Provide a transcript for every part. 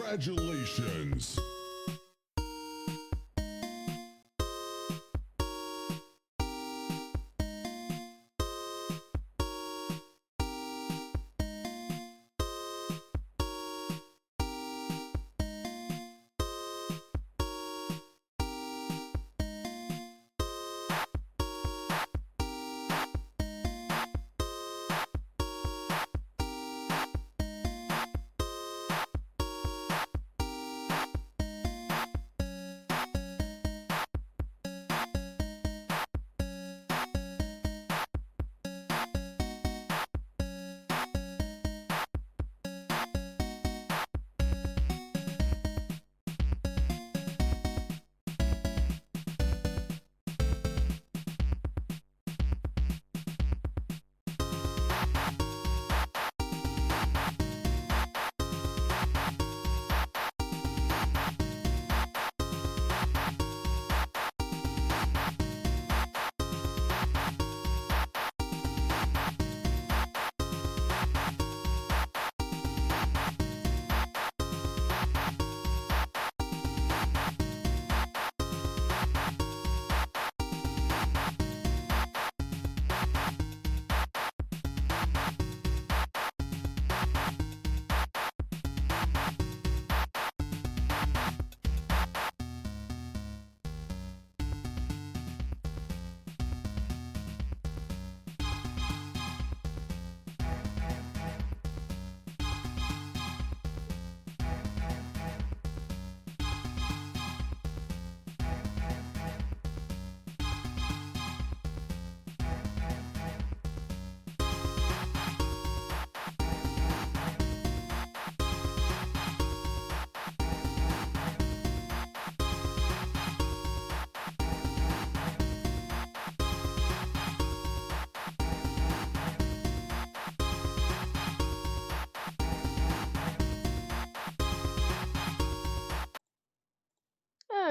Congratulations!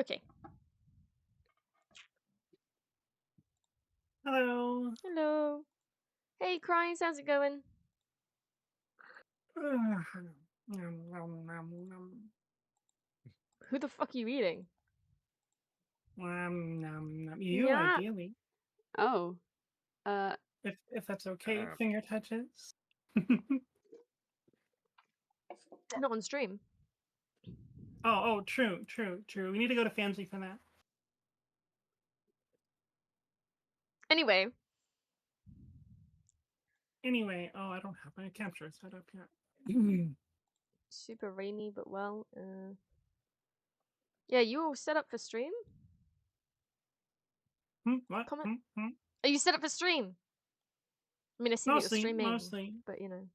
Okay. Hello. Hello. Hey, Cries, how's it going? Who the fuck are you eating? You, Yeah. ideally. Oh. If that's okay, finger touches. Not on stream. Oh, true. We need to go to Fancy for that. Anyway, oh, I don't have my capture set up yet. super rainy, but well. Yeah, you all set up for stream? What? Comment? Are you set up for stream? I mean, I see that you're streaming, Mostly. but you know.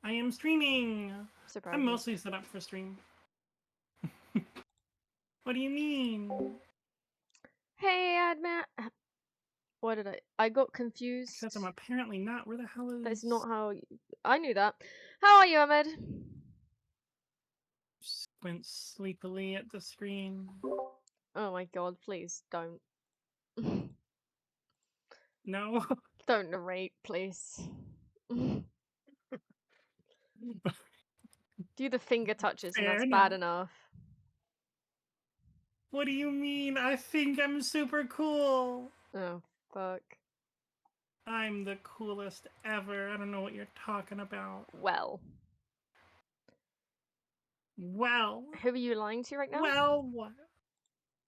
I am streaming. Surprise. I'm mostly set up for stream. What do you mean? Hey, Admat. What did I got confused. Except I'm apparently not. Where the hell is... That's not how... I knew that. How are you, Ahmed? Squint sleepily at the screen. Oh my god, please don't. No. Don't narrate, please. Do the finger touches and Fair that's bad enough. enough. What do you mean? I think I'm super cool. Oh, fuck. I'm the coolest ever. I don't know what you're talking about. Well. Well. Who are you lying to right now? Well, what?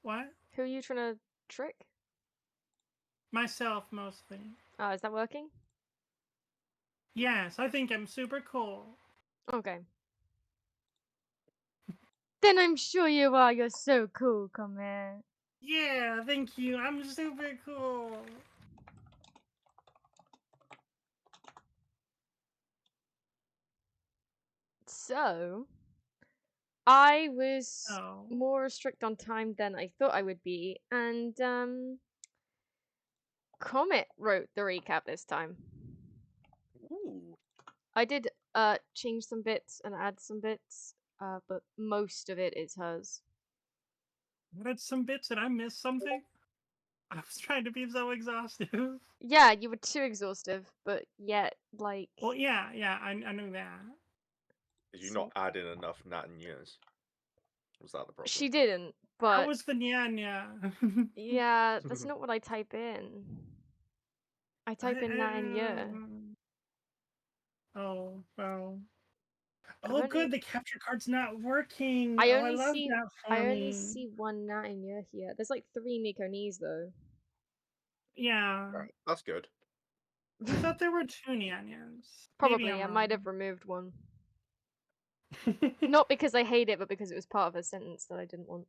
What? Who are you trying to trick? Myself, mostly. Oh, is that working? Yes, I think I'm super cool. Okay. Then I'm sure you are. You're so cool, Komette. Yeah, thank you. I'm super cool. So, I was more strict on time than I thought I would be, and Komette wrote the recap this time. Ooh. I did change some bits and add some bits, but most of it is hers. Added some bits and I missed something? I was trying to be so exhaustive. Yeah, you were too exhaustive, but yet, like... Well, yeah, I knew that. Did you not add in enough nat and years? Was that the problem? She didn't, but How was the nyanya? yeah, that's not what I type in. I type in nat and year. Oh, well. I've Oh, only- good. The capture card's not working. I I only love see that for I me. only see one nat and year here. There's like 3 Nikonese though. Yeah. Right, that's good. I thought there were 2 nyanyas. Probably, I might have removed one. Not because I hate it, but because it was part of a sentence that I didn't want.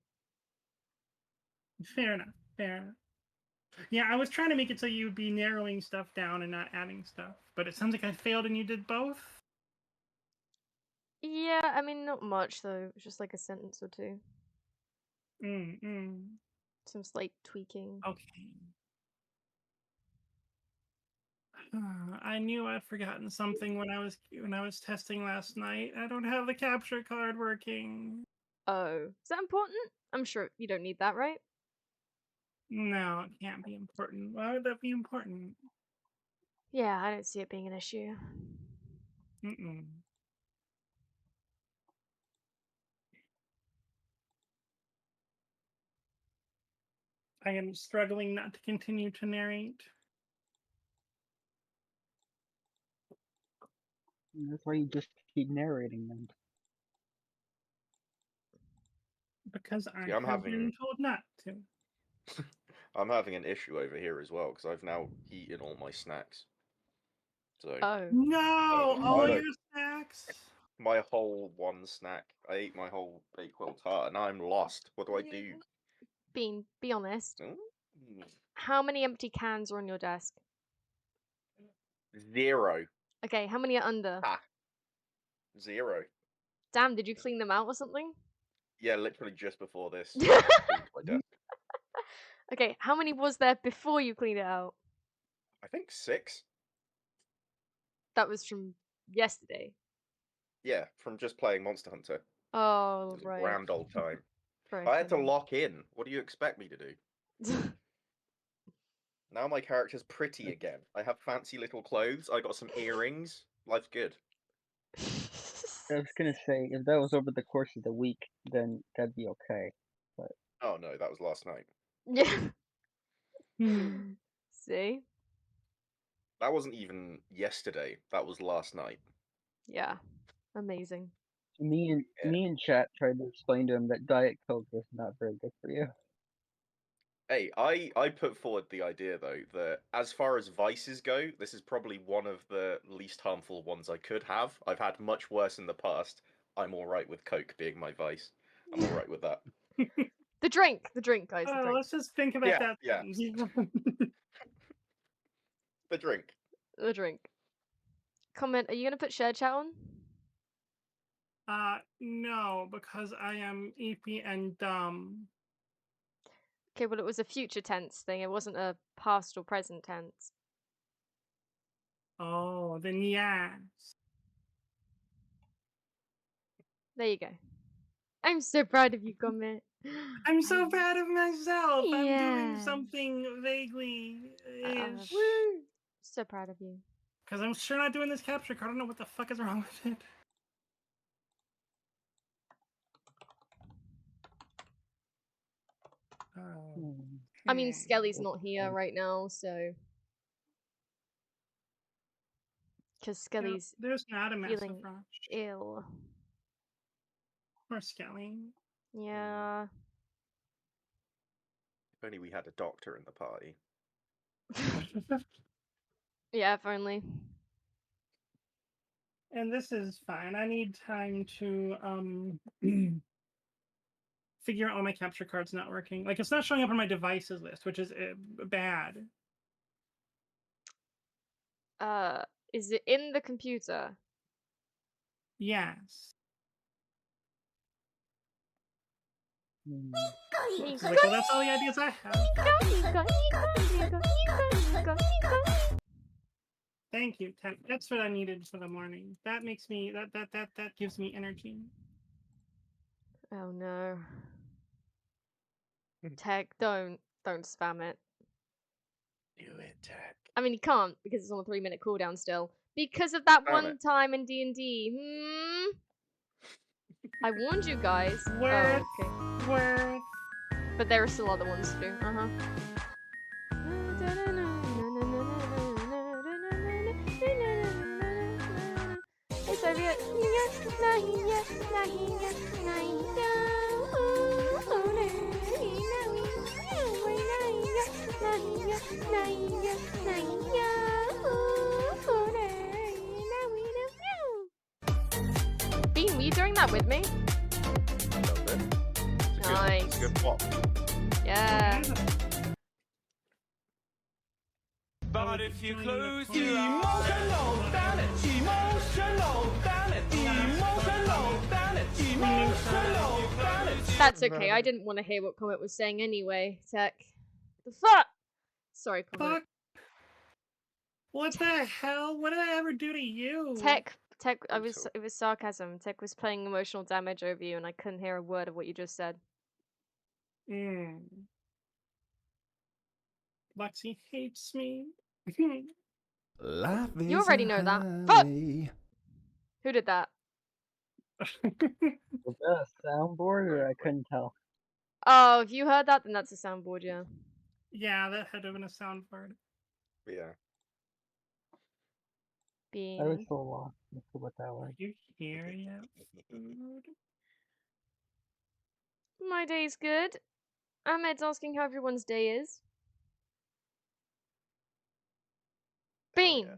Fair enough. Fair enough. Yeah, I was trying to make it so you'd be narrowing stuff down and not adding stuff, but it sounds like I failed and you did both. Yeah, I mean, not much though. It was just like a sentence or two. Some slight tweaking. Okay. I knew I'd forgotten something when I was testing last night. I don't have the capture card working. Oh, is that important? I'm sure you don't need that, right? No, it can't be important. Why would that be important? Yeah, I don't see it being an issue. I am struggling not to continue to narrate. That's why you just keep narrating them. Because I See, I'm have been having- told not to. I'm having an issue over here as well because I've now eaten all my snacks. So Oh. No! I All don't- your snacks? my whole one snack. I ate my whole Bakewell tart and I'm lost. What do I do? Bean, be honest. Mm, How many empty cans are on your desk? 0. Okay, how many are under? 0. Damn, did you clean them out or something? Yeah, literally just before this. I cleaned my desk. Okay, how many was there before you cleaned it out? I think 6. That was from yesterday. Yeah, from just playing Monster Hunter. It Oh, was a right. grand old time. Very I had to funny. lock in. What do you expect me to do? Now my character's pretty again. I have fancy little clothes. I got some earrings. Life's good. I was gonna say, if that was over the course of the week, then that'd be okay. But Oh no, that was last night. Yeah. See? That wasn't even yesterday. That was last night. Yeah. Amazing. me and chat tried to explain to him that Diet Coke was not very good for you. Hey, I put forward the idea though that as far as vices go, this is probably one of the least harmful ones I could have. I've had much worse in the past. I'm alright with Coke being my vice. I'm alright with that. The drink, guys. The drink. Let's just think about that. Yeah. The drink. The drink. Comment, are you gonna put share chat on? No, because I am EP and dumb. Okay, well it was a future tense thing, it wasn't a past or present tense. Oh, then yes. There you go. I'm so proud of you, Komette. I'm so proud of myself. I'm doing Yeah. something vaguely ish. Woo! So proud of you. Because I'm sure not doing this capture card. I don't know what the fuck is wrong with it. Oh. I mean, Skelly's not here right now, so. Because Skelly's There's not a massive feeling rush. ill. Or Skelly. Yeah. If only we had a doctor in the party. Yeah, if only. And this is fine. I need time to figure out all my capture cards not working. Like, it's not showing up on my devices list, which is bad. Is it in the computer? Yes. Hmm. Like, well, that's all the ideas I have. Thank you, Tech. That's what I needed for the morning. That makes me that gives me energy. Oh no. Tech, don't spam it. Do it, Tech. I mean, you can't because it's on a 3-minute cooldown still. Because of that Damn one it. time in D&D. I warned you guys. Worth. Oh, okay. Worth. But there are still other ones to do. Hey, Soviet. Bean, were you doing that with me? Nice. It's a good pop. Yeah. But if you close your your eyes, That's okay. I didn't want to hear what Komette was saying anyway. Tech. The fuck? Sorry, Komette. Fuck. What the hell? What did I ever do to you? Tech. It was sarcasm. Tech was playing emotional damage over you, and I couldn't hear a word of what you just said. Lexi hates me. Life You is already a know that. Fuck! highway. Who did that? Was that a soundboard or I couldn't tell? Oh, if you heard that, then that's a soundboard, yeah. Yeah, that had to have been a soundboard. Yeah. I was Bean. so lost as to what that was. Are you here yet? Food? My day's good. Ahmed's asking how everyone's day is. Bean! yeah.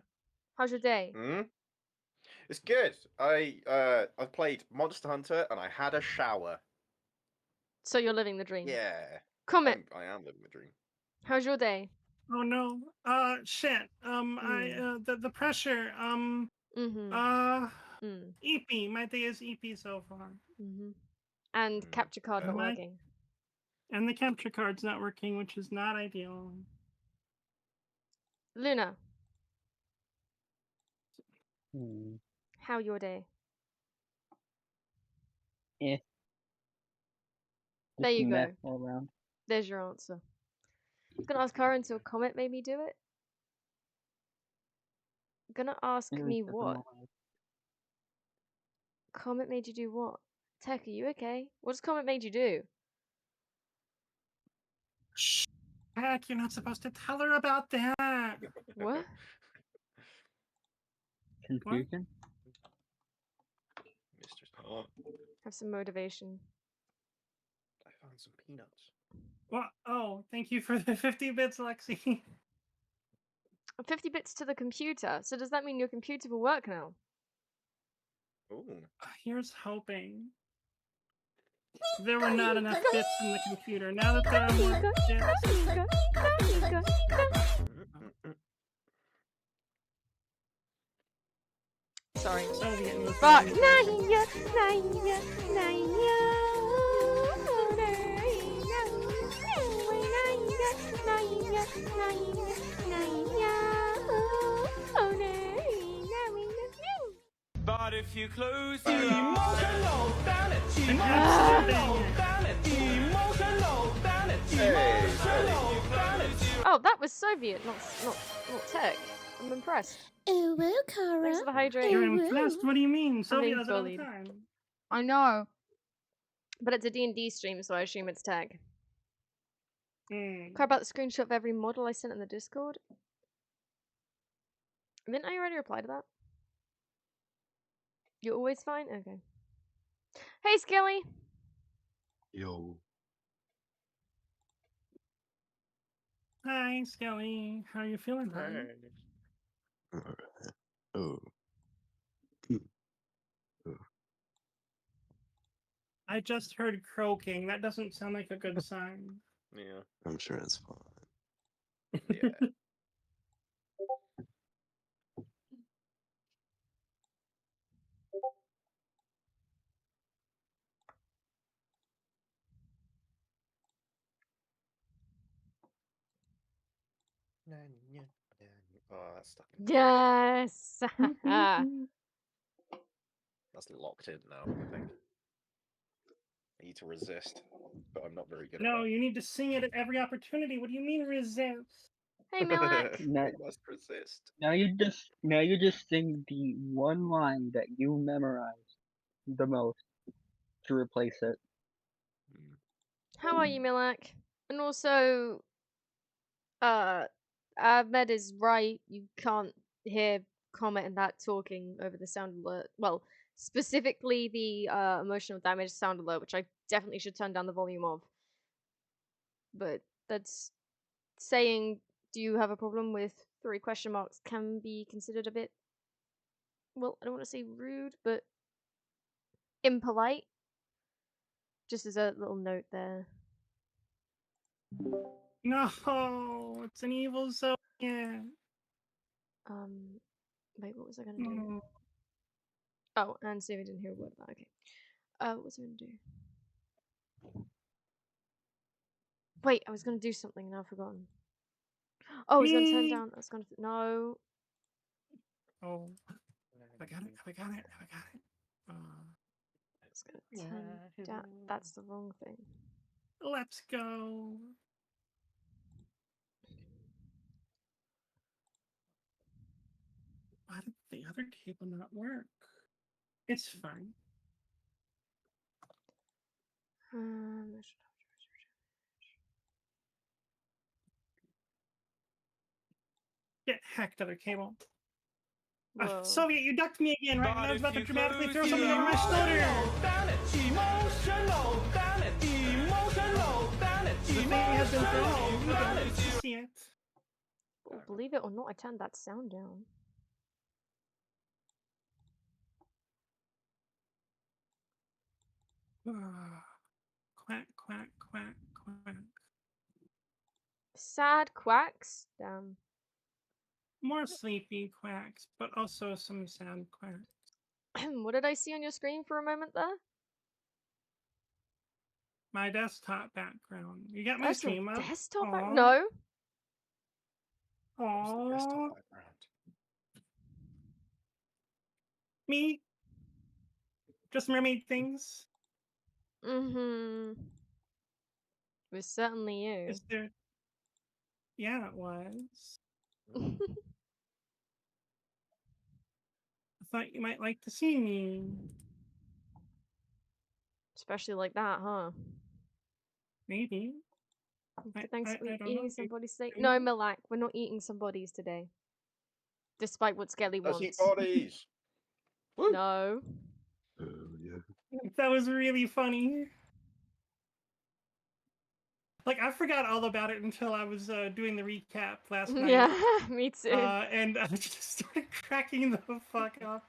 How's your day? It's good. I've played Monster Hunter and I had a shower. So you're living the dream. Yeah. Komette, I am living the dream. how's your day? Oh no. Shit. The pressure. EP. My day is EP so far. And capture card not Am I? working. And the capture card's not working, which is not ideal. Luna, Hmm. how your day? Eh. There Just you meh go. all around. There's your answer. I'm gonna ask her until Komette made me do it. I'm gonna ask At me least at the what? moment. Komette made you do what? Tech, are you okay? What does Komette made you do? Shh. Heck, you're not supposed to tell her about that. What? Confusion? Mistress. Oh, Have some motivation. I found some peanuts. Well, oh, thank you for the 50 bits, Lexi. 50 bits to the computer. So does that mean your computer will work now? Ooh. Here's hoping. There were not enough bits in the computer. Now that there are more bits. Sorry. Soviet movie. Fuck! but if you close Hey, your Oh, that was Soviet, not tech. I'm impressed. Ooh, woo, Cara. Thanks for the hydrate. You're impressed? What do you mean? Soviet being does it all the bullied. time. I know. But it's a D&D stream, so I assume it's tech. Care about the screenshot of every model I sent in the Discord? Didn't I already reply to that? You're always fine? Okay. Hey, Skelly! Yo. Hi, Skelly. How are you feeling, honey? Alright. Oh. I just heard croaking. That doesn't sound like a good sign. Yeah. I'm sure it's fine. Yeah. Oh, that's stuck in. Yes! That's locked in now, I think. I need to resist, but I'm not very good No, at you need to sing it at every opportunity. What do you mean resist? Hey, that. Milak! No. I must resist. Now you just sing the one line that you memorized the most. to replace it. How are you, Milak? And also, Ahmed is right. You can't hear Komette and that talking over the sound alert. Well, specifically the emotional damage sound alert, which I definitely should turn down the volume of. But that's saying, do you have a problem with 3 question marks can be considered a bit, well, I don't want to say rude, but impolite. Just as a little note there. No, it's an evil zodiac. Wait, what was I gonna do? No. Oh, and see if I didn't hear a word of that. Okay. What was I gonna do? Wait, I was gonna do something and I've forgotten. Oh, I was gonna turn down. I was gonna. No. Oh, I got it. I got it. I got it. I was gonna turn down. That's the wrong thing. Let's go. Why did the other cable not work? It's fine. Get hacked, other cable. Whoa. Soviet, you ducked me again, right? But And I was if about to you dramatically close throw your something over my eyes- shoulder. Damn it! Emotional! Damn it! Emotional! Damn it! The thing has been thrown. Emotional! You Damn don't it! see it. Well, believe it or not, I turned that sound down. Quack, quack, quack, quack. Sad quacks. Damn. More sleepy quacks, but also some sad quacks. What did I see on your screen for a moment there? My desktop background. You got my That's your stream up? desktop. Aw. No. What's the desktop Aww. background? Me? Just mermaid things? Mm-hmm. It was certainly you. Is there... Yeah, it was. I thought you might like to see me. Especially like that, huh? Maybe. Thanks for I don't eating know. somebody's steak. do No, you? Milak, we're not eating some bodies today. Despite what Skelly Let's eat wants. bodies. Woo. No. Oh, yeah. That was really funny. Like, I forgot all about it until I was doing the recap last night. Yeah, me too. And I just started cracking the fuck up.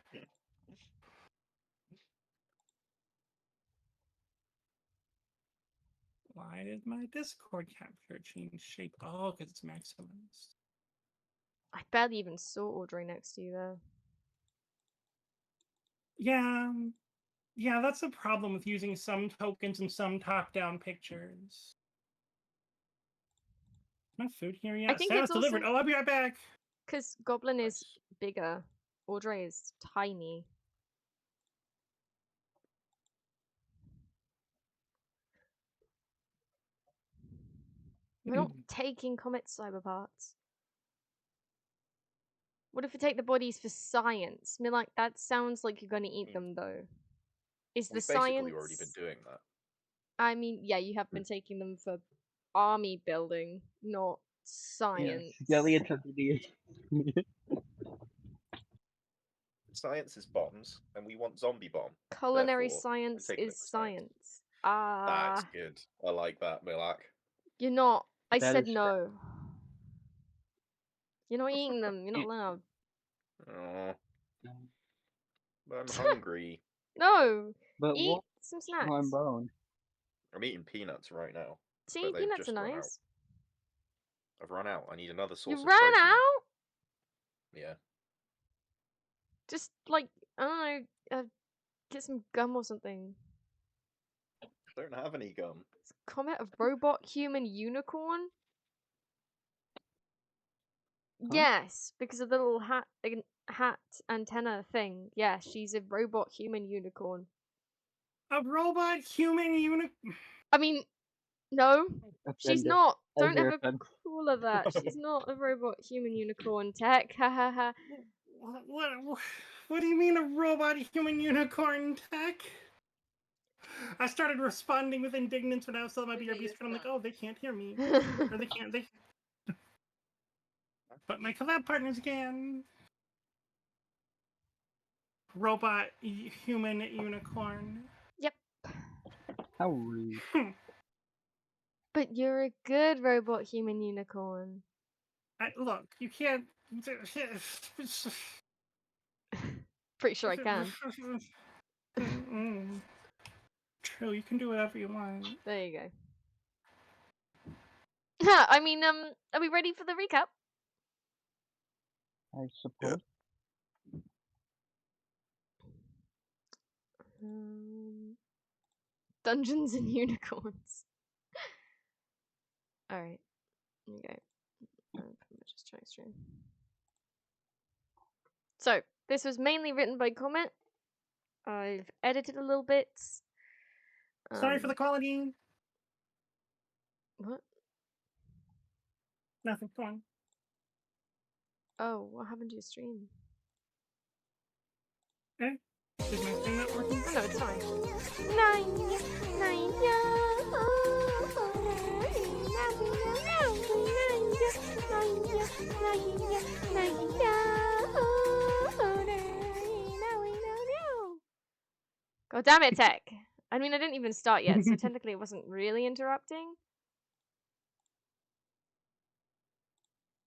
Why did my Discord capture change shape? Oh, because it's maximized. I barely even saw Audrey next to you there. Yeah. Yeah, that's a problem with using some tokens and some top-down pictures. My food here yet? think Status it's also- delivered. Oh, I'll be right back. Because Goblin is Nice. bigger. Audrey is tiny. We're not taking Comet cyber parts. What if we take the bodies for science? I mean, like, that sounds like you're going to eat them, though. Is the We've science... basically already been doing that. I mean, yeah, you have been taking them for army building, not science. Skelly intensity. Science is bombs, and we want zombie bomb. Culinary Therefore, science taking it is for science. science. That's good. I like that, Milak. You're not. I That said is no. You're not eating them. You're not allowed. Oh, but I'm hungry. No! But Eat what? some On snacks. bone. I'm eating peanuts right now. See, but they've peanuts are just run out. nice. I've run out. I need another source You of ran protein. out? Yeah. Just, like, I don't know, get some gum or something. I don't have any gum. Is Comet a robot human unicorn? Huh? Yes, because of the little hat antenna thing. Yeah, she's a robot human unicorn. A robot human unicorn. I mean, no, she's Offended. not. Don't As you're ever offended. call her that. She's not a robot human unicorn tech. Ha ha ha. What do you mean a robot human unicorn tech? I started responding with indignance when I was telling my BRBs, and I'm like, oh, they can't hear me. Or they can't. But my collab partners can. Robot, human, unicorn. Yep. How rude. But you're a good robot human unicorn. Look, you can't. Pretty sure I can. True, you can do whatever you want. There you go. I mean, are we ready for the recap? I suppose. Dungeons and Unicorns. Alright. Okay. Just try stream. So, this was mainly written by Komette. I've edited a little bit. Sorry for the quality. What? Nothing. Go on. Oh, what happened to your stream? Okay. Is my thing not working? Oh, no, it's fine. God damn it, Tech! I mean, I didn't even start yet, so technically it wasn't really interrupting.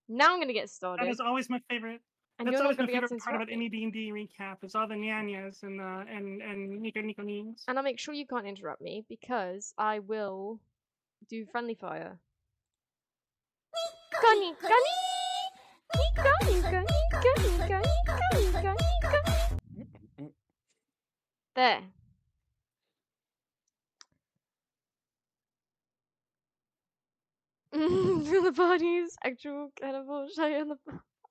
Now I'm gonna get started. That is always my favorite. And That's you're not always my gonna be able to favorite part interrupt about me. any D&D recap. Is all the nyanyas and Nico memes. And I'll make sure you can't interrupt me because I will do friendly fire. There. Feel the bodies, actual cannibal shy on the.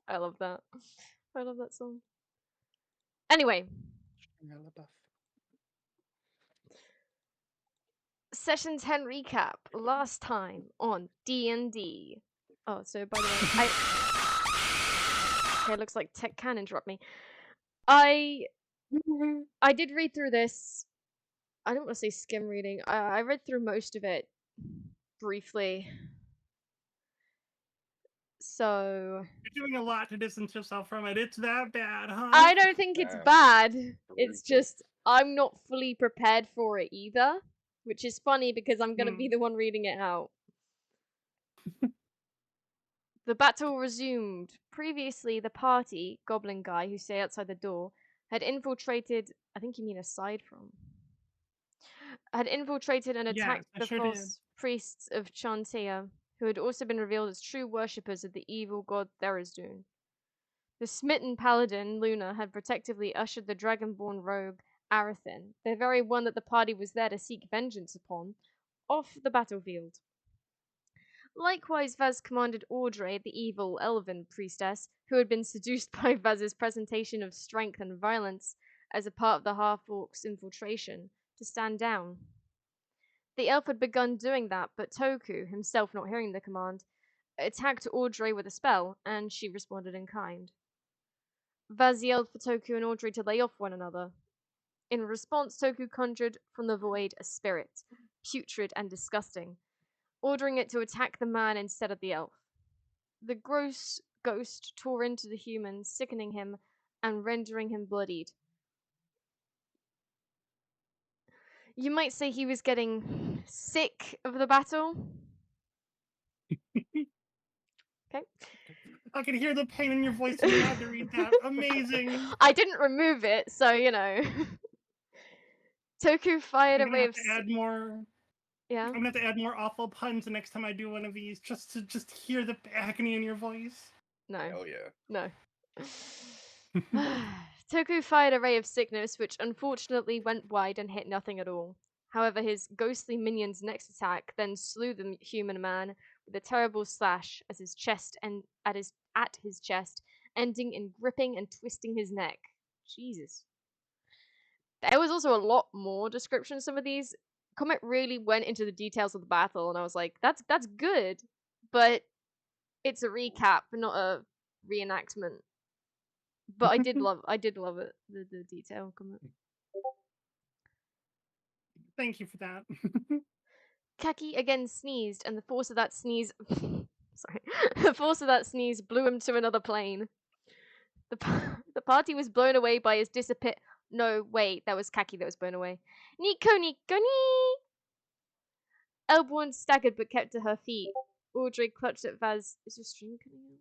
I love that. I love that song. Anyway. Session 10 recap. Last time on D&D. Oh, so by the way, okay, looks like Tech can interrupt me. I did read through this. I don't want to say skim reading. I read through most of it briefly. So You're doing a lot to distance yourself from it. It's that bad, huh? I don't think it's Yeah. bad. It's Brutal. just I'm not fully prepared for it either, which is funny because I'm gonna be the one reading it out. The battle resumed. Previously, the party, goblin guy who stayed outside the door, had infiltrated. I think you mean aside from. Had infiltrated and attacked I the sure false priests of Chantea, who had also been revealed as true worshippers of the evil god Tharizdun. The smitten paladin, Luna, had protectively ushered the dragonborn rogue, Arithin, the very one that the party was there to seek vengeance upon, off the battlefield. Likewise, Vaz commanded Audrey, the evil elven priestess, who had been seduced by Vaz's presentation of strength and violence as a part of the half-orc's infiltration, to stand down. The elf had begun doing that, but Toku, himself not hearing the command, attacked Audrey with a spell, and she responded in kind. Vaz yelled for Toku and Audrey to lay off one another. In response, Toku conjured from the void a spirit, putrid and disgusting, ordering it to attack the man instead of the elf. The gross ghost tore into the human, sickening him and rendering him bloodied. You might say he was getting sick of the battle. Okay. I can hear the pain in your voice when you had to read that. Amazing. I didn't remove it, so you know. Toku fired a I'm gonna ray have of. to add more. Yeah. I'm gonna have to add more awful puns the next time I do one of these, just to hear the agony in your voice. No. Hell yeah. No. Toku fired a ray of sickness, which unfortunately went wide and hit nothing at all. However, his ghostly minion's next attack then slew the human man with a terrible slash at his chest, ending in gripping and twisting his neck. Jesus. There was also a lot more description of some of these. Komette really went into the details of the battle, and I was like, that's good, but it's a recap, not a reenactment. But I did love it, the detail. Komette. Thank you for that. Kaki again sneezed, and the force of that sneeze... Sorry. The force of that sneeze blew him to another plane. The party was blown away by his dissipate... No, wait, that was Kaki that was blown away. Nico, Nico, nee! Elborn staggered but kept to her feet. Audrey clutched at Vaz. Is your stream cutting out?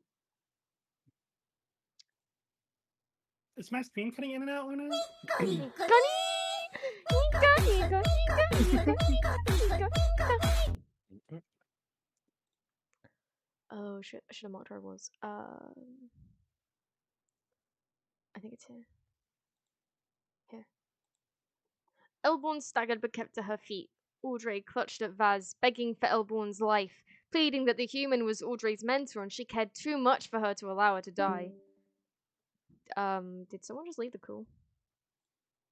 Is my stream cutting in and out, Luna? Oh shit, I should have marked where it was. I think it's here. Here. Elborn staggered but kept to her feet. Audrey clutched at Vaz, begging for Elborn's life, pleading that the human was Audrey's mentor and she cared too much for her to allow her to die. Did someone just leave the call?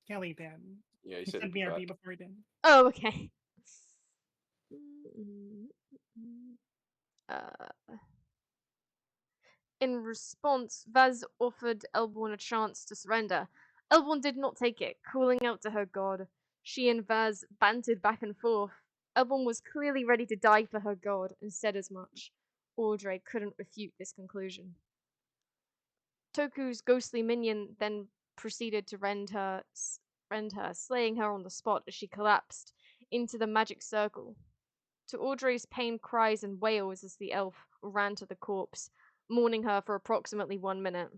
Skelly did. Yeah, He he said said he'd be BRB back. before he did. Oh, okay. In response, Vaz offered Elborn a chance to surrender. Elborn did not take it, calling out to her god. She and Vaz bantered back and forth. Elborn was clearly ready to die for her god, and said as much. Audrey couldn't refute this conclusion. Toku's ghostly minion then proceeded to rend her, slaying her on the spot as she collapsed into the magic circle. To Audrey's pained cries and wails as the elf ran to the corpse, mourning her for approximately 1 minute.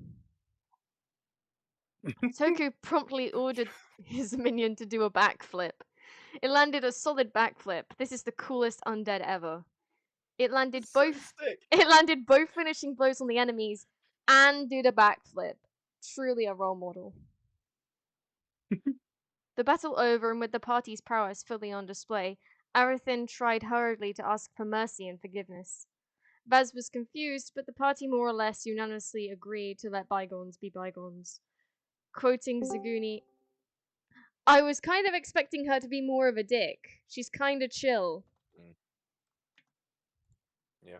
Toku promptly ordered his minion to do a backflip. It landed a solid backflip. This is the coolest undead ever. It landed both finishing blows on the enemies and did a backflip. Truly a role model. The battle over, and with the party's prowess fully on display, Arithin tried hurriedly to ask for mercy and forgiveness. Vaz was confused, but the party more or less unanimously agreed to let bygones be bygones. Quoting Zaguni, I was kind of expecting her to be more of a dick. She's kinda chill. Yeah.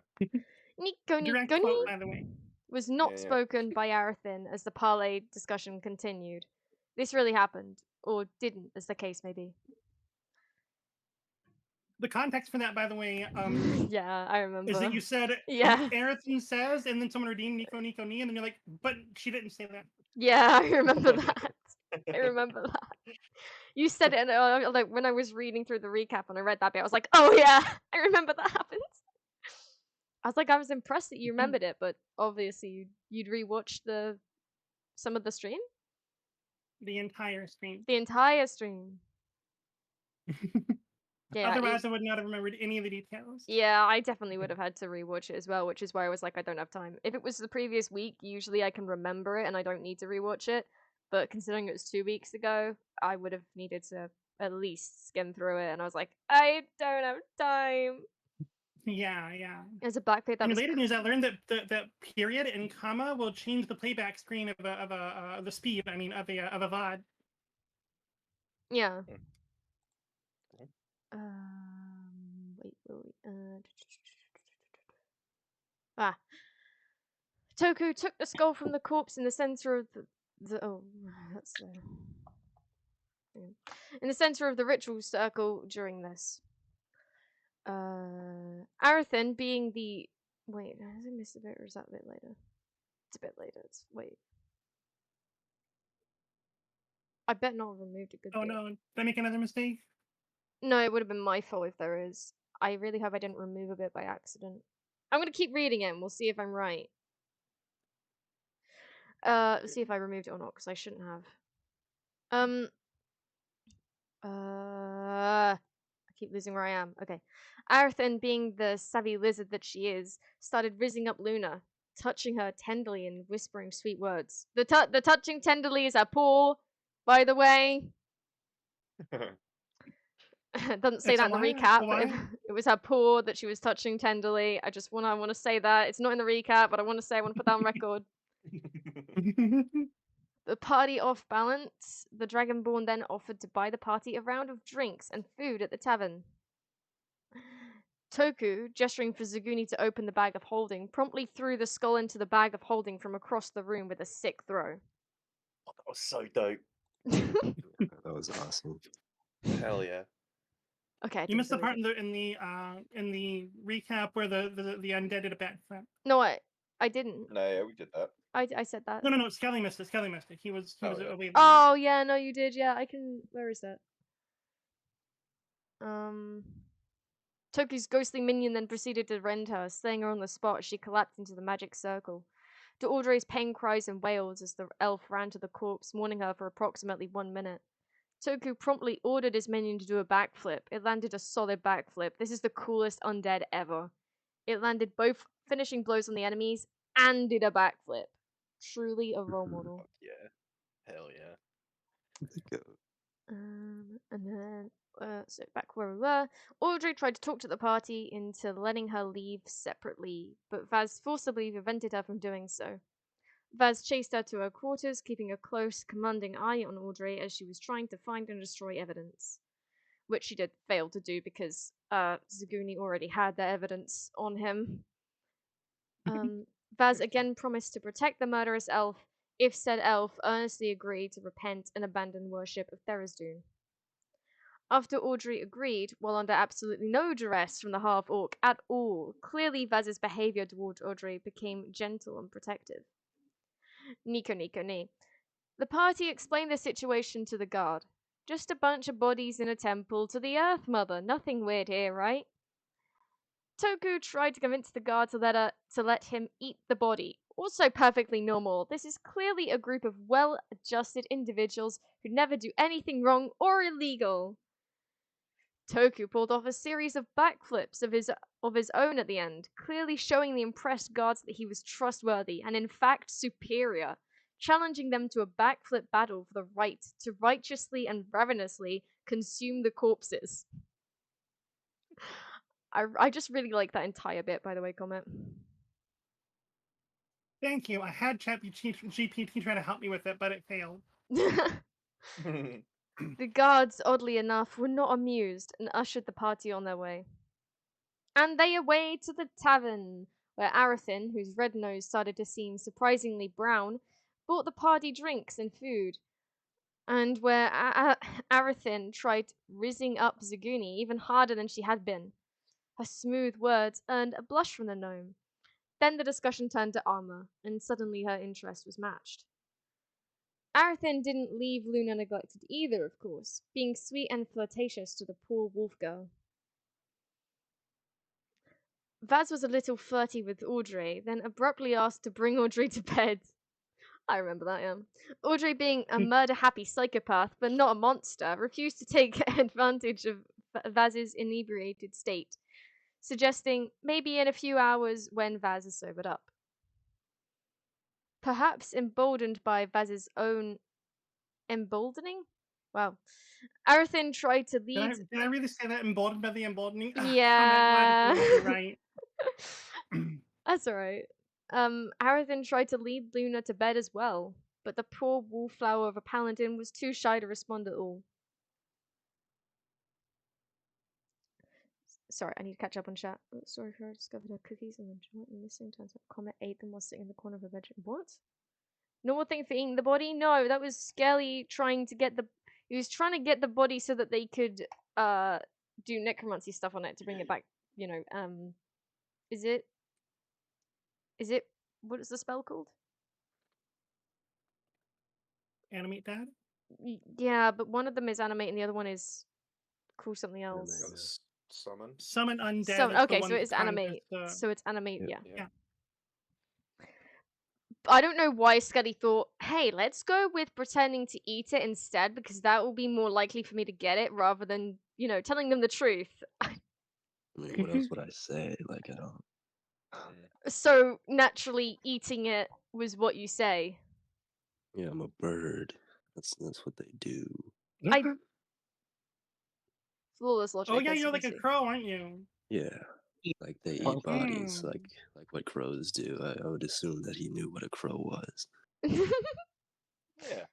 Nico Direct Nico quote, by the way. was not Yeah. spoken by Arithin as the parley discussion continued. This really happened, or didn't, as the case may be. The context for that, by the way, Yeah, I remember. is that you said Yeah. Arithin says, and then someone redeemed Nico, Nico, Ni, and then you're like, but she didn't say that. Yeah, I remember that. I remember that. You said it, and like when I was reading through the recap and I read that bit, I was like, oh yeah, I remember that happened. I was like, I was impressed that you remembered it, but obviously you'd rewatch some of the stream? The entire stream. The entire stream. Yeah, Otherwise, I would not have remembered any of the details. yeah, I definitely would have had to rewatch it as well, which is why I was like, I don't have time. If it was the previous week, usually I can remember it and I don't need to rewatch it. But considering it was 2 weeks ago, I would have needed to at least skim through it, and I was like, I don't have time. Yeah. As a backplate, that In was later news, I learned that the period and comma will change the playback screen of the speed. I mean, of a VOD. yeah. Wait. Toku took the skull from the corpse in the center of in the center of the ritual circle during this. Arithin being the wait, has I missed a bit or is that a bit later? It's a bit later. Wait. I bet not have removed a good bit. Oh no, did I make another mistake? No, it would have been my fault if there is. I really hope I didn't remove a bit by accident. I'm gonna keep reading it and we'll see if I'm right. See if I removed it or not, because I shouldn't have. I keep losing where I am. Okay. Arithin, being the savvy lizard that she is, started rizzing up Luna, touching her tenderly and whispering sweet words. The touching tenderly is her paw, by the way. It doesn't say that in the recap, but it was her paw that she was touching tenderly. I want to say that. It's not in the recap, but I want to put that on record. The party off balance, the Dragonborn then offered to buy the party a round of drinks and food at the tavern. Toku, gesturing for Zaguni to open the bag of holding, promptly threw the skull into the bag of holding from across the room with a sick throw. Oh, that was so dope. That was awesome. Hell yeah. Okay, I You didn't missed the believe part it. in the recap where the undead did a backflip. No, I didn't. No, yeah, we did that. I said that. No, Skelly missed it. Skelly missed it. He was Oh, yeah. away. Oh yeah, no, you did. Yeah, I can. Where is that? Toki's ghostly minion then proceeded to rend her, slaying her on the spot as she collapsed into the magic circle. To Audrey's pain cries and wails as the elf ran to the corpse, mourning her for approximately 1 minute. Toku promptly ordered his minion to do a backflip. It landed a solid backflip. This is the coolest undead ever. It landed both finishing blows on the enemies and did a backflip. Truly a role model. Fuck yeah. Hell yeah. And then, so back where we were, Audrey tried to talk to the party into letting her leave separately, but Vaz forcibly prevented her from doing so. Vaz chased her to her quarters, keeping a close, commanding eye on Audrey as she was trying to find and destroy evidence, which she did fail to do because Zaguni already had their evidence on him. Vaz again promised to protect the murderous elf if said elf earnestly agreed to repent and abandon worship of Tharizdun. After Audrey agreed, while under absolutely no duress from the half-orc at all, clearly Vaz's behavior toward Audrey became gentle and protective. Nico. The party explained the situation to the guard. Just a bunch of bodies in a temple to the Earth Mother. Nothing weird here, right? Toku tried to convince the guard to let him eat the body. Also perfectly normal. This is clearly a group of well-adjusted individuals who never do anything wrong or illegal. Toku pulled off a series of backflips of his own at the end, clearly showing the impressed guards that he was trustworthy and in fact superior, challenging them to a backflip battle for the right to righteously and ravenously consume the corpses. I just really like that entire bit, by the way, Komette. Thank you. I had ChatGPT try to help me with it, but it failed. The guards, oddly enough, were not amused and ushered the party on their way. And they away to the tavern, where Arithin, whose red nose started to seem surprisingly brown, bought the party drinks and food. And where Arithin tried rizzing up Zaguni even harder than she had been. Her smooth words earned a blush from the gnome. Then the discussion turned to armor, and suddenly her interest was matched. Arithin didn't leave Luna neglected either, of course, being sweet and flirtatious to the poor wolf girl. Vaz was a little flirty with Audrey, then abruptly asked to bring Audrey to bed. I remember that, yeah. Audrey, being a murder-happy psychopath, but not a monster, refused to take advantage of Vaz's inebriated state, suggesting maybe in a few hours when Vaz is sobered up. Perhaps emboldened by Vaz's own emboldening? Wow. Arithin tried to lead... Did I really say that? Emboldened by the emboldening? Yeah. You're right. That's alright. Arithin tried to lead Luna to bed as well, but the poor wallflower of a paladin was too shy to respond at all. Sorry, I need to catch up on chat. Sorry for her discovered her cookies and then went missing. Turns out Komette ate them while sitting in the corner of her bedroom. What? Normal thing for eating the body? No, that was Skelly trying to get the... He was trying to get the body so that they could do necromancy stuff on it to bring it back, you know. Is it... What is the spell called? Animate Dad? Yeah, but one of them is animate and the other one is called something else. Summon. Summon undead. So, is the okay, one so it's that's kind of animate. just, So it's animate, yeah. Yeah. I don't know why Skelly thought, hey, let's go with pretending to eat it instead, because that will be more likely for me to get it, rather than, you know, telling them the truth. I mean, what else would I say? Like, I don't. So, naturally, eating it was what you say. Yeah, I'm a bird. That's what they do. Flawless logic. Oh yeah, as you're you like can a see. crow, aren't you? Yeah, like they Oh. eat bodies, like what crows do. I would assume that he knew what a crow was. Yeah.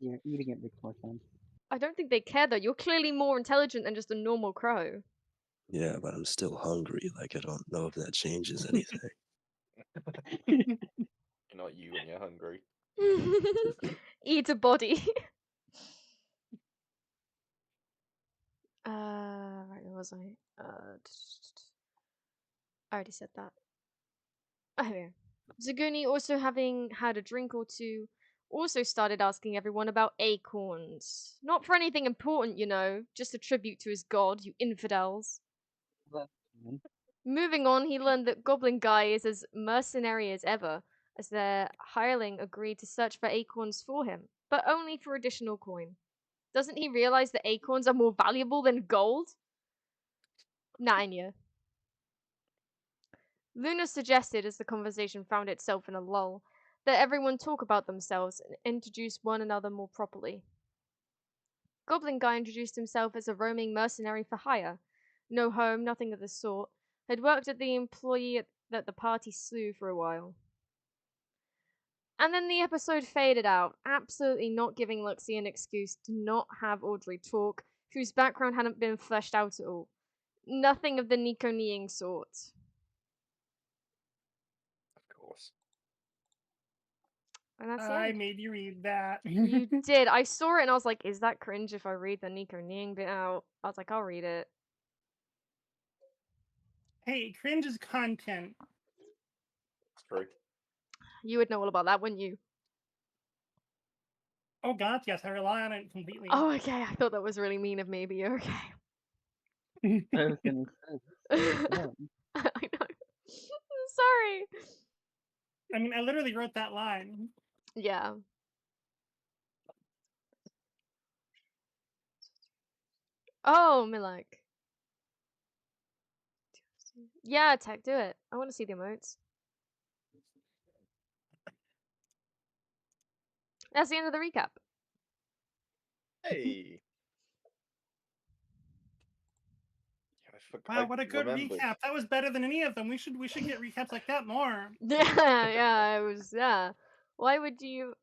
Yeah, eating it makes more sense. I don't think they care, though. You're clearly more intelligent than just a normal crow. Yeah, but I'm still hungry. Like, I don't know if that changes anything. You're not you when you're hungry. Eat a body. Right, where was I? I already said that. Oh, here. Zaguni, also having had a drink or two, also started asking everyone about acorns. Not for anything important, you know, just a tribute to his god, you infidels. That's fine. Moving on, he learned that Goblin Guy is as mercenary as ever, as their hireling agreed to search for acorns for him, but only for additional coin. Doesn't he realize that acorns are more valuable than gold? Nanya. Luna suggested, as the conversation found itself in a lull, that everyone talk about themselves and introduce one another more properly. Goblin Guy introduced himself as a roaming mercenary for hire. No home, nothing of the sort. Had worked at the employee that the party slew for a while. And then the episode faded out, absolutely not giving Luxie an excuse to not have Audrey talk, whose background hadn't been fleshed out at all. Nothing of the Nico-kneeing sort. Of course. And that's the I end. made you read that. You did. I saw it and I was like, is that cringe if I read the Nico-kneeing bit out? I was like, I'll read it. Hey, cringe is content. It's true. You would know all about that, wouldn't you? Oh god, yes, I rely on it completely. Oh, okay. I thought that was really mean of me, but you're okay. I was gonna say. Yeah. I know. Sorry. I mean, I literally wrote that line. Yeah. Oh, Milak. Yeah, Tech, do it. I want to see the emotes. That's the end of the recap. Hey. Yeah, Wow, what a good remembered. recap. That was better than any of them. We should get recaps like that more. Yeah, it was, yeah. Why would you...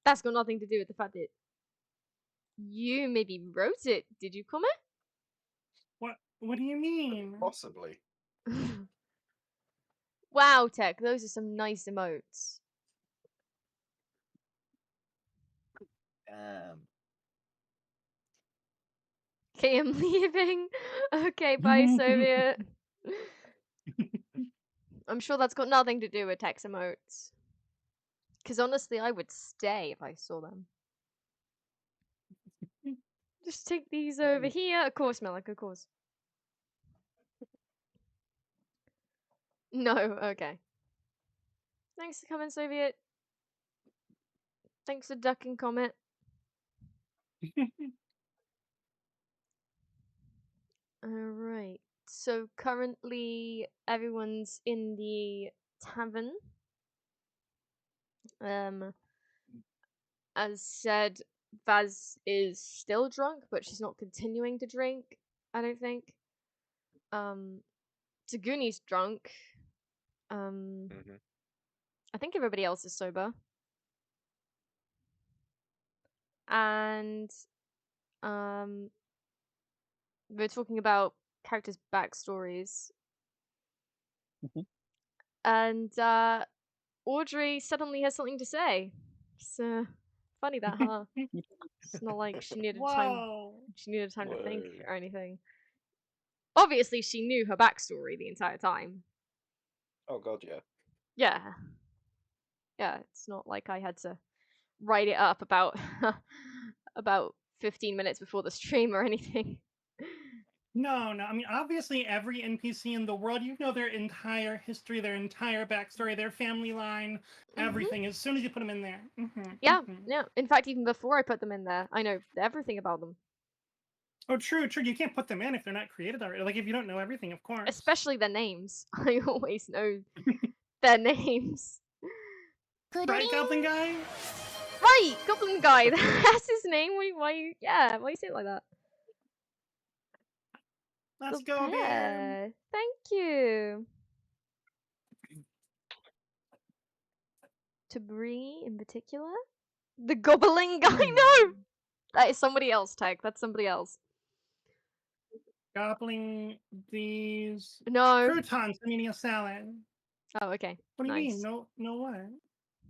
That's got nothing to do with the fact that you maybe wrote it. Did you, Komette? What do you mean? Possibly. Wow, Tech, those are some nice emotes. Okay, I'm leaving. Okay, bye, Soviet. I'm sure that's got nothing to do with Tech's emotes. Because honestly, I would stay if I saw them. Just take these over here. Of course, Melik, of course. No, okay. Thanks for coming, Soviet. Thanks for ducking, Komette. Alright. So currently everyone's in the tavern. As said, Vaz is still drunk, but she's not continuing to drink, I don't think. Zaguni's drunk. I think everybody else is sober. And we're talking about characters' backstories. Mhm. And Audrey suddenly has something to say. It's funny that, huh? It's not like she needed time. Whoa. She needed time to think Whoa. or anything. Obviously, she knew her backstory the entire time. Oh god, yeah. Yeah. Yeah, it's not like I had to write it up about about 15 minutes before the stream or anything. No. I mean, obviously, every NPC in the world, you know their entire history, their entire backstory, their family line, everything, as soon as you put them in there. Yeah. In fact, even before I put them in there, I know everything about them. Oh, true. You can't put them in if they're not created already. Like, if you don't know everything, of course. Especially their names. I always know their names. Right, Goblin Guy? Right! Goblin Guy! That's his name? Why you say it like that? Let's go, bear. Thank you. To Bree in particular? The Goblin Guy? No! That is somebody else, Tech. That's somebody else. Gobbling these No. croutons. I'm eating a salad. Oh, okay. What do you Nice. mean? No what? You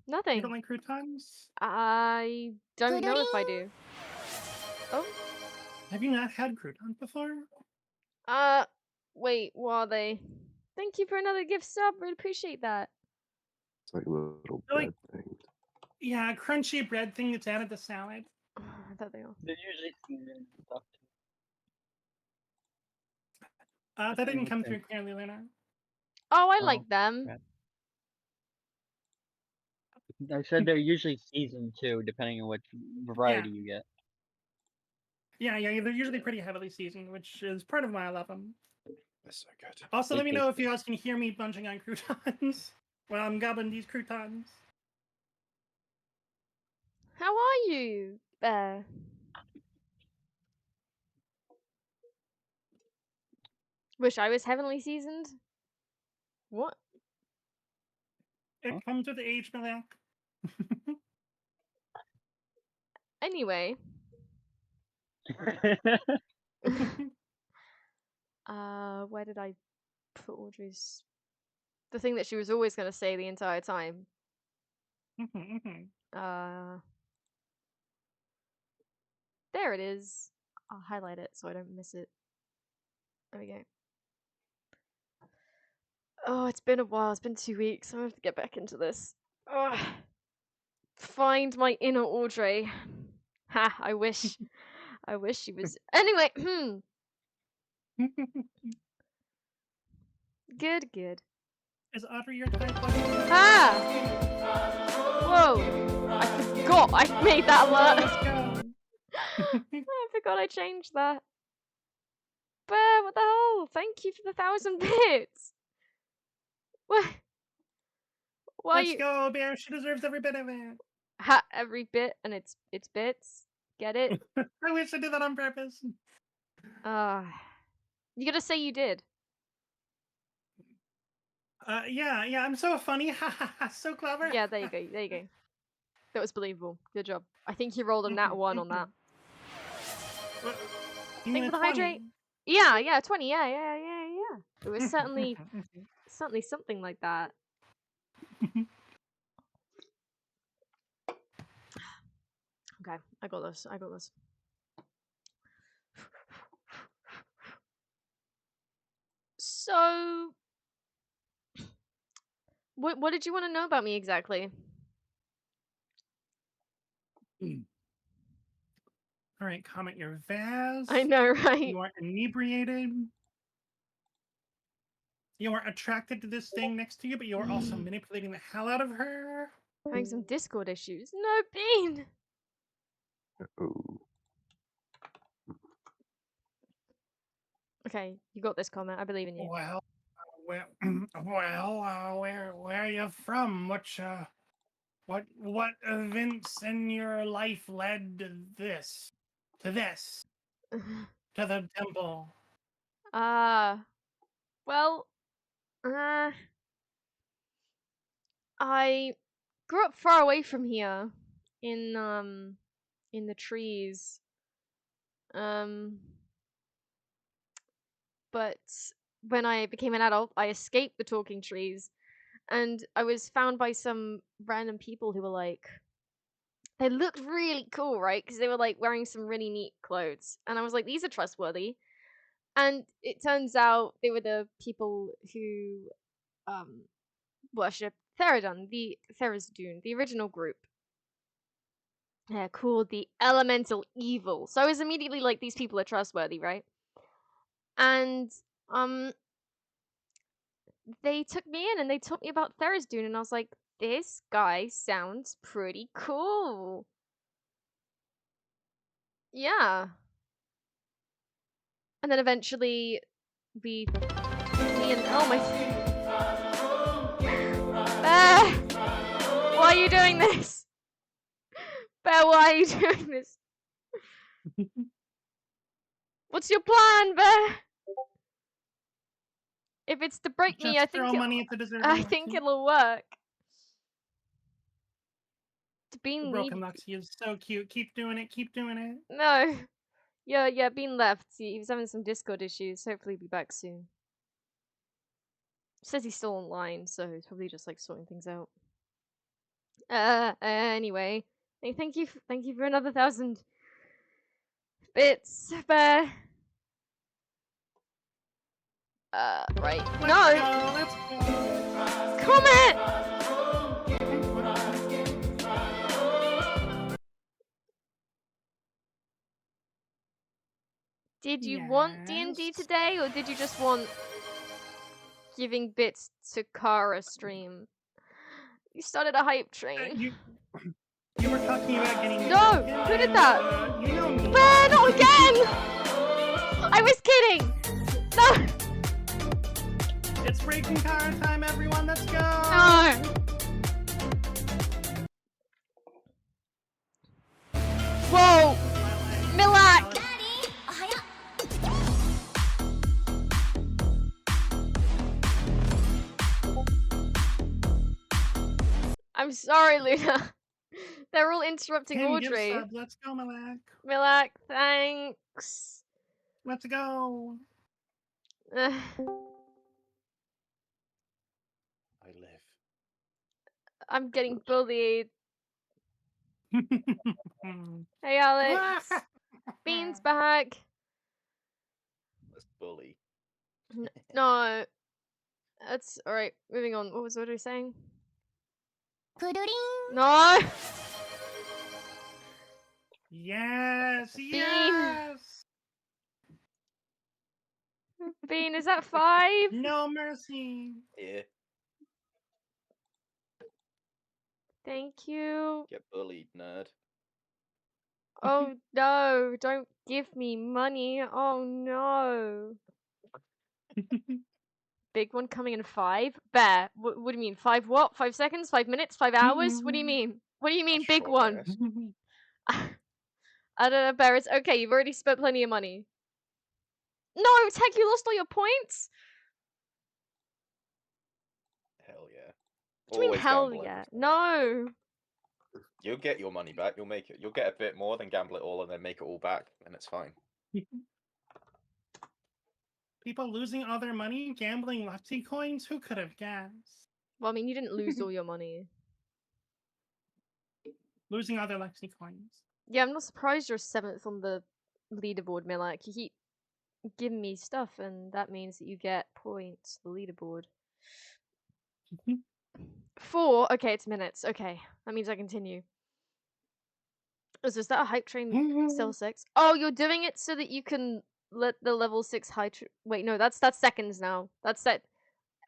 Nothing. don't like croutons? I don't know if I do. Oh. Have you not had croutons before? Wait, what are they? Thank you for another gift sub. Really appreciate that. It's like a little They're bread like- thing. Yeah, a crunchy bread thing that's added to salad. I thought they are. They're usually seasoned and stuff. That That's didn't the come thing. through clearly, Luna. Oh, I Oh, like them. crap. I said they're usually seasoned too, depending on what variety you get. Yeah, they're usually pretty heavily seasoned, which is part of why I love them. They're so good. Also, They let me know taste if you guys can hear me bunching on croutons. Well, I'm gobbling these croutons. How are you, Bear? Wish I was heavenly seasoned. What? It Huh? comes with age, Malak. Anyway. Where did I put Audrey's? The thing that she was always going to say the entire time. There it is. I'll highlight it so I don't miss it. There we go. Oh, it's been a while. It's been 2 weeks. I have to get back into this. Ugh. Find my inner Audrey. Ha! I wish. I wish she was. Anyway. Good. Is Audrey your type? Ah! Whoa! I forgot I made that alert. Let's go. I forgot I changed that. Bear, what the hell? Thank you for the 1,000 bits. What? Why Let's you? go, Bear. She deserves every bit of it. Ha! Every bit and it's bits. Get it? I wish I did that on purpose. You gotta say you did. Yeah, I'm so funny. So clever. Yeah, there you go. That was believable. Good job. I think you rolled a nat 1 on that. You Thank mean you for a the hydrate. 20? Yeah, 20. Yeah. It was certainly something like that. Okay, I got this. So, what did you want to know about me exactly? All right, comment your vase. I know, right? You are inebriated. You are attracted to this thing next to you, but you are also manipulating the hell out of her. Having some Discord issues. No, Bean. Oh. Okay, you got this, comment. I believe in you. Well, where are you from? What events in your life led to this? To the temple? Well, I grew up far away from here, in the trees. But when I became an adult, I escaped the talking trees, and I was found by some random people who were like, they looked really cool, right? Because they were like wearing some really neat clothes, and I was like, these are trustworthy. And it turns out they were the people who worship Theradon, the Therisdune, the original group. Yeah, called the Elemental Evil. So I was immediately like, these people are trustworthy, right? And they took me in and they taught me about Therisdune, and I was like, this guy sounds pretty cool. Yeah. And then eventually me and oh my Bear! Why are you doing this? Bear, why are you doing this? What's your plan, Bear? If it's to break me, I Just throw money at the deserving. I think it'll work. Bean Broken Luxie is so cute. Keep doing it. No. Yeah, Bean left. He was having some Discord issues. Hopefully he'll be back soon. Says he's still online, so he's probably just like sorting things out. Anyway. Thank you for another 1,000 Bits, bear. Right. No! Let's go. Komette! Did you want D&D Yes. today, or did you just want giving bits to Kara stream? You started a hype train. You were talking about getting. No! Who did that? You know me. Bear, not again! I was kidding! No! It's breaking car time, everyone. Let's go. No! Whoa! Milak! I'm sorry, Luna. They're all interrupting Tim, give Audrey. sub. Let's go, Malak. Milak, thanks. Let's go. Ugh. I live. I'm getting bullied. Hey, Alex. Bean's back. Let's bully. No. That's alright. Moving on. What was Audrey saying? No! Yes, yes. Bean, is that 5? No mercy. Yeah. Thank you. Get bullied, nerd. Oh no, don't give me money. Oh no. Big one coming in 5? Bear, what do you mean? 5 what? 5 seconds? 5 minutes? 5 hours? What do you mean? What do you mean, big Short one? rest. I don't know, Bear. It's okay. You've already spent plenty of money. No, Tech, you lost all your points? Hell yeah. What do you mean, Always hell gamble yeah? everything. No. You'll get your money back. You'll make it. You'll get a bit more than gamble it all and then make it all back, and it's fine. People losing all their money gambling Lexi coins? Who could have guessed? Well, I mean, you didn't lose all your money. Losing all their Lexi coins. Yeah, I'm not surprised you're 7th on the leaderboard, Milak. You keep giving me stuff, and that means that you get points to the leaderboard. 4? Okay, it's minutes. Okay, that means I continue. Is that a hype train still 6? Oh, you're doing it so that you can let the level 6 hype wait, no, that's seconds now. That's set.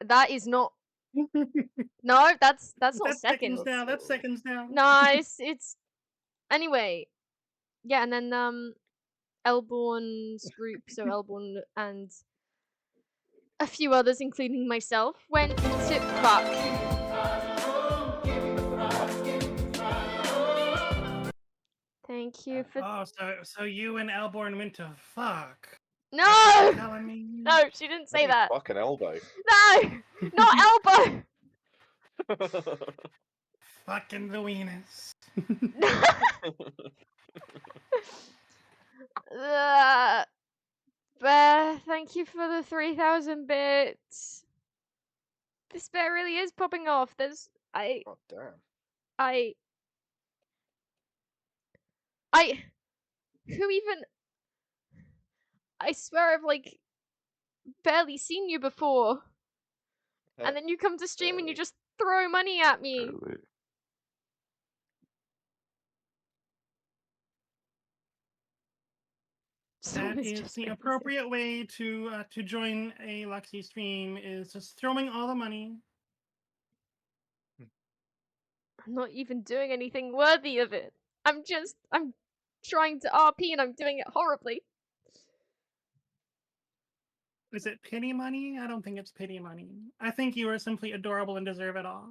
That is not. No, that's not That's seconds. now. That's seconds now. Nice. It's anyway. Yeah, and then Elborn's group, so Elborn and a few others, including myself, went to fuck. Thank you for. Oh, so you and Elborn went to fuck. No! Telling me. No, she didn't say that. Fucking elbow. No! Not elbow! Fucking the weenus. Bear, thank you for the 3,000 bits. This bear really is popping off. There's. God damn. Who even. I swear I've, like, barely seen you before. And then you come to stream and you just throw money at me. That is the appropriate way to join a Lexi stream, is just throwing all the money. I'm not even doing anything worthy of it. I'm trying to RP and I'm doing it horribly. Is it pity money? I don't think it's pity money. I think you are simply adorable and deserve it all.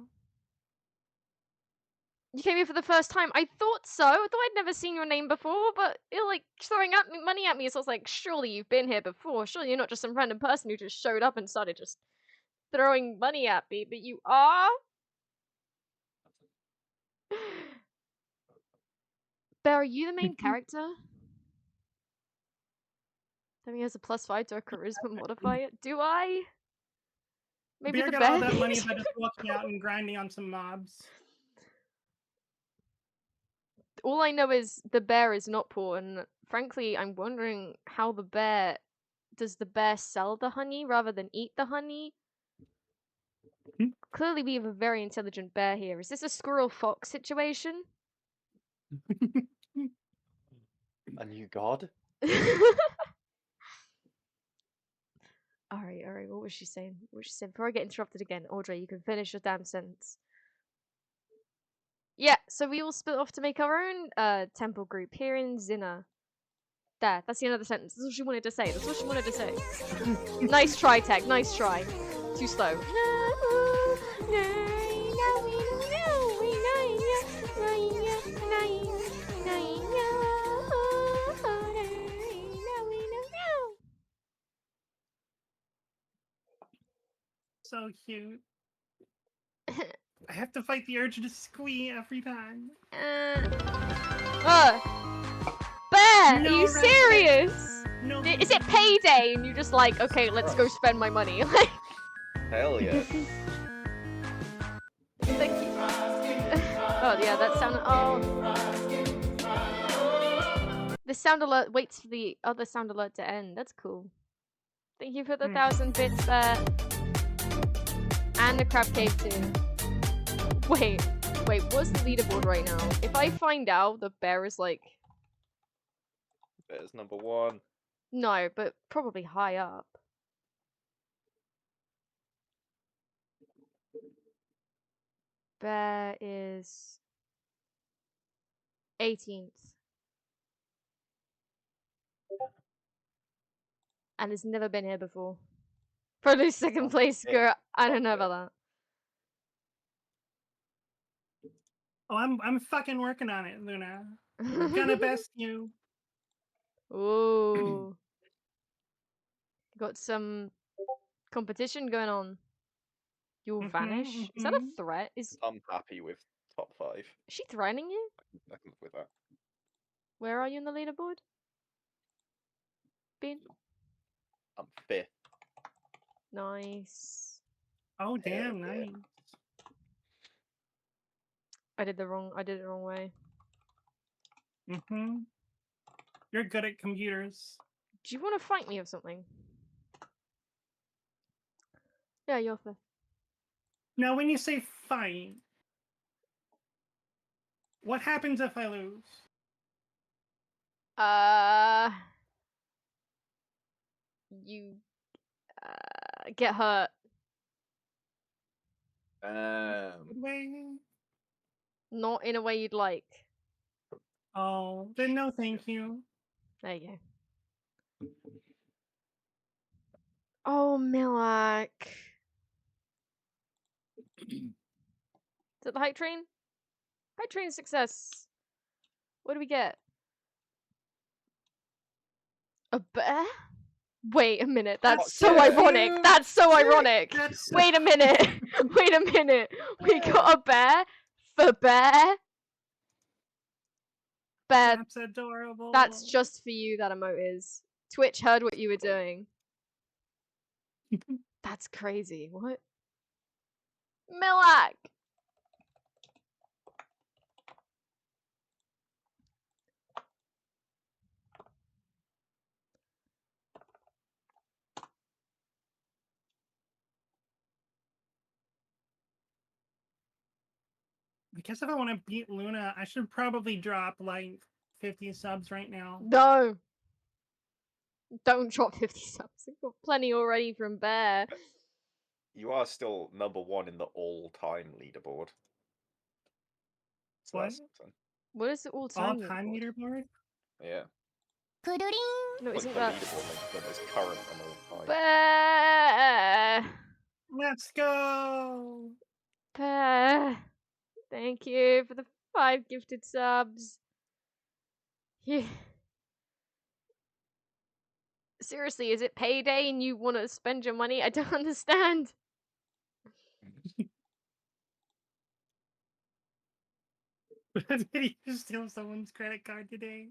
You came here for the first time. I thought so. I thought I'd never seen your name before, but you're like throwing money at me. So I was like, surely you've been here before. Surely you're not just some random person who just showed up and started just throwing money at me. But you are? Bear, are you the main character? That means has a +5 to a charisma modifier. Do I? Maybe Bear the got all bear. that money by just walking out and grinding on some mobs. All I know is the bear is not poor, and frankly, I'm wondering how the bear... Does the bear sell the honey rather than eat the honey? Clearly we have a very intelligent bear here. Is this a squirrel-fox situation? A new god? Alright, what was she saying? What was she saying? Before I get interrupted again, Audrey, you can finish your damn sentence. Yeah, so we all split off to make our own temple group here in Zinna. There, that's the end of the sentence. That's what she wanted to say. That's what she wanted to say. Nice try, Tech. Nice try. Too slow. So cute. I have to fight the urge to squee every time. Bear, No, are you Red serious? No. Is it payday and you're just like, okay, let's go spend my money? Hell yeah. Thank you. Oh yeah, that sound. Oh. The sound alert waits for the other sound alert to end. That's cool. Thank you for the 1,000 bits there. And the crab cave too. Wait, what's the leaderboard right now? If I find out the bear is like... Bear's #1. No, but probably high up. Bear is 18th. And has never been here before. Probably second place, girl. I don't know about that. Oh, I'm fucking working on it, Luna. We're gonna best you. Ooh. Got some competition going on. You'll vanish? Is that a threat? Is I'm happy with top 5. she threatening you? I can live with that. Where are you in the leaderboard? Bean? I'm 5th. Nice. Oh damn, yeah. nice. I did it the wrong way. You're good at computers. Do you want to fight me or something? Yeah, you're fifth. Now, when you say fight, what happens if I lose? You get hurt. Way. Not in a way you'd like. Oh, then no, thank you. There you go. Oh, Milak. Is it the hype train? Hype train success. What do we get? A bear? Wait a minute. That's so ironic. That's so ironic. Wait a minute. Wait a minute. We got a bear for bear. Bear. That's adorable. That's just for you, that emote is. Twitch heard what you were doing. That's crazy. What? Milak! I guess if I want to beat Luna, I should probably drop like 50 subs right now. No! Don't drop 50 subs. I've got plenty already from Bear. You are still #1 in the all-time leaderboard. So What? that's something. What is the all-time leaderboard? Yeah. No, Like isn't the that... leaderboard that is current and all time. Bear! Let's go! Bear! Thank you for the 5 gifted subs. Yeah. Seriously, is it payday and you want to spend your money? I don't understand. Did you steal someone's credit card today?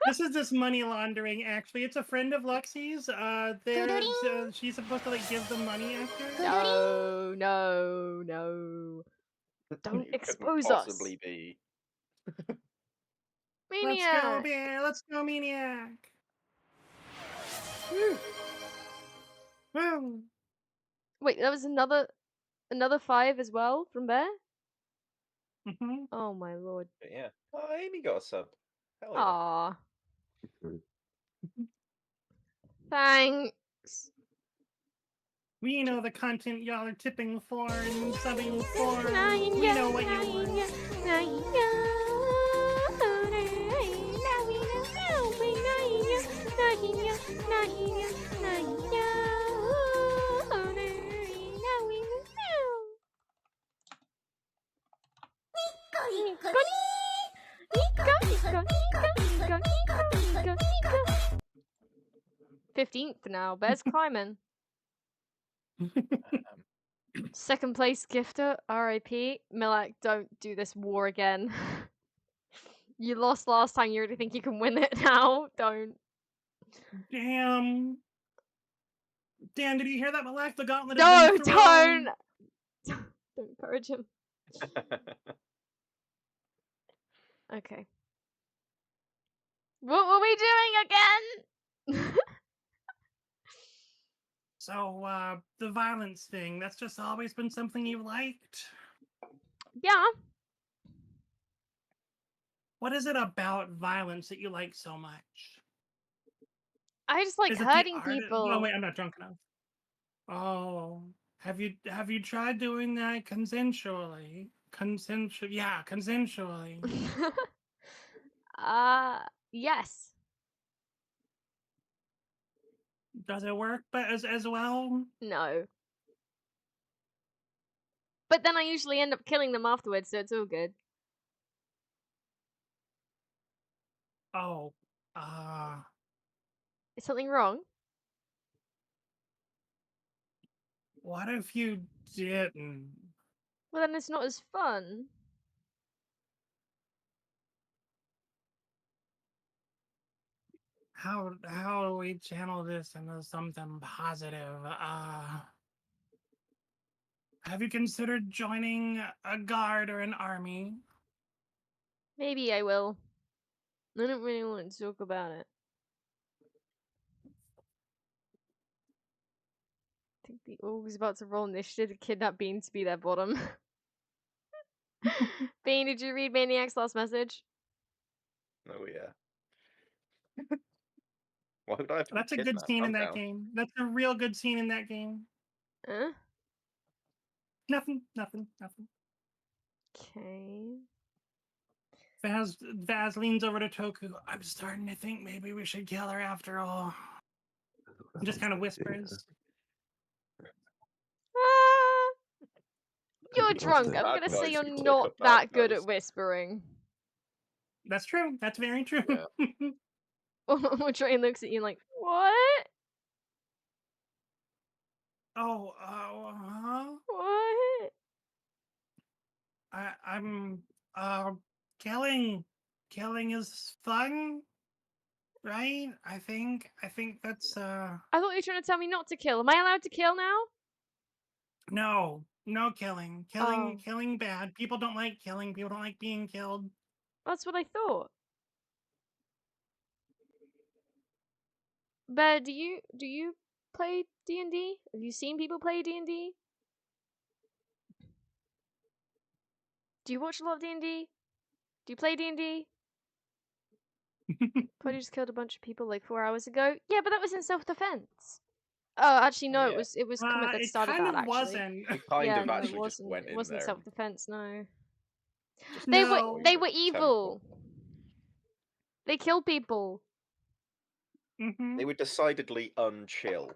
This is just money laundering, actually. It's a friend of Lexi's. She's supposed to like give them money after. No. Don't You couldn't expose possibly us. be. Let's go, Maniac! bear. Let's go, maniac. Woo. Woo. Wait, that was another 5 as well from Bear? Mhm. Oh my lord. But yeah. Oh, Amy got a sub. Hell yeah. Aww. Mhm. Thanks. We know the content y'all are tipping for and subbing for. We know what you want. Nika. 15th now. Bear's climbing. Second place gifter, RIP. Milak, don't do this war again. You lost last time, you really think you can win it now? Don't. Damn. Damn, did you hear that, Malak? The gauntlet No, has been thrown. don't! Don't encourage him. Okay. What were we doing again? So, the violence thing, that's just always been something you've liked? Yeah. What is it about violence that you like so much? I just like Is it hurting the art? people. Oh, wait, I'm not drunk enough. Oh, have you tried doing that consensually? Yeah, consensually. Yes. Does it work? But as well? No. But then I usually end up killing them afterwards, so it's all good. Oh, Is something wrong? what if you didn't? Well, then it's not as fun. How do we channel this into something positive? Have you considered joining a guard or an army? Maybe I will. I don't really want to talk about it. I think the org is about to roll initiative to kidnap Bean to be their bottom. Bean, did you read Maniac's last message? Oh yeah. Why would I have to be That's a good kidnapped? scene in I'm that down. game. That's a real good scene in that game. Huh? Nothing. Okay. Vaz leans over to Toku. I'm starting to think maybe we should kill her after all. And just kind of whispers. Ah, you're What's drunk. the I'm Bad gonna say guys you're who click not are bad that good at guys. whispering. That's true. That's very true. Yeah. Train looks at you like, what? Oh, What? I'm killing is fun, right? I think that's I thought you were trying to tell me not to kill. Am I allowed to kill now? no killing. Oh. Killing bad. People don't like killing. People don't like being killed. That's what I thought. Bear, do you play D&D? Have you seen people play D&D? Do you watch a lot of D&D? Do you play D&D? Probably just killed a bunch of people like 4 hours ago. Yeah, but that was in self-defense. Oh, actually, no. Yeah. It was Komette that It started kind that. of Actually, wasn't. It kind yeah, of no, actually it just wasn't. went It in wasn't there. self-defense. No, Just they No. were evil. Temple. They killed people. They were decidedly unchill,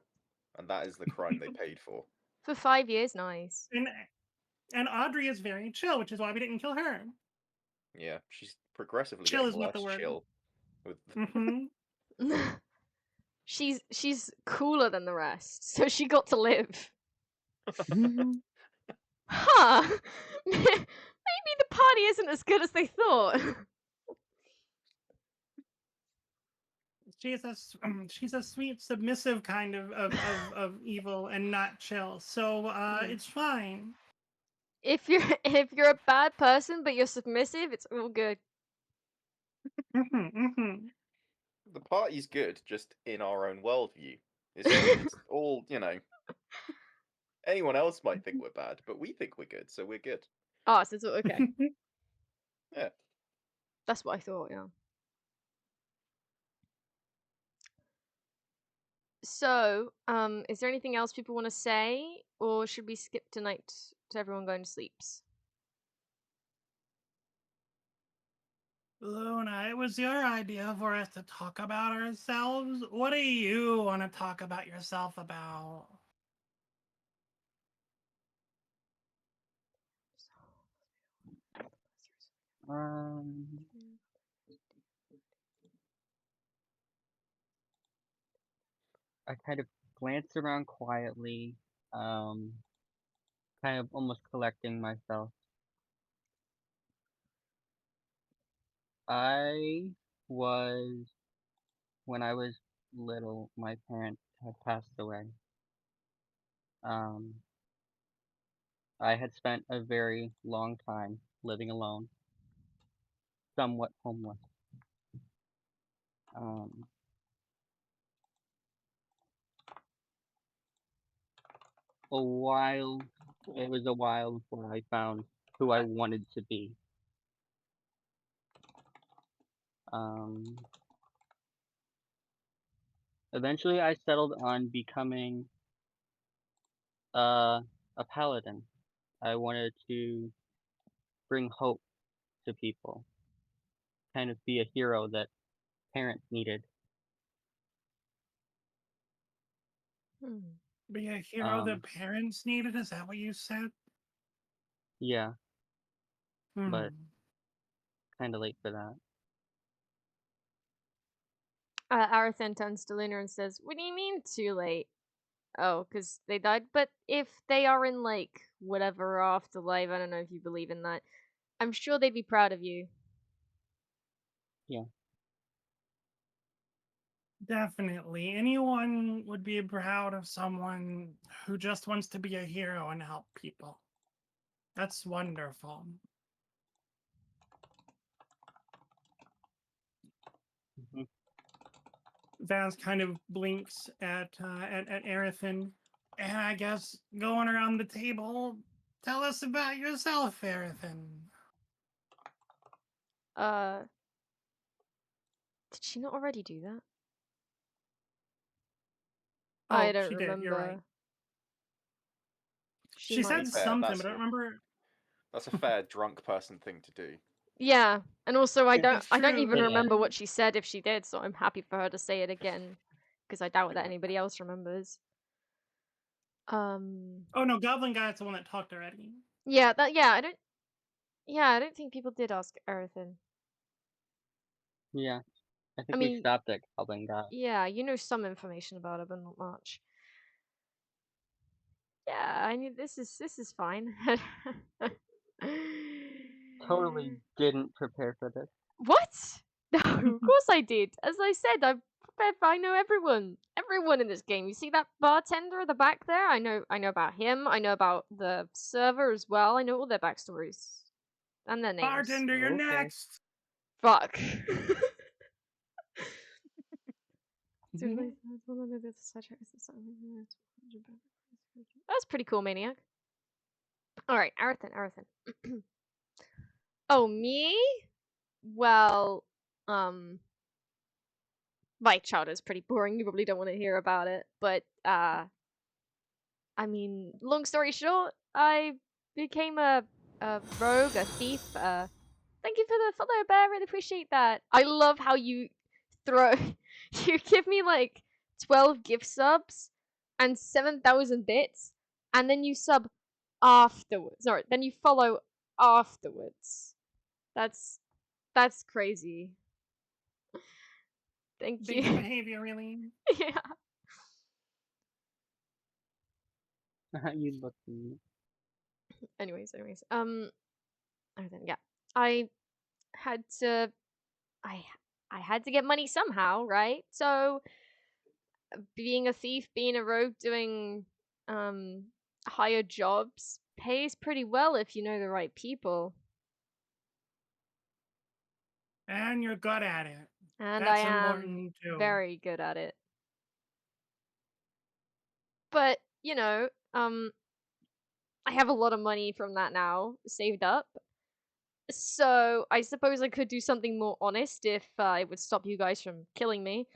and that is the crime they paid for. For 5 years. Nice. And Audrey is very chill, which is why we didn't kill her. Yeah, she's progressively Chill getting is not the less word. chill. With She's cooler than the rest, so she got to live. Huh? Maybe the party isn't as good as they thought. she's a sweet, submissive kind of evil and not chill. So it's fine. if you're a bad person but you're submissive, it's all good. The party's good, just in our own worldview. It's all, anyone else might think we're bad, but we think we're good, so we're good. Oh, so it's all okay. Yeah. That's what I thought, yeah. So, is there anything else people want to say, or should we skip tonight to everyone going to sleeps? Luna, it was your idea for us to talk about ourselves. What do you want to talk about yourself about? I kind of glance around quietly, kind of almost collecting myself. When I was little, my parents had passed away. I had spent a very long time living alone, somewhat homeless. It was a while before I found who I wanted to be. Eventually I settled on becoming a paladin. I wanted to bring hope to people, kind of be a hero that parents needed. Be a hero that parents needed? Is that what you said? Yeah, but kind of late for that. Arithin turns to Luna and says, "What do you mean too late?" Oh, because they died? But if they are in, like, whatever afterlife, I don't know if you believe in that, I'm sure they'd be proud of you. Yeah. Definitely. Anyone would be proud of someone who just wants to be a hero and help people. That's wonderful. Vaz kind of blinks at Arithin, and I guess going around the table, tell us about yourself, Arithin. Did she not already do that? Oh, I don't she remember. did. You're right. She said fair, something, but I don't remember. That's a fair drunk person thing to do. Yeah, and also I don't even true. remember what she said if she did, so I'm happy for her to say it again, because I doubt that anybody else remembers. Oh no, Goblin Guy's the one that talked already. Yeah, I don't think people did ask Arithin. Yeah, I think I we mean, stopped at Goblin Guy. yeah, you know some information about her, but not much. Yeah, I mean, this is fine. Totally didn't prepare for this. What? No, of course I did. As I said, I know everyone. Everyone in this game. You see that bartender at the back there? I know about him. I know about the server as well. I know all their backstories. And their names. Bartender, you're Okay. next. Fuck. That's pretty cool, Maniac. Alright, Arithin. Oh, me? Well, my childhood is pretty boring. You probably don't want to hear about it, but I mean, long story short, I became a rogue, a thief. Thank you for the follow, Bear. Really appreciate that. I love how you you give me like 12 gift subs and 7,000 bits, and then you sub afterwards. Sorry, then you follow afterwards. That's crazy. Thank Big you. behavior, really. Yeah. You look at me. Anyways, yeah, I had to, I had to get money somehow, right? So, being a thief, being a rogue, doing higher jobs pays pretty well if you know the right people. And you're good at it. And That's I am important too. very good at it. But, you know, I have a lot of money from that now saved up. So I suppose I could do something more honest if it would stop you guys from killing me.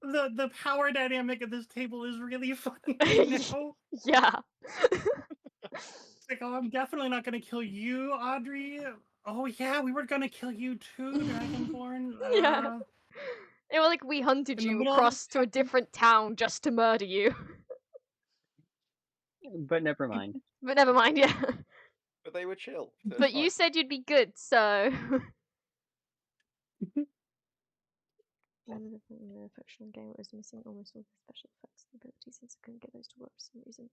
The power dynamic at this table is really funny right now. Yeah. It's like, oh, I'm definitely not gonna kill you, Audrey. Oh yeah, we were gonna kill you too, Dragonborn. Yeah. It was like we hunted In the you middle of across to a this different town just to murder you. But never mind. But never mind, yeah. But they were chill. So it's But you fine. said you'd be good, so. The fictional game was missing almost all the special effects and abilities since I couldn't get those to work for some reason.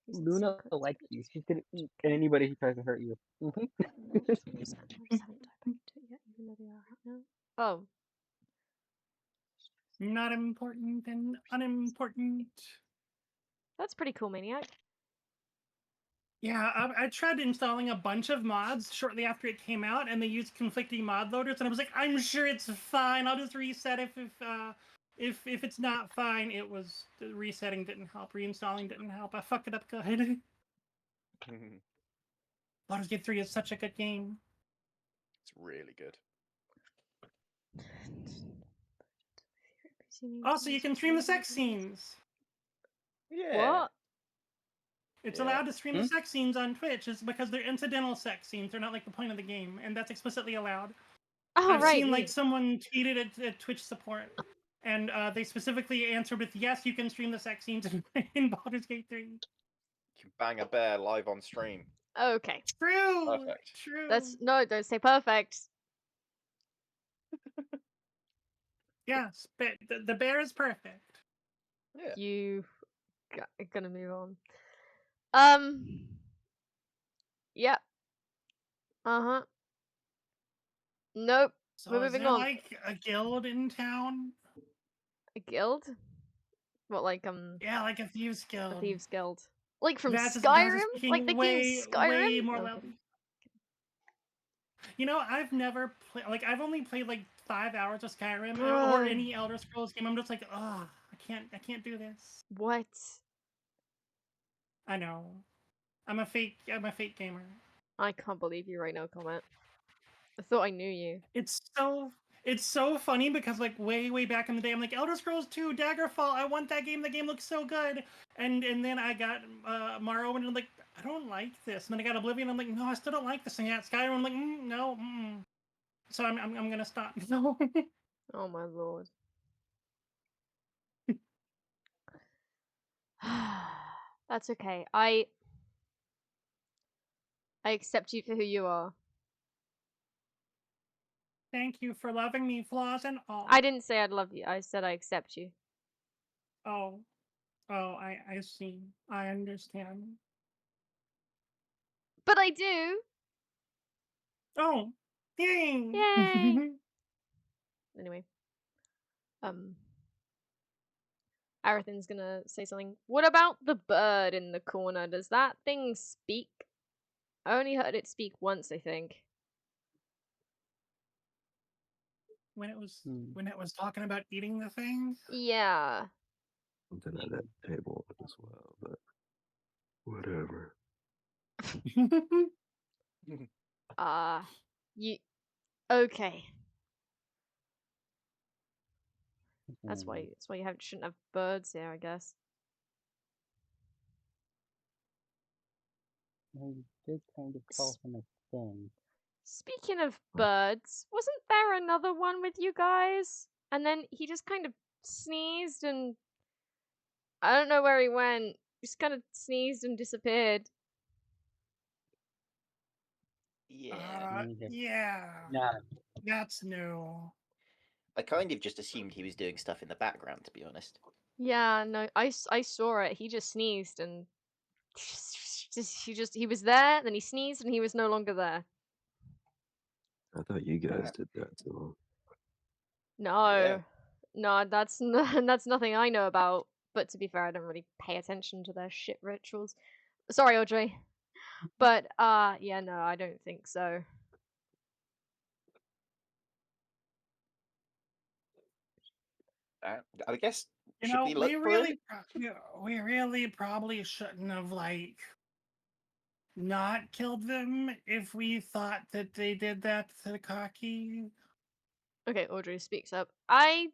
Using Luna some codes likes abilities you. She's for gonna each eat game. anybody who tries to hurt you. No, I just understand. I just haven't dived back into it yet, even though they are out now. Oh. not important and unimportant. That's pretty cool, Maniac. Yeah, I tried installing a bunch of mods shortly after it came out, and they used conflicting mod loaders, and I was like, I'm sure it's fine. I'll just reset if it's not fine. It was the resetting didn't help, reinstalling didn't help. I fucked it up good. Baldur's Gate 3 is such a good game. It's really good. Also, you can stream the sex scenes. Yeah. What? It's Yeah. allowed to stream the sex scenes on Twitch, is because they're incidental sex scenes. They're not like the point of the game, and that's explicitly allowed. Oh, I've right. seen like someone tweeted at Twitch support, and they specifically answered with yes, you can stream the sex scenes in Baldur's Gate 3. You can bang a bear live on stream. Okay. True. Perfect. True. That's no, don't say perfect. yes. The bear is perfect. Yeah. You gonna move on. Yep. Uh-huh. Nope. So We're is moving there on. like a guild in town? A guild? What, like Yeah, like a thieves guild. a thieves guild? Like from That's Skyrim? speaking Like the way, game Skyrim? way more Okay. loudly. You know, I've never played. Like, I've only played like 5 hours of Skyrim or Bro. any Elder Scrolls game. I'm just like, oh, I can't do this. What? I know. I'm a fake gamer. I can't believe you right now, Komette. I thought I knew you. It's so funny because like way back in the day, I'm like Elder Scrolls 2 Daggerfall. I want that game. The game looks so good. And then I got Morrowind, and I'm like, I don't like this. And then I got Oblivion. I'm like, no, I still don't like this. And I got Skyrim. I'm like, no. So I'm gonna stop. No. Oh my lord. That's okay. I accept you for who you are. Thank you for loving me, flaws and all. I didn't say I'd love you. I said I accept you. Oh, I see. I understand. But I do. Oh, yay! Yay! Anyway. Arithin's gonna say something. What about the bird in the corner? Does that thing speak? I only heard it speak once, I think. when it was talking about eating the thing. Yeah. Something at that table as well, but whatever. You okay. That's why you shouldn't have birds here, I guess. I did kind of call him a thing. Speaking of birds, wasn't there another one with you guys? And then he just kind of sneezed and I don't know where he went. Just kind of sneezed and disappeared. Yeah. Yeah. Nah. That's new. I kind of just assumed he was doing stuff in the background, to be honest. Yeah, no, I saw it. He just sneezed and he was there, then he sneezed and he was no longer there. I thought you guys did that too. No. Yeah. No, that's that's nothing I know about. But to be fair, I don't really pay attention to their shit rituals. Sorry, Audrey. But yeah, no, I don't think so. I guess You should know, we look we for really, it? we really probably shouldn't have like not killed them if we thought that they did that to the cocky. Okay, Audrey speaks up. I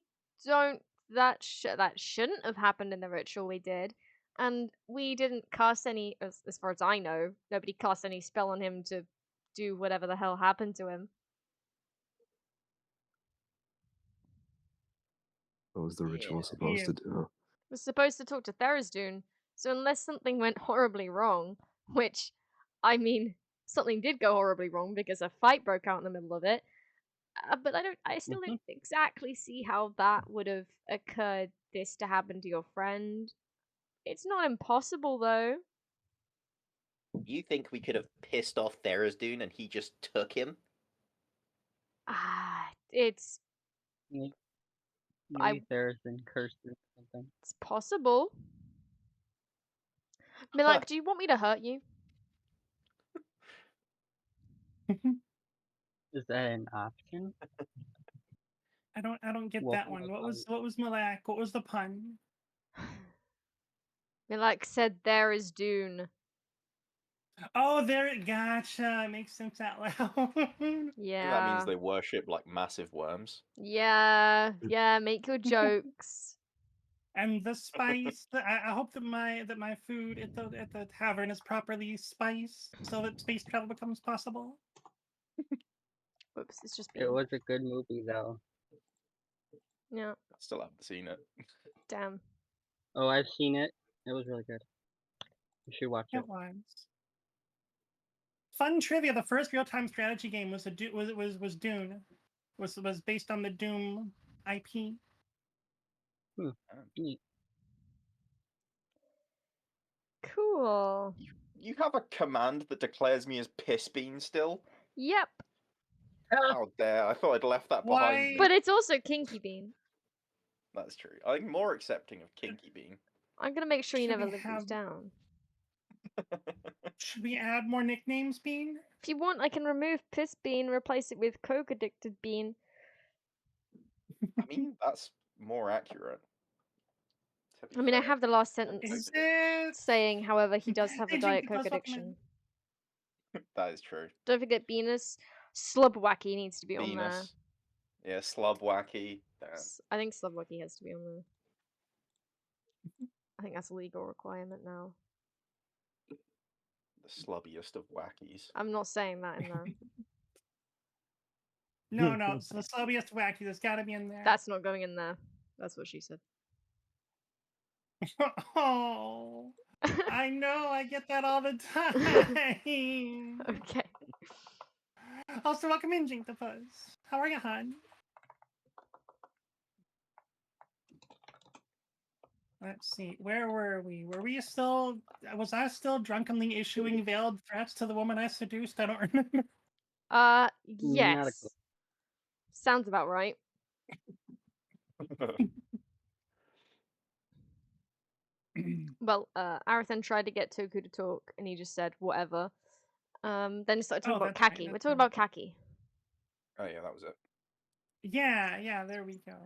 don't. That shouldn't have happened in the ritual we did, and we didn't cast any. As far as I know, nobody cast any spell on him to do whatever the hell happened to him. What was the ritual Yeah. supposed to do? Was supposed to talk to Tharizdun, so unless something went horribly wrong, which, I mean, something did go horribly wrong because a fight broke out in the middle of it. But I still don't exactly see how that would have occurred. This to happen to your friend. It's not impossible though. You think we could have pissed off Tharizdun and he just took him? It's Maybe there's been cursed or something. it's possible. Milak, do you want me to hurt you? Is that an option? I don't get Well, that one. What was Malak? What was the pun? Milak said there is Dune. Oh, there. Gotcha. Makes sense out loud. I think that Yeah. means they worship like massive worms. Yeah. Yeah. Make your jokes. And the spice. I hope that my food at the tavern is properly spiced so that space travel becomes possible. Whoops, it's just It being. was a good movie though. Yeah. I still haven't seen it. Damn. Oh, I've seen it. It was really good. You should watch it. It was. Fun trivia: the first real-time strategy game was was Dune, was based on the Doom IP. Neat. Cool. You have a command that declares me as Pissbean still? Yep. How dare! I thought I'd left that Why? behind me. But it's also Kinky Bean. That's true. I'm more accepting of Kinky Bean. I'm gonna make sure you Should never we live these have- down. Should we add more nicknames, Bean? If you want, I can remove Piss Bean, replace it with Coke Addicted Bean. I mean, that's more accurate. to be I mean, I fair. have the last sentence Is it? saying, however, he does have a Hey, Diet Jake, Coke does welcome addiction. That is true. Don't forget Venus. Slubwacky needs to be on there. Venus. Yeah, Slubwacky. I think Slubwacky has to be on there. I think that's a legal requirement now. The slubbiest of wackies. I'm not saying that in there. No, it's the slubbiest wacky. There's got to be in there. That's not going in there. That's what she said. Oh, I know. I get that all the time. Okay. Also, welcome in, Jink the Fuzz. How are you, hon? Let's see. Where were we? Were we still? Was I still drunkenly issuing veiled threats to the woman I seduced? I don't remember. Yes. Sounds about right. Well, Arithin tried to get Toku to talk, and he just said whatever. Then he started talking about that's right, Kaki. We're that's talking right. about Kaki. Oh yeah, that was it. Yeah, there we go.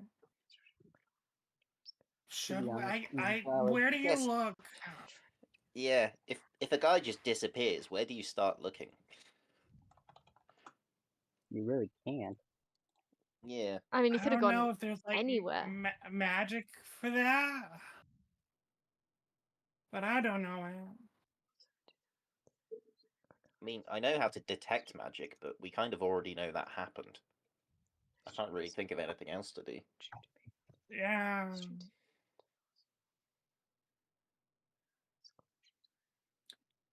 Should honest, I valid. where do you Yes. look? Yeah, if a guy just disappears, where do you start looking? You really can't. Yeah. I mean, he I could have don't gone know if there's like anywhere. magic for that, but I don't know. I mean, I know how to detect magic, but we kind of already know that happened. I can't really think of anything else to do. Yeah.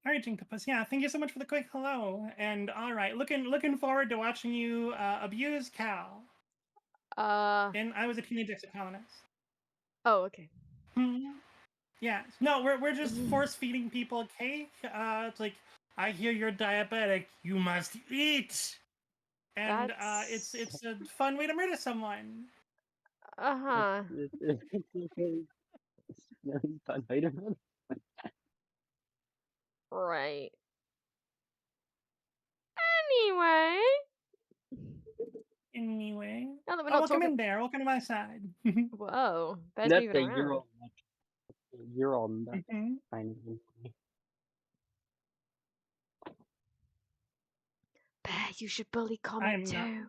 All right, Jinkapus. Yeah, thank you so much for the quick hello. And all right, looking forward to watching you abuse Cal. And I was a teenage exocolonist. Oh, okay. Yeah. No, we're just force feeding people cake. It's like, I hear you're diabetic. You must eat. And it's a fun way to murder someone. Uh-huh. Right. Anyway. Anyway. Now that we're Oh, not welcome talking... in, Bear. Welcome to my side. Whoa. Bear's That's moving a around. you're all nuts. Mhm. Bear, you should bully Komette I'm not. too.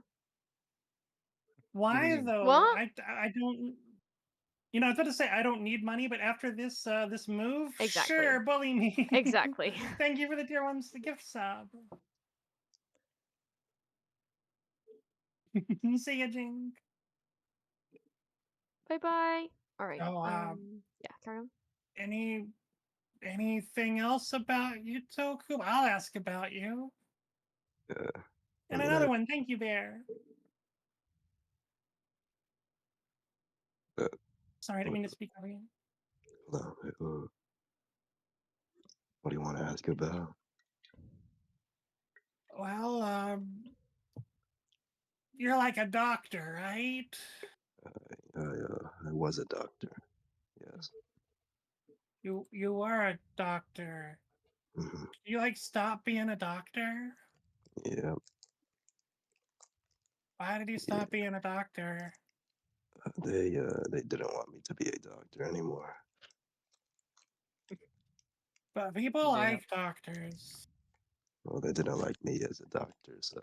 Why though? What? I don't. You know, I was about to say I don't need money, but after this this move, Exactly. sure, bully me. Exactly. Thank you for the tier 1 gift sub. See ya, Jink. Bye-bye. Alright. Oh, Yeah, carry on. Anything else about you, Toku? I'll ask about you. And another one. Thank you, Bear. Sorry, I didn't mean to speak over you. Hello. What do you want to ask about? Well, you're like a doctor, right? I was a doctor. Yes. You are a doctor. Hmm. You like stop being a doctor? Yeah. Why did you stop being a doctor? They didn't want me to be a doctor anymore. But people Yeah. like doctors. Well, they didn't like me as a doctor, so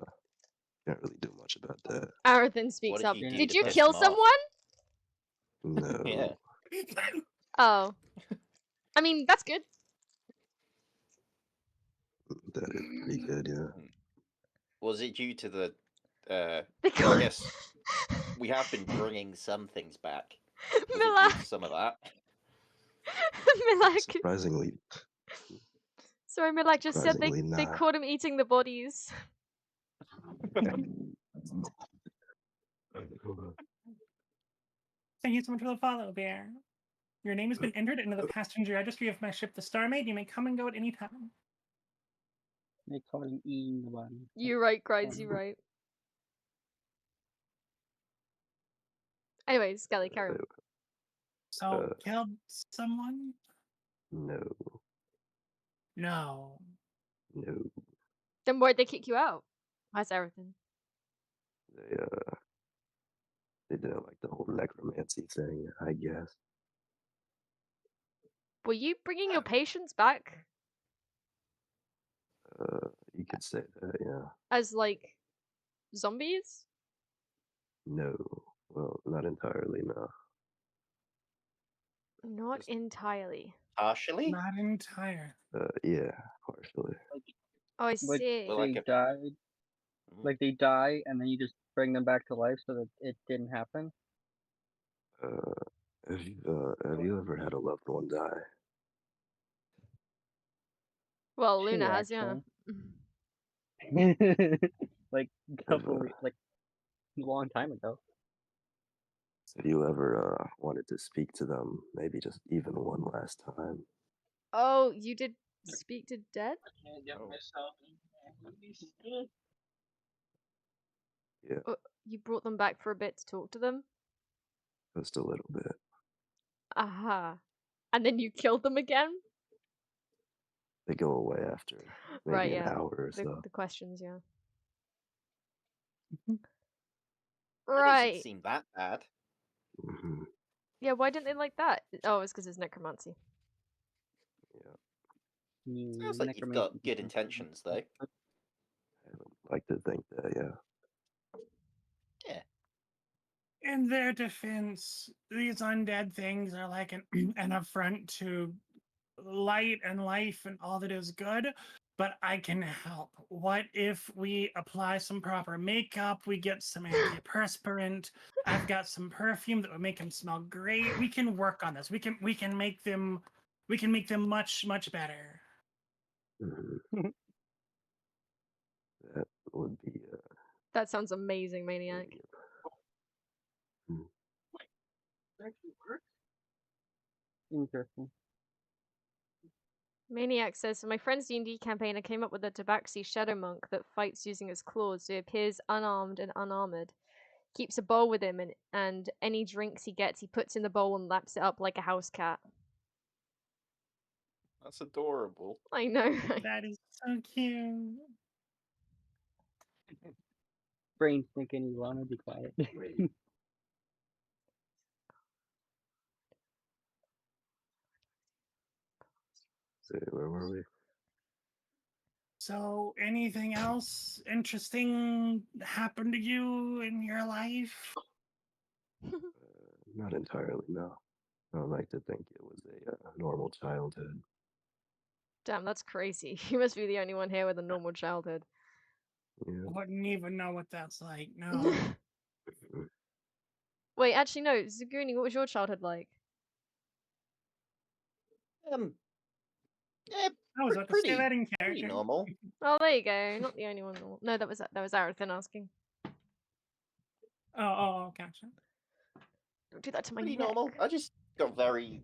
can't really do much about that. Arithin speaks did up. you do Did to you piss kill them off? someone? No. Yeah. Oh. I mean, that's good. That is pretty good, yeah. Was it due to the? They Well, call- I guess we have been bringing some things back. Was it due Milak. to some of that? Milak. Surprisingly, Sorry, Milak just said they Surprisingly not. caught him eating the bodies. Thank you so much for the follow, Bear. Your name has been entered into the passenger registry of my ship, the Starmaid. You may come and go at any time. They call him eating the body. You right, Grides, you right. Anyways, Skelly, carry on. So, killed someone? No. No. Then why'd they kick you out? How's everything? They didn't like the whole necromancy thing, I guess. Were you bringing your patients back You could say that, yeah. as, like, zombies? No. Well, not entirely, no. Not Just- entirely. Partially. Not entire. Yeah, partially. Oh, I Like see. Well, they like a- died, Mm. like they die, and then you just bring them back to life so that it didn't happen. Have you ever had a loved one die? Well, Two, Luna has, yeah. Like like a long time ago. Have you ever wanted to speak to them, maybe just even one last time? Oh, you did speak to dead? Can't get Oh. myself Yeah, You brought them back for a bit to talk to them? just a little bit. Aha. And then you killed them again? They go away after maybe Right, an yeah. hour or The, so. the questions, yeah. Mhm. That Right. doesn't seem that bad. Hmm. Yeah, why didn't they like that? Oh, it's because it's necromancy. Yeah, Sounds like you've got good intentions, though. I would like to think that, yeah. In their defense, these undead things are like an affront to light and life and all that is good, but I can help. What if we apply some proper makeup? We get some antiperspirant. I've got some perfume that would make them smell great. We can work on this. We can make them much better. Mhm. That would be That sounds amazing, Maniac. Interesting. Maniac says, for my friend's D&D campaign, I came up with a Tabaxi Shadow Monk that fights using his claws, so he appears unarmed and unarmored. keeps a bowl with him, and any drinks he gets, he puts in the bowl and laps it up like a house cat. That's adorable. I know, right? That is so cute. Brain's thinking you wanna be quiet. So where were we? So, anything else interesting happened to you in your life? Not entirely, no. I would like to think it was a normal childhood. Damn, that's crazy. You must be the only one here with a normal childhood. Yeah. Wouldn't even know what that's like. No. Wait, actually, no. Zaguni, what was your childhood like? Yeah, I was about to say that in pretty character. normal. Oh, there you go. Not the only one. No, that was Arithin asking. Oh, gotcha. Don't do that to my Pretty neck. normal. I just got very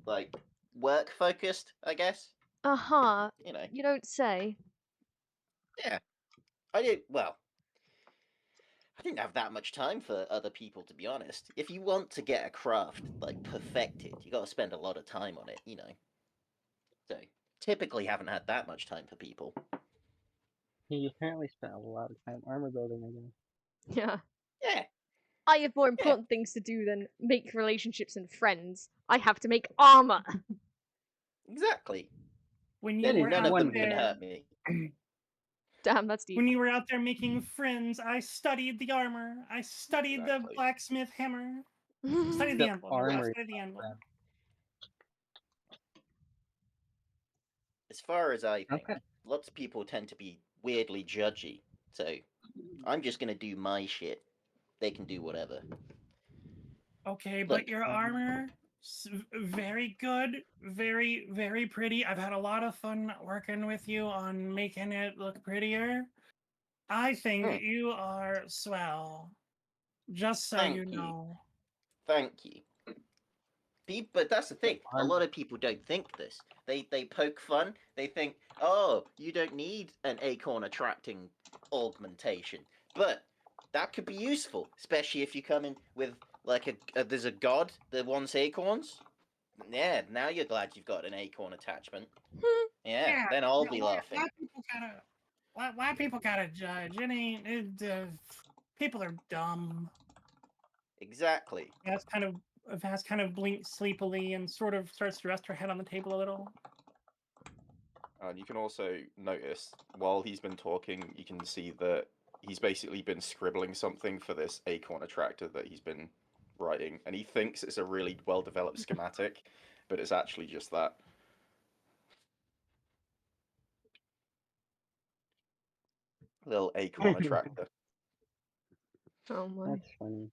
work focused, I guess. Uh-huh. You know. You don't say. Yeah. I did well. I didn't have that much time for other people, to be honest. If you want to get a craft perfected, you got to spend a lot of time on it, you know. So typically haven't had that much time for people. He apparently spent a lot of time armor building, I guess. Yeah. Yeah. I have more important things to do than make relationships and friends. I have to make armor. Exactly. When you That is were None out of them one- can there, hurt me. Damn, that's deep. when you were out there making friends, I studied the armor. I studied the Exactly. blacksmith hammer. Studied The the emblem. armor I is studied the emblem. As far as I think, Okay. lots of people tend to be weirdly judgy. So I'm just gonna do my shit. They can do whatever. Okay, but Look. your armor, very good, very, very pretty. I've had a lot of fun working with you on making it look prettier. I think you are swell. Just so Thank you you. know. Thank you. But that's the thing. A armor. lot of people don't think this. They poke fun. They think, oh, you don't need an acorn attracting augmentation. But that could be useful, especially if you come in with there's a god that wants acorns. Yeah, now you're glad you've got an acorn attachment. Yeah, then I'll be laughing. Why people gotta judge? It ain't. People are dumb. Exactly. Vaz kind of blinks sleepily and sort of starts to rest her head on the table a little. And you can also notice, while he's been talking, you can see that he's basically been scribbling something for this acorn attractor that he's been writing. And he thinks it's a really well-developed schematic, but it's actually just that. Little acorn attractor. Oh my. That's funny.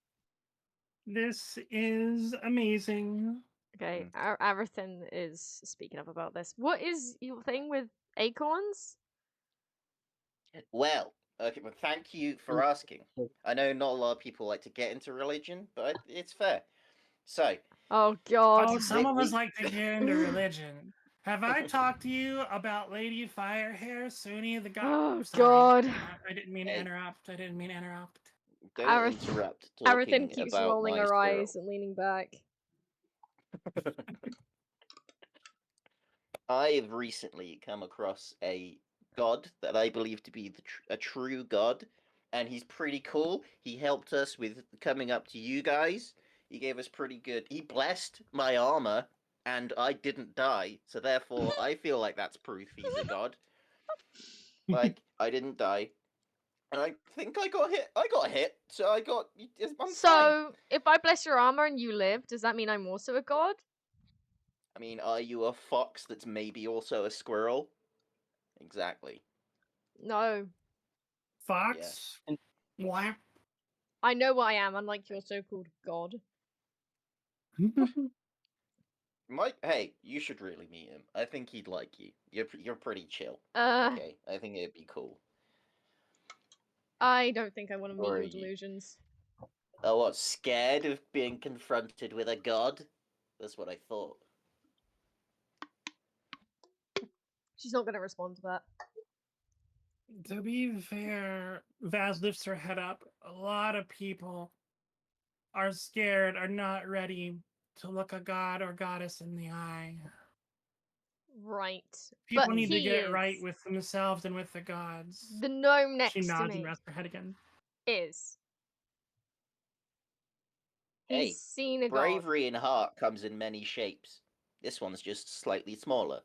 This is amazing. Okay, Arithin is speaking up about this. What is your thing with acorns? Well, okay, well, thank you for asking. I know not a lot of people like to get into religion, but it's fair. So, Oh god. Oh, some of us we- like to get into religion. Have I talked to you about Lady Firehair, Suni the God? Oh Sorry. god. I didn't mean to Hey. interrupt. I didn't mean to interrupt. don't Arith- interrupt Arithin talking keeps about rolling my her squirrel. eyes and leaning back. I have recently come across a god that I believe to be a true god, and he's pretty cool. He helped us with coming up to you guys. He gave us pretty good. He blessed my armor, and I didn't die. So therefore, I feel like that's proof he's a god. Like I didn't die, and I think I got hit. I got hit, so I'm fine. So, if I bless your armor and you live, does that mean I'm also a god? I mean, are you a fox that's maybe also a squirrel? Exactly. No. Fox? And- What? I know what I am, unlike your so-called god. Hey, you should really meet him. I think he'd like you. You're pretty chill. Uh, Okay, I think it'd be cool. I don't think I want to meet Or your you- delusions. Oh, what? Scared of being confronted with a god? That's what I thought. She's not going to respond to that. To be fair, Vaz lifts her head up. A lot of people are scared, are not ready to look a god or goddess in the eye. Right. People But need to he get right is. with themselves and with the gods. The gnome next She to nods and me rests her head again. is. Hey, He's seen a god. bravery in heart comes in many shapes. This one's just slightly smaller.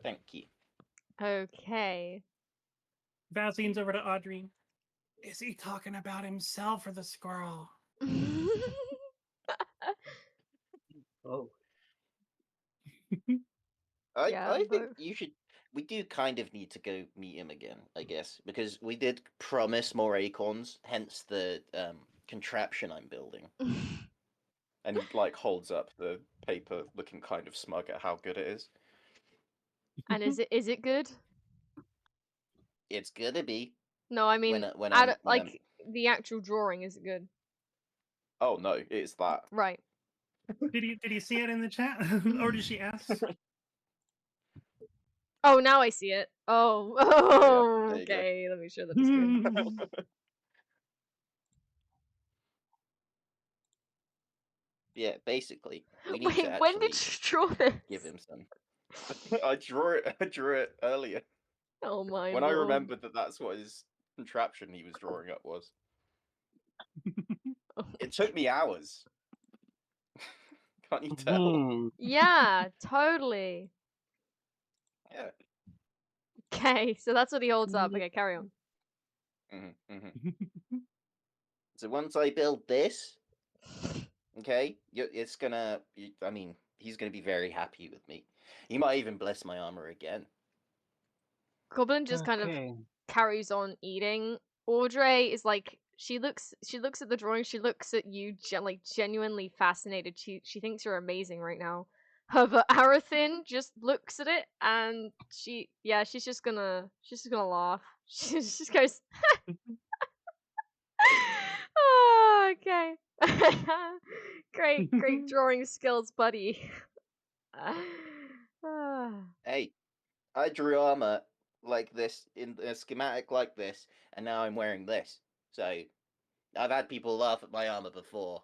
Thank you. Okay. Val leans over to Audrey. Is he talking about himself or the squirrel? Oh, Yeah, I think both. you should. We do kind of need to go meet him again, I guess, because we did promise more acorns. Hence the contraption I'm building. And he like holds up the paper, looking kind of smug at how good it is. And is it good? It's gonna be No, I mean, when out I'm of, like the actual drawing, is it good? Oh no, it's that. Right. Did he see it in the chat, or did she ask? Oh, now I see it. Oh, there you go. okay. Let me show that it's good. Yeah, basically, we need Wait, to when did actually you draw this? give him some. I drew it earlier Oh my when lord. I remembered that that's what his contraption he was drawing up was. It took me hours. Can't you tell? Yeah, totally. Yeah. Okay, so that's what he holds up. Okay, carry on. So once I build this, okay, it's gonna. I mean, he's gonna be very happy with me. He might even bless my armor again. Goblin just kind of okay. carries on eating. Audrey is like she looks at the drawing, she looks at you like genuinely fascinated. She thinks you're amazing right now. But Arithin just looks at it and she's just gonna laugh. She just goes oh, okay. Great drawing skills, buddy. Hey, I drew armor like this in a schematic like this, and now I'm wearing this. So I've had people laugh at my armor before.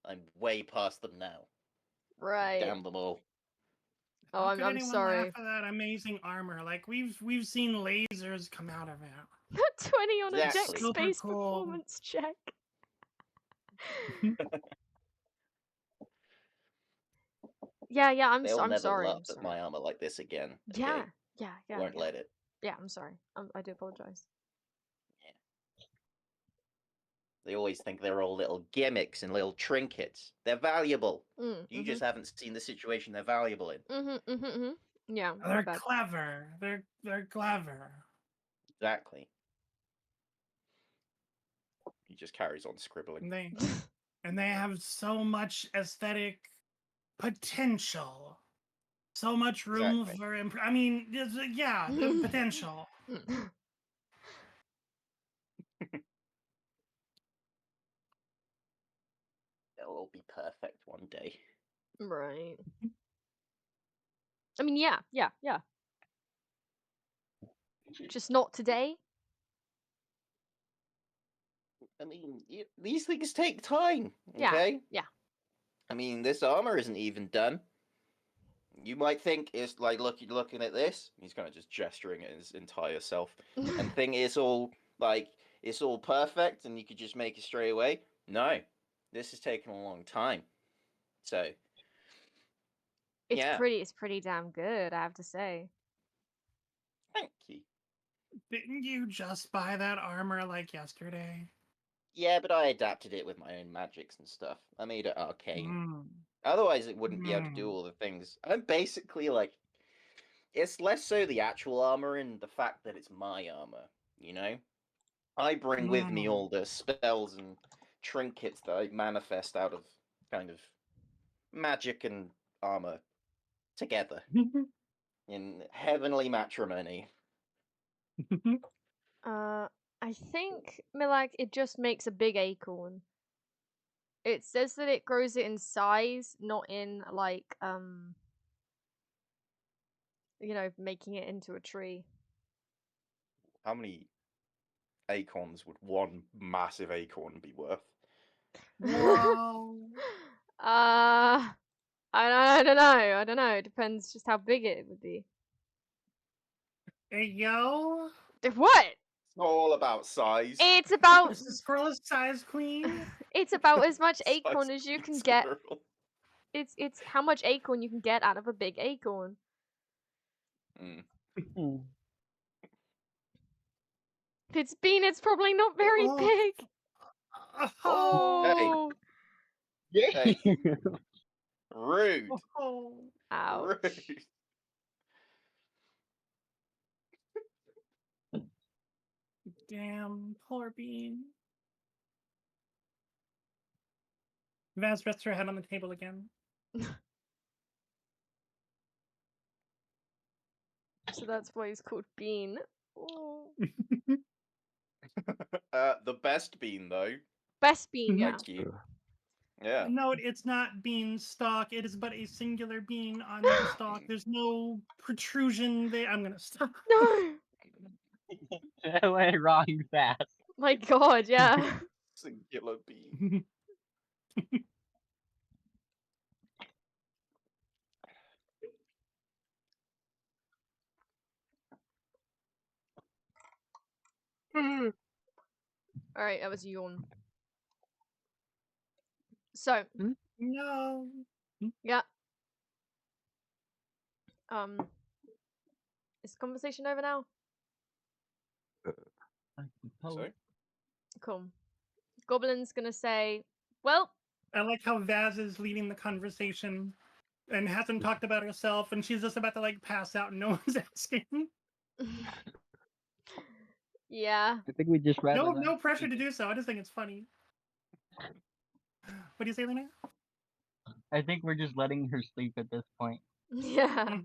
I'm way past them now. Right. Damn them all. Oh, How could I'm anyone sorry. laugh at that amazing armor? Like we've seen lasers come out of it. 20 on a deck Exactly. Super space cool. performance check. Yeah, I'm They'll I'm never sorry. laugh I'm at sorry. my armor like this again. Yeah, Okay? yeah. Won't let it. Yeah, I'm sorry. I do apologize. They always think they're all little gimmicks and little trinkets. They're valuable. You just haven't seen the situation they're valuable in. Yeah, They're bad. clever. They're clever. Exactly. He just carries on scribbling. And they have so much aesthetic potential. So much room Exactly. for I mean, yeah, the potential. They'll all be perfect one day. Right. I mean, yeah. Just not today. I mean, these things take time. Yeah. Okay. Yeah. I mean, this armor isn't even done. You might think it's like looking at this. He's kind of just gesturing at his entire self. And think it's all perfect and you could just make it straight away. No, this has taken a long time. So It's pretty damn good, I have to say. Thank you. Didn't you just buy that armor like yesterday? Yeah, but I adapted it with my own magics and stuff. I made it arcane. Mm. Otherwise, it wouldn't be able to do all the things. I'm basically like, it's less so the actual armor and the fact that it's my armor. You know, I bring with me all the spells and trinkets that I manifest out of kind of magic and armor together in heavenly matrimony. I think, Milak, it just makes a big acorn. It says that it grows it in size, not in, like, making it into a tree. How many acorns would one massive acorn be worth? Wow. I don't know. I don't know. It depends just how big it would be. Hey, yo. What? It's not all about size. It's about Is the squirrel a size queen? it's about as much Size acorn as you queen can get. squirrel. It's how much acorn you can get out of a big acorn. Mm. If it's bean, it's probably not very Oh. big. Oh. Oh, Hey, rude. Oh. ouch. Rude. Damn, poor bean. Vaz rests her head on the table again. So that's why he's called Bean. Oh. The best bean though. Best Bean, yeah. Thank you. Yeah. Note, it's not bean stalk. It is but a singular bean on the stalk. There's no protrusion there. I'm gonna stop. No. I went wrong fast. My God, yeah. Singular bean. All right, that was a yawn. So, No. yeah. Is the conversation over now? So? Cool. Goblin's gonna say, well, I like how Vaz is leading the conversation and hasn't talked about herself, and she's just about to like pass out and no one's asking. yeah. I think we just read No pressure to do so. I just think it's funny. What do you say, Lena? I think we're just letting her sleep at this point. Yeah.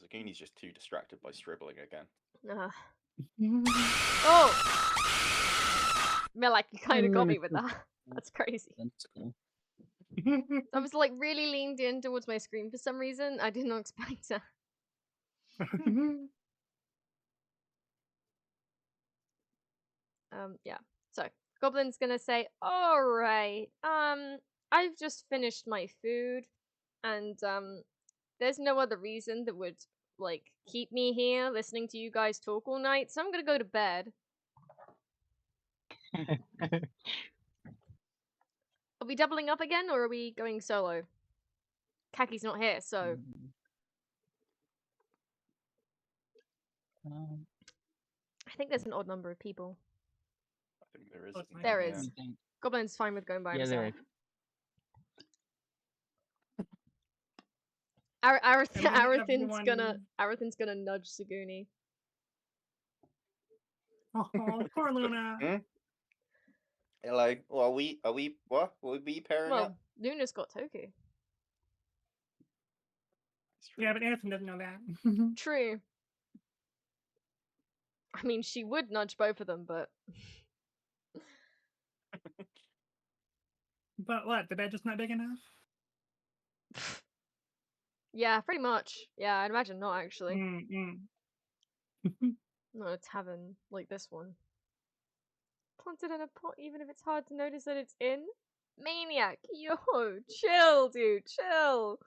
Zaguni's just too distracted by scribbling again. Oh! Like you kind of got me with that. That's crazy. I was like really leaned in towards my screen for some reason. I did not expect that. Yeah. So, Goblin's gonna say, alright, I've just finished my food, and, there's no other reason that would, like, keep me here listening to you guys talk all night, so I'm gonna go to bed. Are we doubling up again, or are we going solo? Kaki's not here, so... I think there's an odd number of people. I think there is. Oh, There yeah. is. Goblin's fine with going by Yeah, there himself. is. Arithin's gonna nudge Zaguni. Oh, poor Luna. Hello. Well, are we what? Will we be pairing Well, up? Luna's got Toku. Yeah, but Arithin doesn't know that. True. I mean, she would nudge both of them, but... But what? The bed just not big enough? yeah, pretty much. Yeah, I'd imagine not, actually. Mm-mm. Not a tavern like this one. Planted in a pot, even if it's hard to notice that it's in? Maniac! Yo, chill, dude, chill!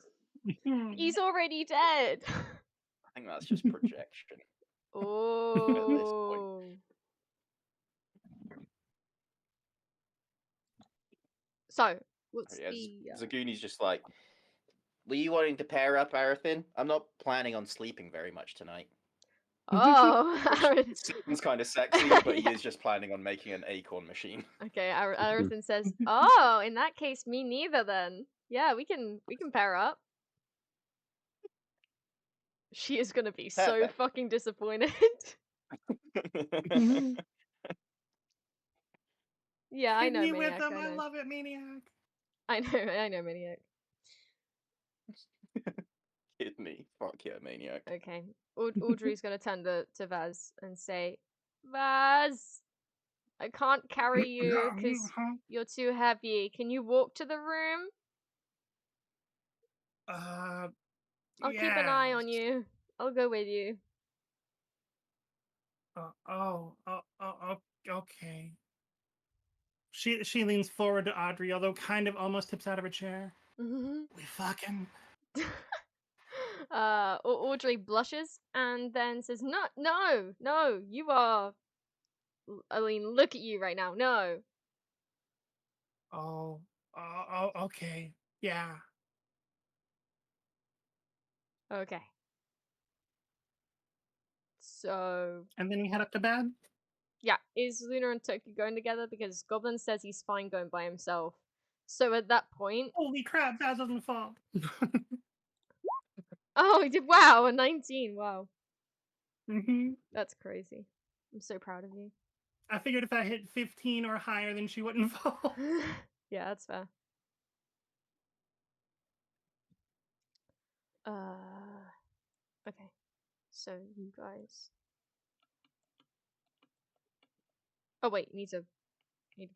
He's already dead! I think that's just projection. Oh. So, what's Yeah, the... Zaguni's just like, were you wanting to pair up, Arithin? I'm not planning on sleeping very much tonight. Oh, It seems kind of sexy, but he is just planning on making an acorn machine. Okay, Arithin says, "Oh, in that case, me neither. Then, yeah, we can pair up." She is gonna be so Perfect. fucking disappointed. Yeah, I Hit know, me Maniac. with them. I I know. love it, Maniac. I know, Maniac. Kidney. Fuck yeah, maniac. Okay, Audrey's gonna turn to Vaz and say, "Vaz, I can't carry you because you're too heavy. Can you walk to the room? I'll keep an eye on you. I'll go with you." Okay. She leans forward to Audrey, although kind of almost tips out of her chair. We fucking. Audrey blushes and then says, No, you are. I mean, look at you right now. No. Okay. Yeah. Okay. So. And then we head up to bed? Yeah, is Luna and Toku going together? Because Goblin says he's fine going by himself. So at that point. Holy crap, that doesn't fall. Oh, he did. Wow, a 19. Wow. Mm-hmm. That's crazy. I'm so proud of you. I figured if I hit 15 or higher, then she wouldn't fall. Yeah, that's fair. Okay. So you guys. Oh wait, need to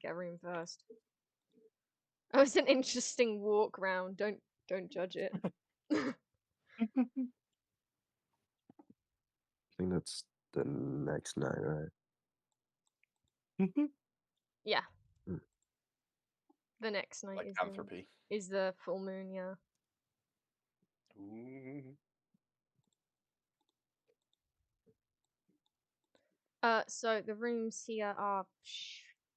get a room first. Oh, it's an interesting walk round. Don't judge it. I think that's the next night, right? Yeah. Mm. The next night Lycanthropy. is the full moon, yeah. Ooh. So the rooms here are.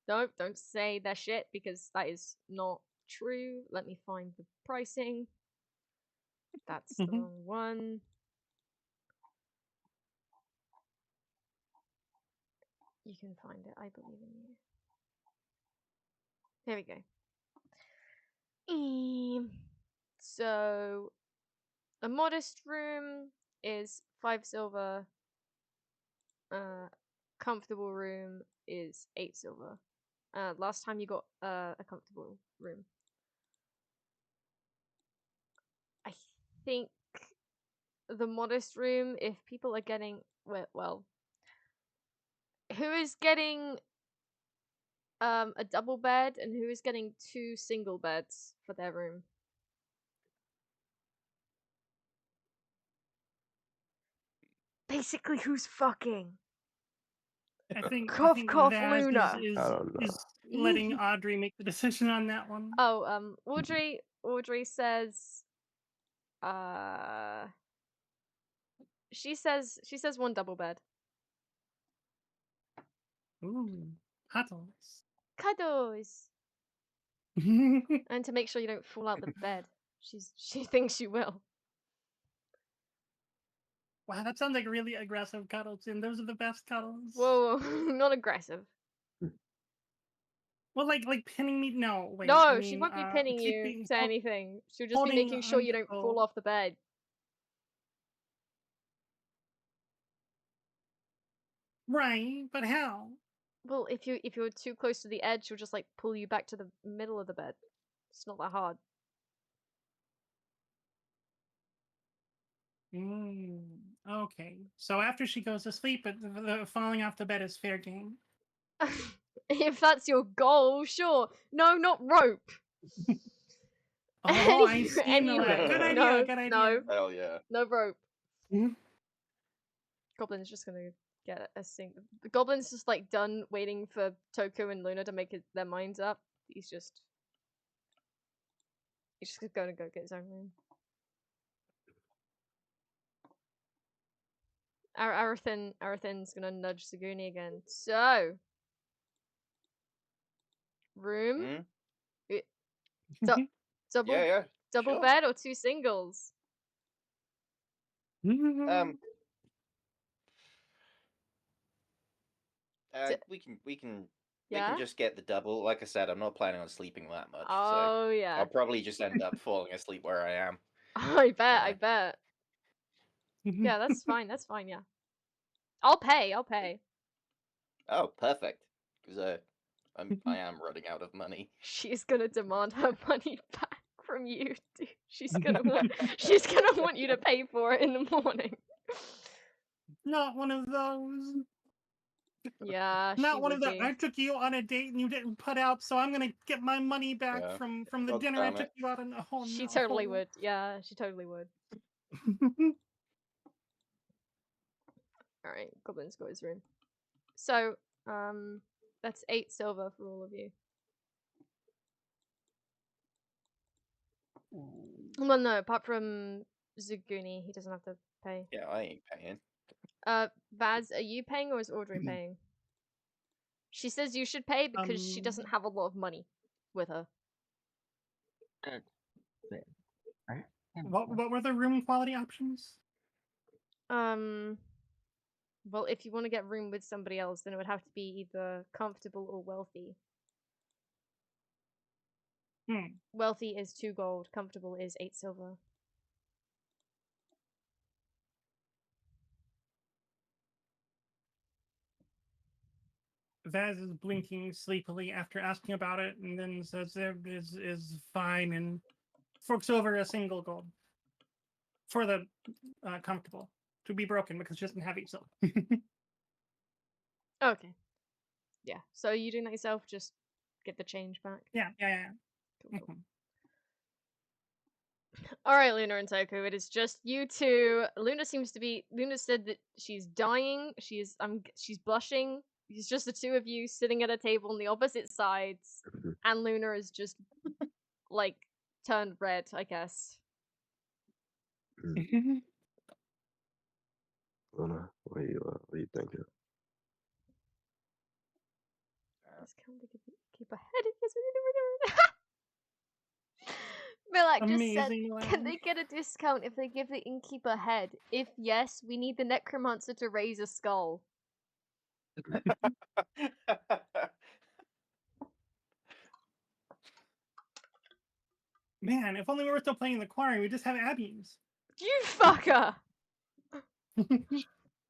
Don't say they're shit because that is not true. Let me find the pricing. That's the wrong one. You can find it. I believe in you. There we go. So a modest room is 5 silver. Comfortable room is 8 silver. Last time you got a comfortable room. I think the modest room, if people are getting well, who is getting a double bed and who is getting 2 single beds for their room? Basically, who's fucking? I think Cough, Vaz Luna. is letting Audrey make the decision on that one. Oh, Audrey says, she says 1 double bed. Ooh, cuddles. Cuddles. And to make sure you don't fall out the bed. She thinks you will. Wow, that sounds like really aggressive cuddles, and those are the best cuddles. Whoa, not aggressive. Well, like pinning me? No, wait. No, I mean, she won't be pinning you to anything. She'll just be making sure you don't fall off the bed. Right, but how? Well, if you're too close to the edge, she'll just like pull you back to the middle of the bed. It's not that hard. Okay. So after she goes to sleep, but the falling off the bed is fair game. If that's your goal, sure. No, not rope. Oh, I see. Anyway, Good idea. no, Good idea. no, Hell yeah. no rope. Mhm. Goblin's just gonna get a sing. The Goblin's just like done waiting for Toku and Luna to make their minds up. He's just gonna go get his own room. Arithin's gonna nudge Zaguni again. So, room, double Yeah. double Sure. bed or 2 singles. We can Yeah. just get the double. Like I said, I'm not planning on sleeping that much. Oh so yeah. I'll probably just end up falling asleep where I am. I bet. Yeah, that's fine. That's fine. Yeah. I'll pay. Oh, perfect. Because I am running out of money. She's gonna demand her money back from you, dude. She's gonna want you to pay for it in the morning. Not one of those. Yeah, Not one of those. I took you on a date and you didn't put out, so I'm gonna get my money back from the God dinner I damn took it. you out on. Oh, She no. totally would. Yeah, she totally would. All right, Goblin's got his room. So, that's 8 silver for all of you. Well, no, apart from Zaguni, he doesn't have to pay. Yeah, I ain't paying. Vaz, are you paying or is Audrey paying? She says you should pay because she doesn't have a lot of money with her. Right? What were the room quality options? Well, if you want to get room with somebody else, then it would have to be either comfortable or wealthy. Wealthy is 2 gold, comfortable is 8 silver. Vaz is blinking sleepily after asking about it, and then says it is fine, and forks over a single gold for the comfortable to be broken because she doesn't have 8 silver. Okay. Yeah. So are you doing that yourself? Just get the change back. Yeah. Cool, cool. All right, Luna and Toku, it is just you two. Luna said that she's dying. She's blushing. It's just the 2 of you sitting at a table on the opposite sides, and Luna is just like turned red, I guess. Luna, what are you thinking? Discount to keep ahead. Milak just said, can they get a discount if they give the innkeeper a head? If yes, we need the necromancer to raise a skull. Man, if only we were still playing the quarry, we'd just have Abby's. You fucker!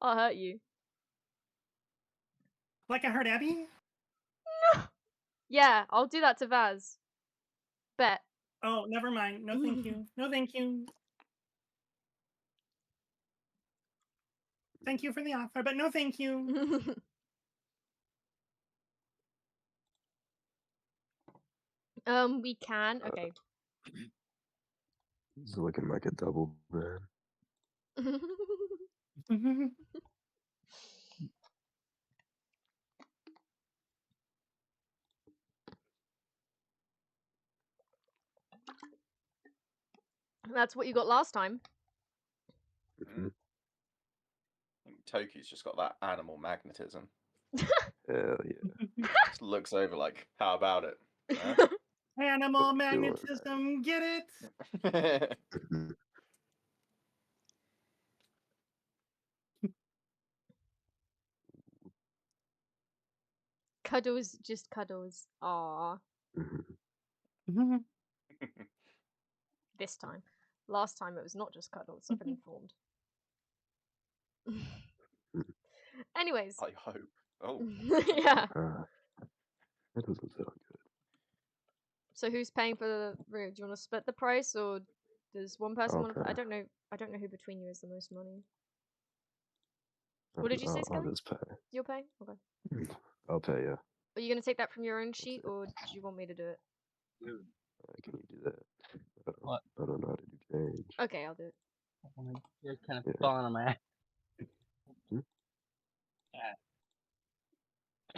I'll hurt you. Like I heard Abby? No! Yeah, I'll do that to Vaz. Bet. Oh, never mind. No thank you. No thank you. Thank you for the offer, but no thank you. We can. Okay. It's looking like a double bed. That's what you got last time. Toku's just got that animal magnetism. Hell yeah. Just looks over like, how about it? Huh? Animal magnetism, get it? Cuddles, just cuddles. Aww. This time. Last time it was not just cuddles, I've been informed. Anyways. I hope. Oh. Yeah. That doesn't sound good. So who's paying for the room? Do you want to split the price, or does one person want to? I don't know who between you has the most money. What did you say, Skelly? I'll just pay. You're paying? Okay. I'll pay, yeah. Are you gonna take that from your own sheet, or do you want me to do it? Can you do that? What? I don't know how to do change. Okay, I'll do it. You're kind of falling on my ass.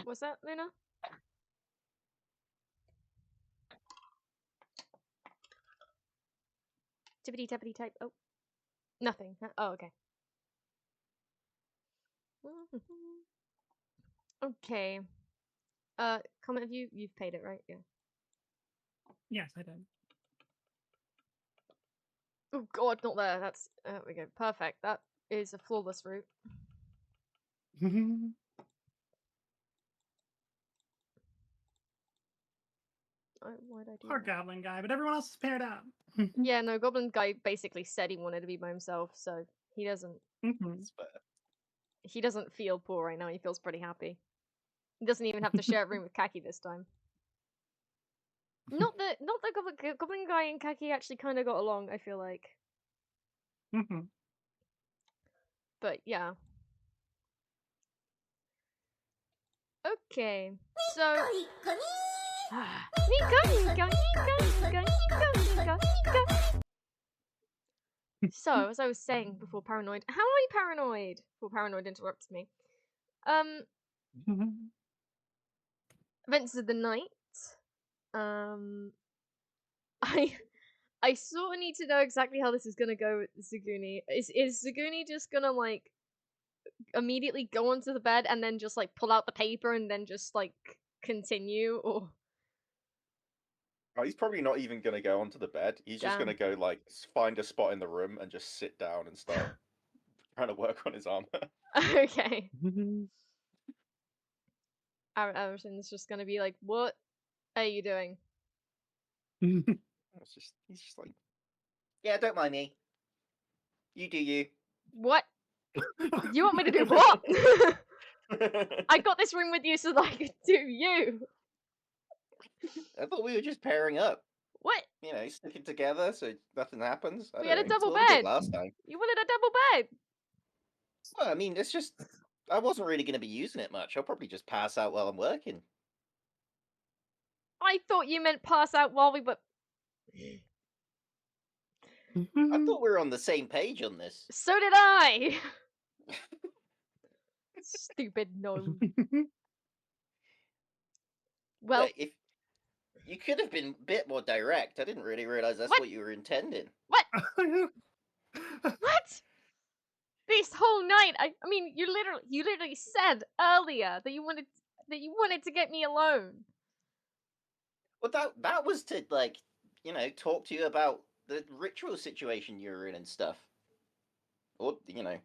What's that, Luna? Tippity tappity type. Oh, nothing. Oh, okay. Okay. Comment, you've paid it, right? Yeah. Yes, I did. Oh god, not there. That's there we go. Perfect. That is a flawless route. Why'd I do Poor that? goblin guy, but everyone else is paired up. Yeah, no, Goblin guy basically said he wanted to be by himself, so he doesn't. He doesn't feel poor right now. He feels pretty happy. He doesn't even have to share a room with Kaki this time. Not that Goblin guy and Kaki actually kind of got along. I feel like. But yeah. Okay, so. So, as I was saying before Paranoid... How am I paranoid? Before Paranoid interrupted me. Events of the night. I sort of need to know exactly how this is gonna go with Zaguni. Is Zaguni just gonna like immediately go onto the bed and then just like pull out the paper and then just like continue, or Oh, he's probably not even gonna go onto the bed. He's just gonna go like find a spot in the room and just sit down and start trying to work on his armor. okay. Arithin's just gonna be like, "What are you doing?" He's just like, yeah, don't mind me. You do you. What? You want me to do what? I got this room with you so that I could do you. I thought we were just pairing up. What? You know, sticking together so nothing happens. We had a double That's what we did bed. last time. You wanted a double bed. Well, I mean, it's just I wasn't really going to be using it much. I'll probably just pass out while I'm working. I thought you meant pass out while we were. I thought we were on the same page on this. So did I. Stupid gnome. Well, Look, if you could have been a bit more direct. I didn't really realize that's what you were intending. what? What? This whole night, I mean, you literally said earlier that you wanted to get me alone. Well, that was to like, you know, talk to you about the ritual situation you were in and stuff, or you know,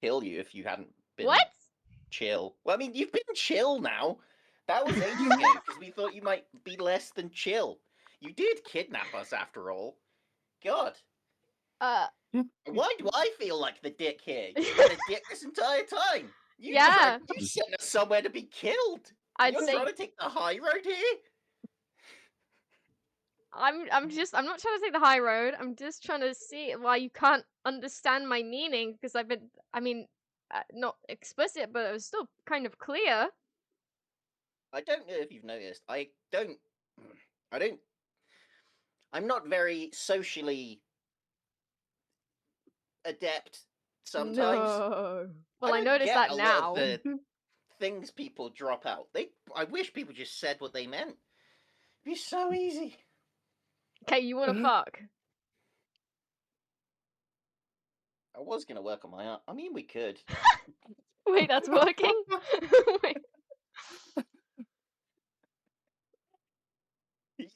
kill you if you hadn't been What? chill. Well, I mean, you've been chill now. That was ages ago because we thought you might be less than chill. You did kidnap us after all. God. Why do I feel like the dick here? You've been a dick this entire time. You sent us somewhere to be killed. You're trying to take the high road here. I'm not trying to take the high road. I'm just trying to see why you can't understand my meaning, because not explicit, but it was still kind of clear. I don't know if you've noticed. I'm not very socially adept sometimes. No. Well, I noticed that now. Lot of the things people drop out. I wish people just said what they meant. It'd be so easy. Okay, you want to fuck? I was gonna work on my art. I mean, we could. Wait, that's working? Wait.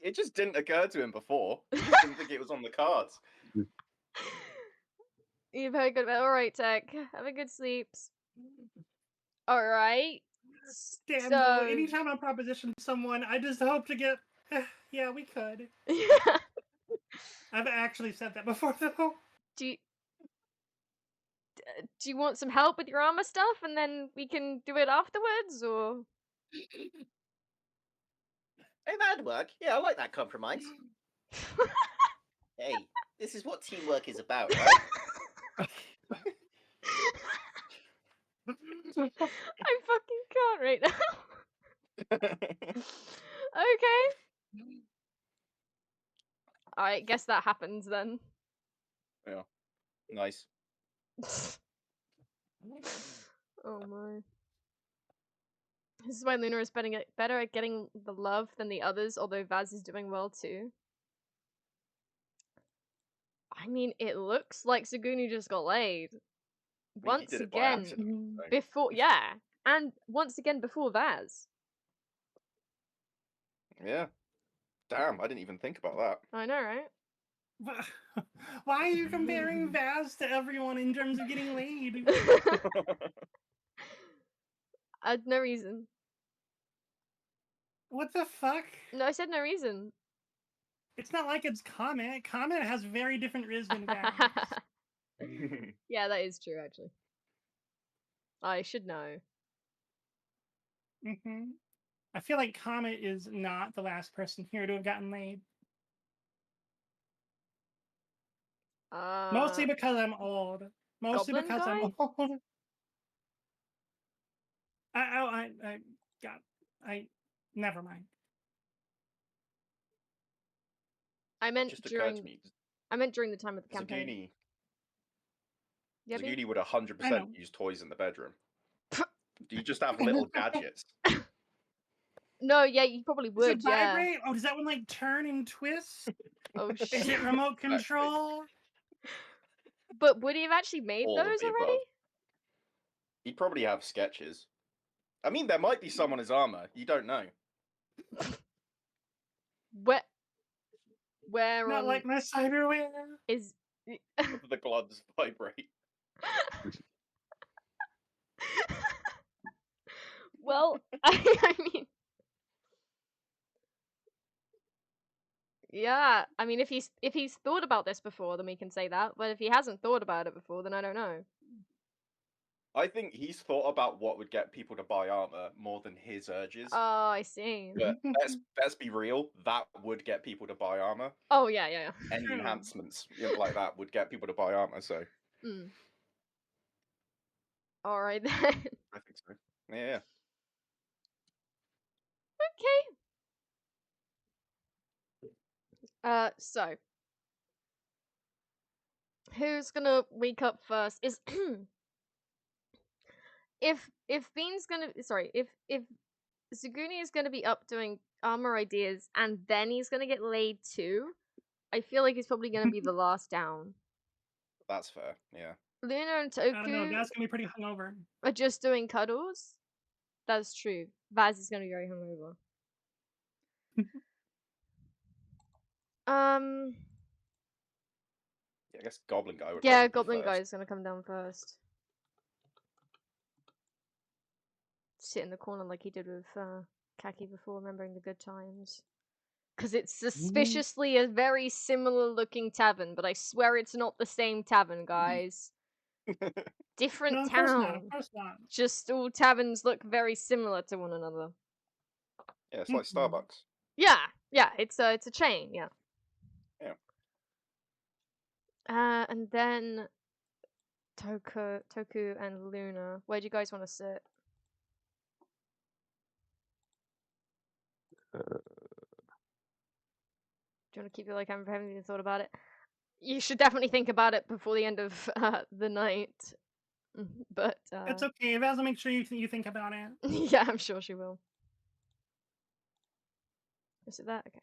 It just didn't occur to him before. He just didn't think it was on the cards. You're very good. Alright, Tech. Have a good sleep. Alright. Damn, so... anytime I proposition someone, I just hope to get... yeah, we could. I've actually said that before, though. Do you want some help with your armor stuff, and then we can do it afterwards, or...? Hey, that'd work. Yeah, I like that compromise. Hey, this is what teamwork is about, right? I fucking can't right now. Okay. Alright, guess that happens then. Yeah. Nice. Oh my. This is why Luna is better at getting the love than the others, although Vaz is doing well too. I mean, it looks like Zaguni just got laid. Once again, before, and once again before Vaz. Yeah. Damn, I didn't even think about that. I know, right? Why are you comparing Vaz to everyone in terms of getting laid? No reason. What the fuck? No, I said no reason. It's not like it's Komette. Komette has very different riz than Vaz. Yeah, that is true, actually. I should know. I feel like Komette is not the last person here to have gotten laid. Mostly because I'm old. Mostly Goblin because guy? I'm old. Never mind. I meant Just occurred to me. during the time of the campaign. Zaguni would 100% use toys in the bedroom. Do you just have little gadgets? No, yeah, you probably Does would, it yeah. vibrate? Oh, does that one like turn and twist? Oh Is shit. it remote control? But would he have actually made All of those the already? above. He'd probably have sketches. I mean, there might be some on his armor. You don't know. Where Not on like my cyberware. is The gloves vibrate. Well, I mean, yeah, I mean, if he's thought about this before, then we can say that. But if he hasn't thought about it before, then I don't know. I think he's thought about what would get people to buy armor more than his urges. Oh, I see. But let's be real, that would get people to buy armor. Oh yeah, yeah, yeah. Any enhancements like that would get people to buy armor. So Mm. All right then. I think so. Yeah. Okay. So who's gonna wake up first? Is if Bean's gonna if Zaguni is gonna be up doing armor ideas and then he's gonna get laid too, I feel like he's probably gonna be the last down. That's fair. Yeah. Luna and I don't know. Toku That's gonna be pretty hungover. are just doing cuddles. That's true. Vaz is gonna be very hungover. Yeah, I guess Goblin Guy would. Yeah, probably be Goblin first. Guy is gonna come down first. Sit in the corner like he did with Kaki before, remembering the good times. Because it's suspiciously a very similar looking tavern, but I swear it's not the same tavern, guys. Different No, of town. course not. Of course not. Just all taverns look very similar to one another. Yeah, it's like Mhm. Starbucks. Yeah, it's a chain, yeah. Yeah. And then Toku and Luna. Where do you guys want to sit? Do you want to keep it like I haven't even thought about it? You should definitely think about it before the end of the night. But It's okay. Vaz will make sure you think about it. yeah, I'm sure she will. Is it that? Okay.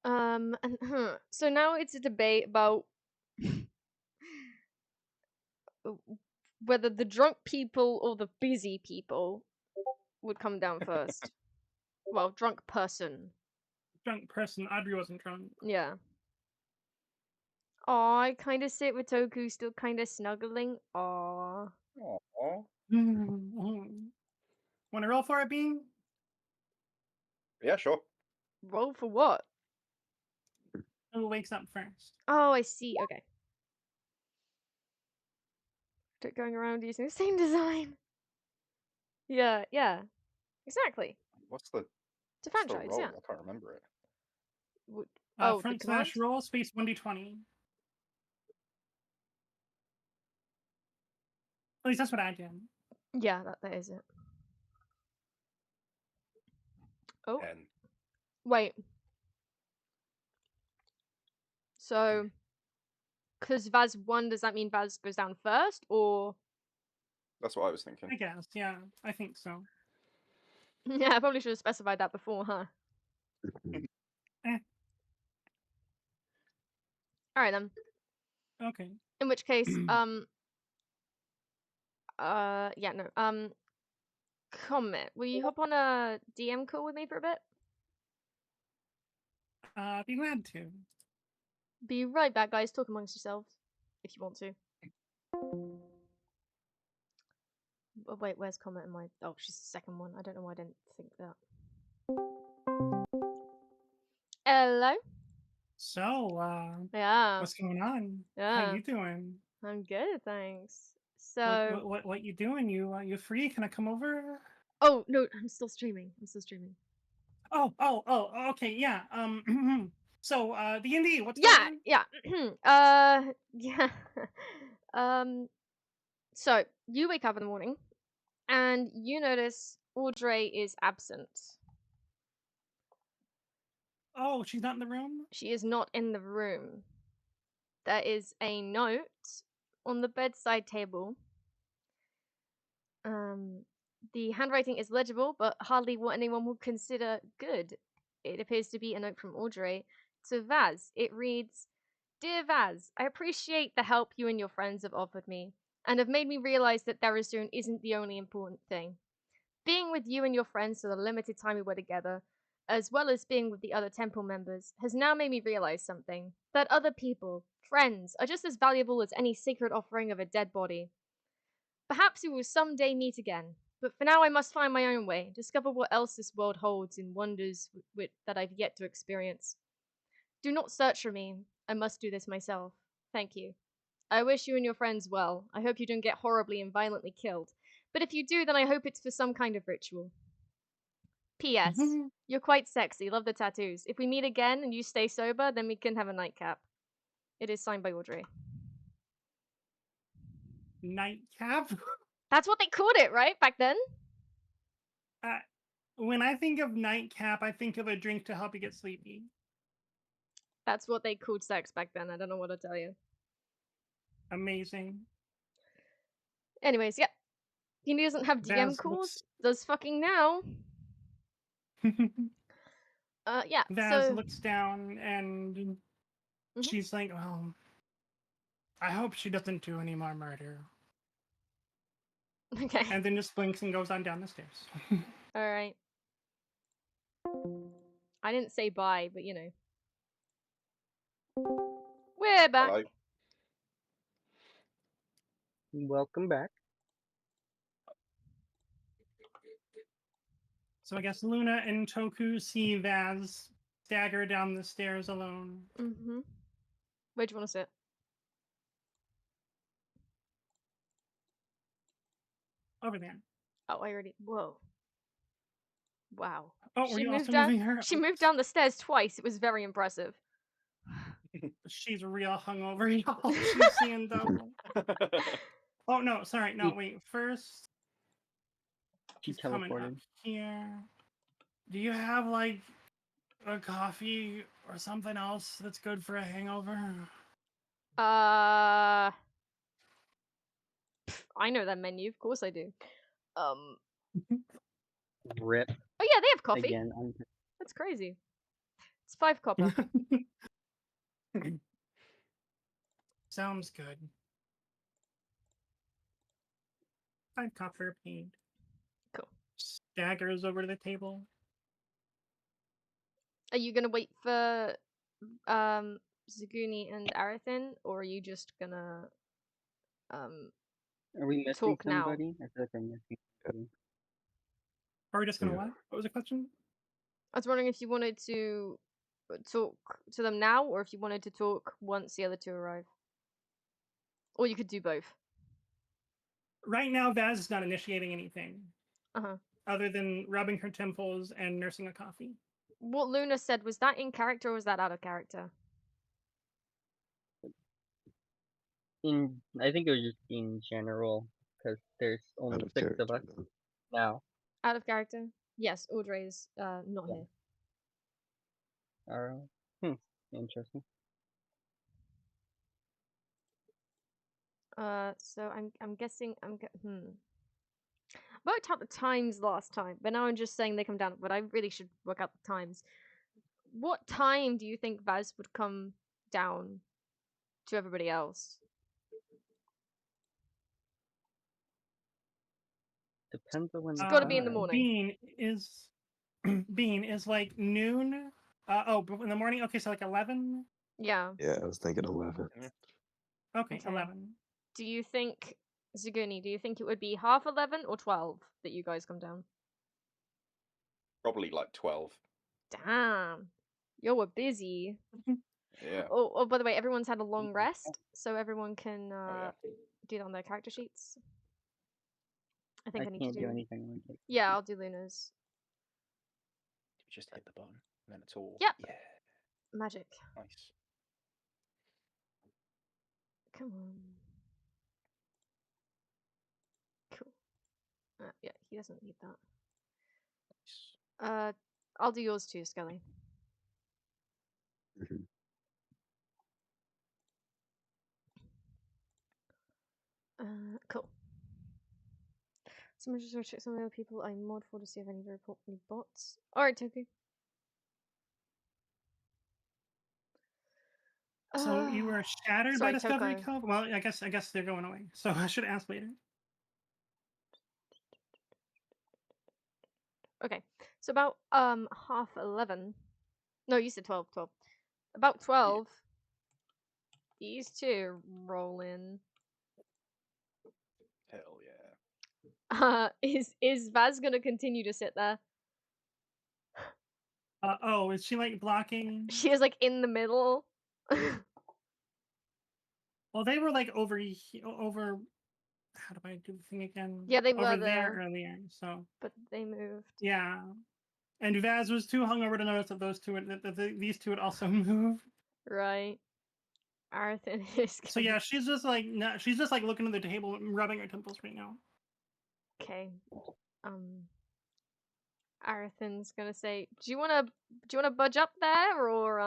And so now it's a debate about whether the drunk people or the busy people would come down first. Well, drunk person. Drunk person. Audrey wasn't drunk. Yeah. Aw, I kind of sit with Toku, still kind of snuggling. Aw. Aww. Want to roll for it, Bean? Yeah, sure. Roll for what? Who wakes up first? Oh, I see. Okay. Going around using the same design. Yeah, exactly. What's the It's a what's the franchise, roll? yeah. I can't remember it. Oh, Front the slash command? roll space 1d20. At least that's what I did. Yeah, that is it. Oh, 10. wait. So, because Vaz won, does that mean Vaz goes down first, or? That's what I was thinking. I guess, yeah, I think so. Yeah, I probably should have specified that before, huh? Alright then. Okay. In which case, Komette, will you hop on a DM call with me for a bit? Be glad to. Be right back, guys. Talk amongst yourselves, if you want to. Oh, wait, where's Komette in my... Oh, she's the second one. I don't know why I didn't think that. Hello? So, Yeah. what's going on? Yeah. How you doing? I'm good, thanks. So... What you doing? You free? Can I come over? Oh, no, I'm still streaming. Oh, okay, yeah. So, D&D, what's Yeah, going on? yeah. Yeah. So, you wake up in the morning, and you notice Audrey is absent. Oh, she's not in the room? She is not in the room. There is a note on the bedside table. The handwriting is legible, but hardly what anyone would consider good. It appears to be a note from Audrey to Vaz. It reads, "Dear Vaz, I appreciate the help you and your friends have offered me, and have made me realize that Tharizdun isn't the only important thing. Being with you and your friends for the limited time we were together, as well as being with the other temple members, has now made me realize something. That other people, friends, are just as valuable as any sacred offering of a dead body. Perhaps we will someday meet again, but for now I must find my own way, discover what else this world holds in wonders that I've yet to experience. Do not search for me. I must do this myself. Thank you. I wish you and your friends well. I hope you don't get horribly and violently killed. But if you do, then I hope it's for some kind of ritual. P.S. You're quite sexy. Love the tattoos. If we meet again and you stay sober, then we can have a nightcap." It is signed by Audrey. Nightcap? That's what they called it, right? Back then? When I think of nightcap, I think of a drink to help you get sleepy. That's what they called sex back then. I don't know what to tell you. Amazing. Anyways, yeah. He doesn't have DM Vaz calls. Does fucking now. Yeah. Vaz so looks down and Mhm. she's like, "Well, I hope she doesn't do any more murder." Okay. And then just blinks and goes on down the stairs. All right. I didn't say bye, but you know. We're back. Hello. Welcome back. So I guess Luna and Toku see Vaz stagger down the stairs alone. Mm-hmm. Where do you want to sit? Over there. Oh, I already. Whoa. Wow. Oh, were She you moved also down. moving her? She moved down the stairs twice. It was very impressive. She's real hungover, y'all. She's seeing double. Oh, no, sorry. No, wait. First, She she's coming up teleported. here. Do you have, like, a coffee or something else that's good for a hangover? I know that menu. Of course I do. Rip Oh yeah, they have coffee. again. That's crazy. It's 5 copper. Sounds good. 5 copper paid. Cool. Staggers over to the table. Are you gonna wait for Zaguni and Arithin, or are you just gonna Are we missing talk now? somebody? I feel like we're missing somebody. Are we just gonna Yeah. what? What was the question? I was wondering if you wanted to talk to them now, or if you wanted to talk once the other two arrive. Or you could do both. Right now, Vaz is not initiating anything Uh-huh. other than rubbing her temples and nursing a coffee. What Luna said, was that in character or was that out of character? I think it was just in general, because there's only Out of 6 of us character, then. now. Out of character? Yes, Audrey's not Yeah. here. Interesting. So I'm guessing worked out the times last time, but now I'm just saying they come down. But I really should work out the times. What time do you think Vaz would come down to everybody else? Depends on when It's the gotta be sun in the rises. morning. Bean is like noon. In the morning. Okay, so like 11. Yeah. Yeah, I was thinking 11. Okay, Okay. 11. Do you think, Zaguni, do you think it would be half 11 or 12 that you guys come down? Probably like 12. Damn. You were busy. Yeah. Oh, by the way, everyone's had a long rest, so everyone can yeah. do that on their character sheets. I think I need can't to do anything like it. Yeah, I'll do Luna's. Just hit the button, and then it's all. Yep. Yeah. Magic. Nice. Come on. Cool. Yeah, he doesn't need that. Nice. I'll do yours too, Skelly. Mhm. Someone just want to check some of the other people I mod for to see if I need to report any bots. Alright, Toku. So you were shattered by Sorry, Discovery Toko. Cove? Well, I guess they're going away. So I should ask later. Okay, so about 11:30. No, you said 12. About 12. These two roll in. Hell yeah. Is Vaz gonna continue to sit there? Oh, is she like blocking? She is like in the middle. Well, they were like over. How do I do the thing again? Yeah, they were over there there. earlier. So But they moved. yeah, and Vaz was too hungover to notice that those two, these two had also moved. Right. Arithin is. So yeah, she's just like looking at the table, and rubbing her temples right now. Okay. Arithin's gonna say, "Do you wanna budge up there, or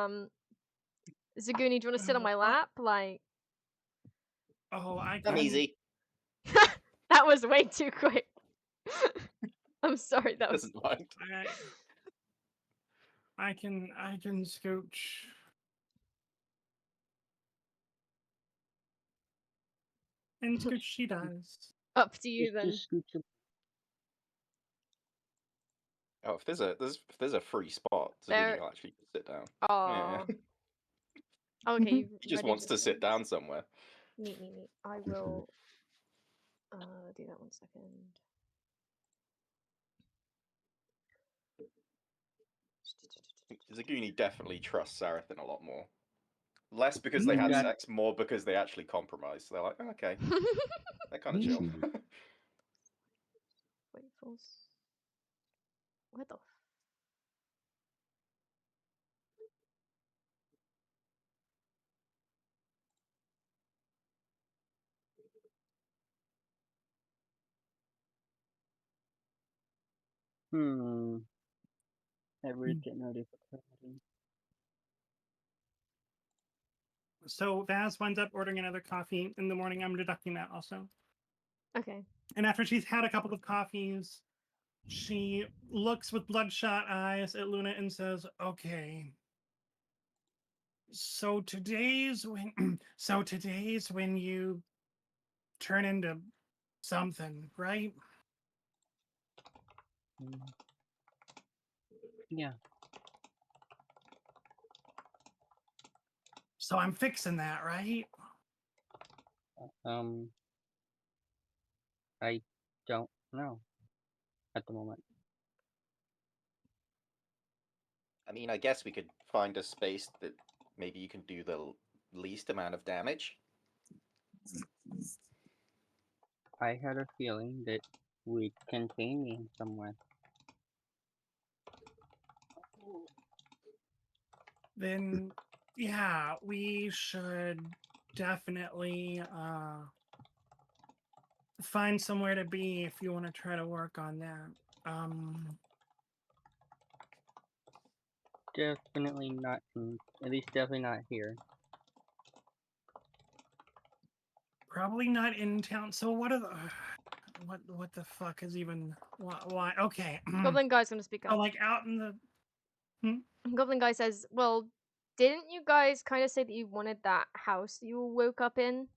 Zaguni, do you wanna sit on my lap?" Like. Oh, I I'm can. easy. That was way too quick. I'm sorry. That was. Doesn't mind. I can scooch. And scooch she does. Up to you then. Just scoot your Oh, if there's a free spot, so There- you actually can sit down. Oh. Okay. He just wants to sit down somewhere. Neat. I will. Do that 1 second. Zaguni definitely trusts Arithin a lot more. Less because they had Yeah. sex, more because they actually compromised. So they're like, oh, okay, they're kind of chill. Wait, false. What the? Everyone's getting ready for party. So Vaz winds up ordering another coffee in the morning. I'm deducting that also. Okay. And after she's had a couple of coffees, she looks with bloodshot eyes at Luna and says, "Okay. So today's when you turn into something, right?" Yeah. So I'm fixing that, right? I don't know at the moment. I mean, I guess we could find a space that maybe you can do the least amount of damage. I had a feeling that we contain me in some way. Then yeah, we should definitely find somewhere to be if you want to try to work on that. Definitely not, at least definitely not here. Probably not in town. So what are the what the fuck is even why? Okay. Goblin guy's gonna speak Oh, up. like out in the. Goblin guy says, "Well, didn't you guys kind of say that you wanted that house that you woke up in?"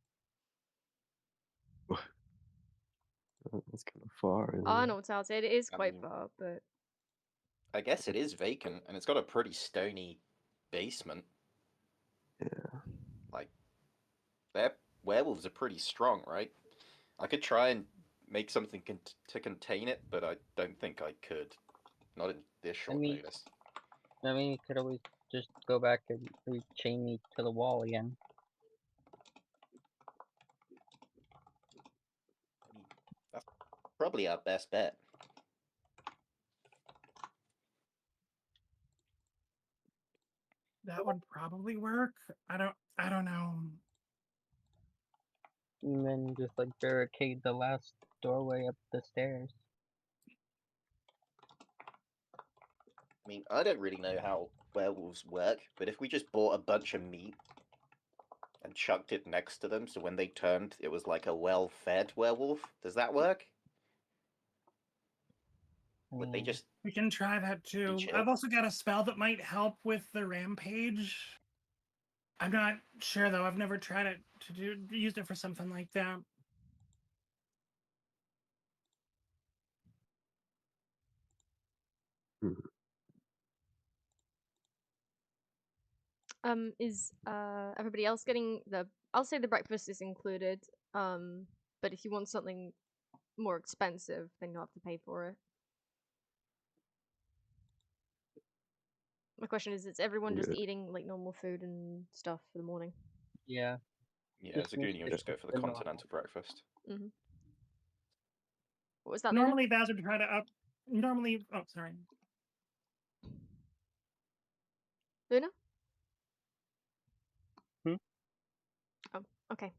That's kind of far. I know it's out. It is I quite mean- far, but I guess it is vacant, and it's got a pretty stony basement. Yeah. Like, their werewolves are pretty strong, right? I could try and make something to contain it, but I don't think I could. Not in this short mean- notice. I mean, you could always just go back and chain me to the wall again. I mean, that's probably our best bet. That would probably work. I don't know. And then just like barricade the last doorway up the stairs. I mean, I don't really know how werewolves work, but if we just bought a bunch of meat and chucked it next to them, so when they turned, it was like a well-fed werewolf, does that work? Would they just? We can try that too. chill. I've also got a spell that might help with the rampage. I'm not sure though. I've never tried it used it for something like that. Is everybody else getting the? I'll say the breakfast is included. But if you want something more expensive, then you'll have to pay for it. My question is everyone just Yeah. eating like normal food and stuff for the morning? Yeah. Yeah, Just make Zaguni will just go for the the normal. continental breakfast. Mm-hmm. What was that? Luna? Normally, Vaz would try to up. Normally, oh sorry. Luna? Hmm? Oh, okay.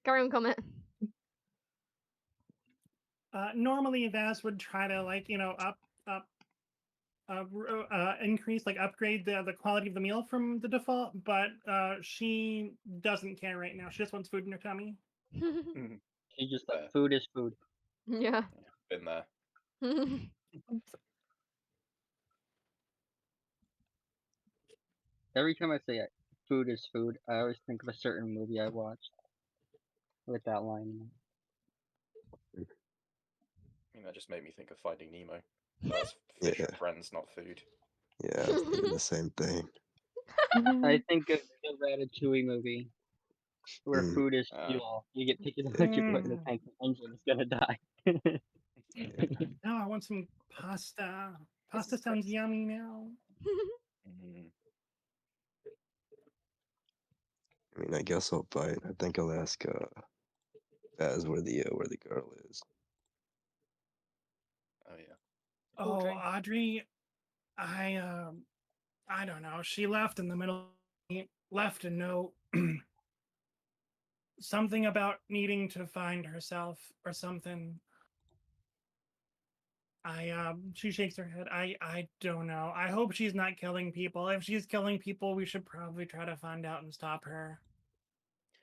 Carry on, comment. Normally, Vaz would try to increase, upgrade the quality of the meal from the default, but she doesn't care right now. She just wants food in her tummy. She just Fair. food is food. Yeah. Been there. Every time I say food is food, I always think of a certain movie I watched with that line in it. I mean, that just made me think of Finding Nemo. But that's fish and friends, not food. Yeah, I was thinking the same thing. I think of the Ratatouille movie where Mm. food is fuel. You get picked up, you put in the tank, the engine is gonna die. No, I want some pasta. Pasta is sounds great. yummy now. I mean, I guess I'll bite. I think I'll ask Baz where the girl is. Oh yeah. Oh, Audrey. Audrey, I don't know. She left in the middle. Left a note. Something about needing to find herself or something. She shakes her head. I don't know. I hope she's not killing people. If she's killing people, we should probably try to find out and stop her.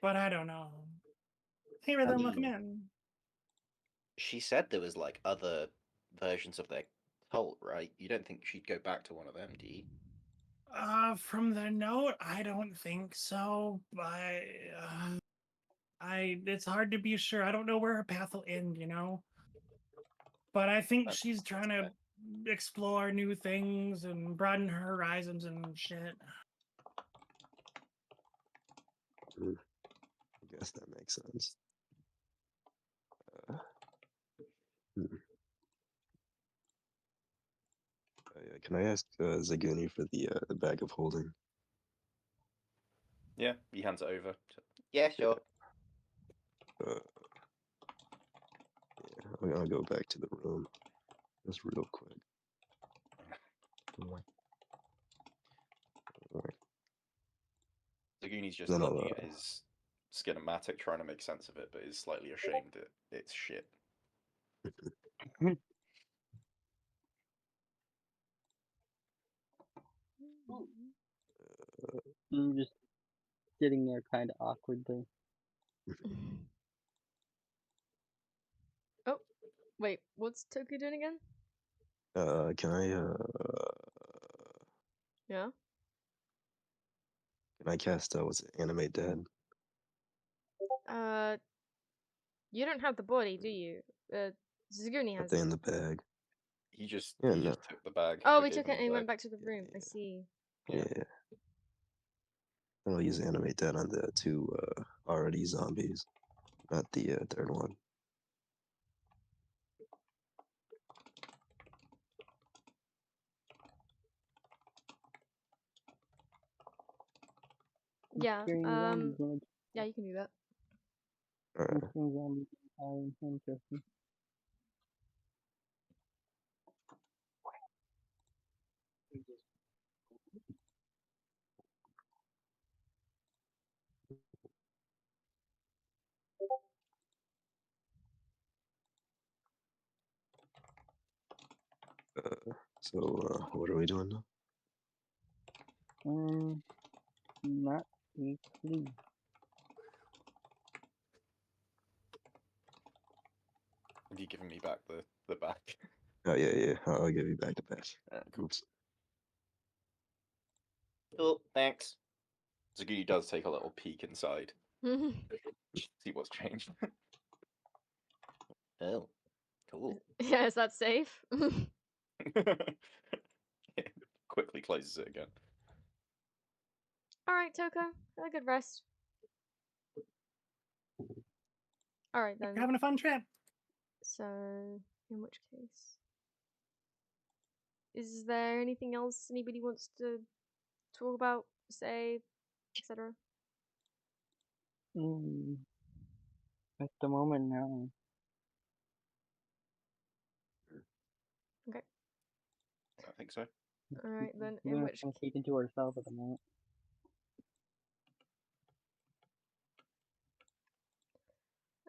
But I don't know. Hey, Rhythm, welcome mean- in. She said there was other versions of their cult, right? You don't think she'd go back to one of them, do you? From the note, I don't think so. But it's hard to be sure. I don't know where her path will end, you know. But I think she's trying to explore new things and broaden her horizons and shit. I guess that makes sense. Can I ask Zaguni for the bag of holding? Yeah, he hands it over. Yeah, sure. Yeah, I'm gonna go back to the room just real quick. Zaguni's just Then I'll, looking at his schematic, trying to make sense of it, but is slightly ashamed that it's shit. I'm just sitting there kind of awkwardly. Oh, wait. What's Toku doing again? Can I Yeah. cast what's it, animate dead? You don't have the body, do you? Zaguni Are has they it. in the bag? He just Yeah, he no. just took the bag. Oh, I we gave took him it and the he bag. went back to the room. I see. Yeah. Then I'll use animate dead on the two already zombies, not the third one. Yeah. Scaring zombies gonna Yeah, you can do that. Alright. scaring zombies interesting. So what are we doing now? Not easily. Have you given me back the bag? Oh yeah. I'll give you back the patch. Cool. Oops. Cool, thanks. Zaguni does take a little peek inside, see what's changed. Oh, cool. Yeah, is that safe? Yeah, quickly closes it again. Alright, Toko. Have a good rest. Alright You're then. having a fun trip. So, in which case? Is there anything else anybody wants to talk about, say, etc.? At the moment, no. Okay. I think so. Alright then, We're in gonna which kind of keep into ourselves at the moment.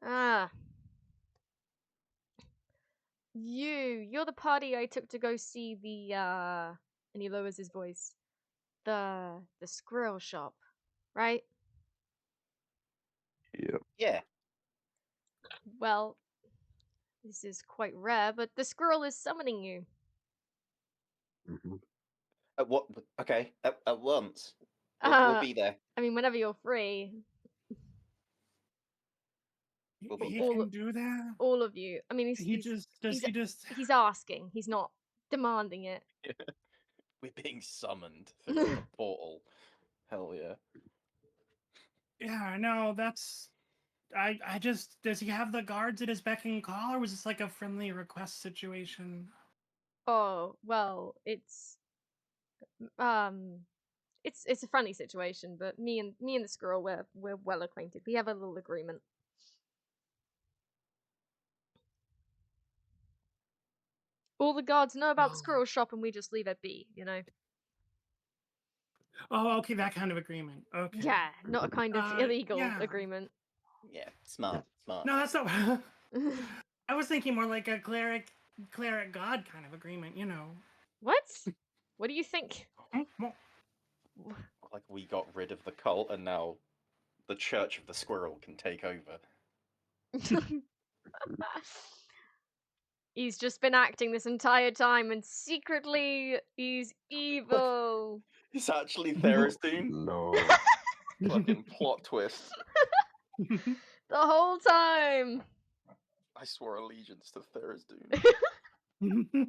Ah. You're the party I took to go see the and he lowers his voice. The squirrel shop, right? Yep. Yeah. Well, this is quite rare, but the squirrel is summoning you. hmm At what? Okay. At once. We'll be there. I mean, whenever you're free, Well, He all can do that. all of you. I mean, he's asking. He's not demanding it. We're being summoned through like a portal. Hell yeah. Yeah, no, that's. I just. Does he have the guards at his beck and call, or was this like a friendly request situation? Oh well, it's a friendly situation, but me and the squirrel we're well acquainted. We have a little agreement. All the guards know about the Oh. squirrel shop, and we just leave it be. You know. Oh, okay, that kind of agreement. Okay. Yeah, not a kind of illegal yeah. agreement. Yeah. Smart. Smart. No, that's not. I was thinking more like a cleric god kind of agreement. You know. What? What do you think? Like we got rid of the cult and now the Church of the Squirrel can take over. He's just been acting this entire time, and secretly he's evil. It's actually Tharizdun. No. Fucking plot twist. The whole time. I swore allegiance to Tharizdun.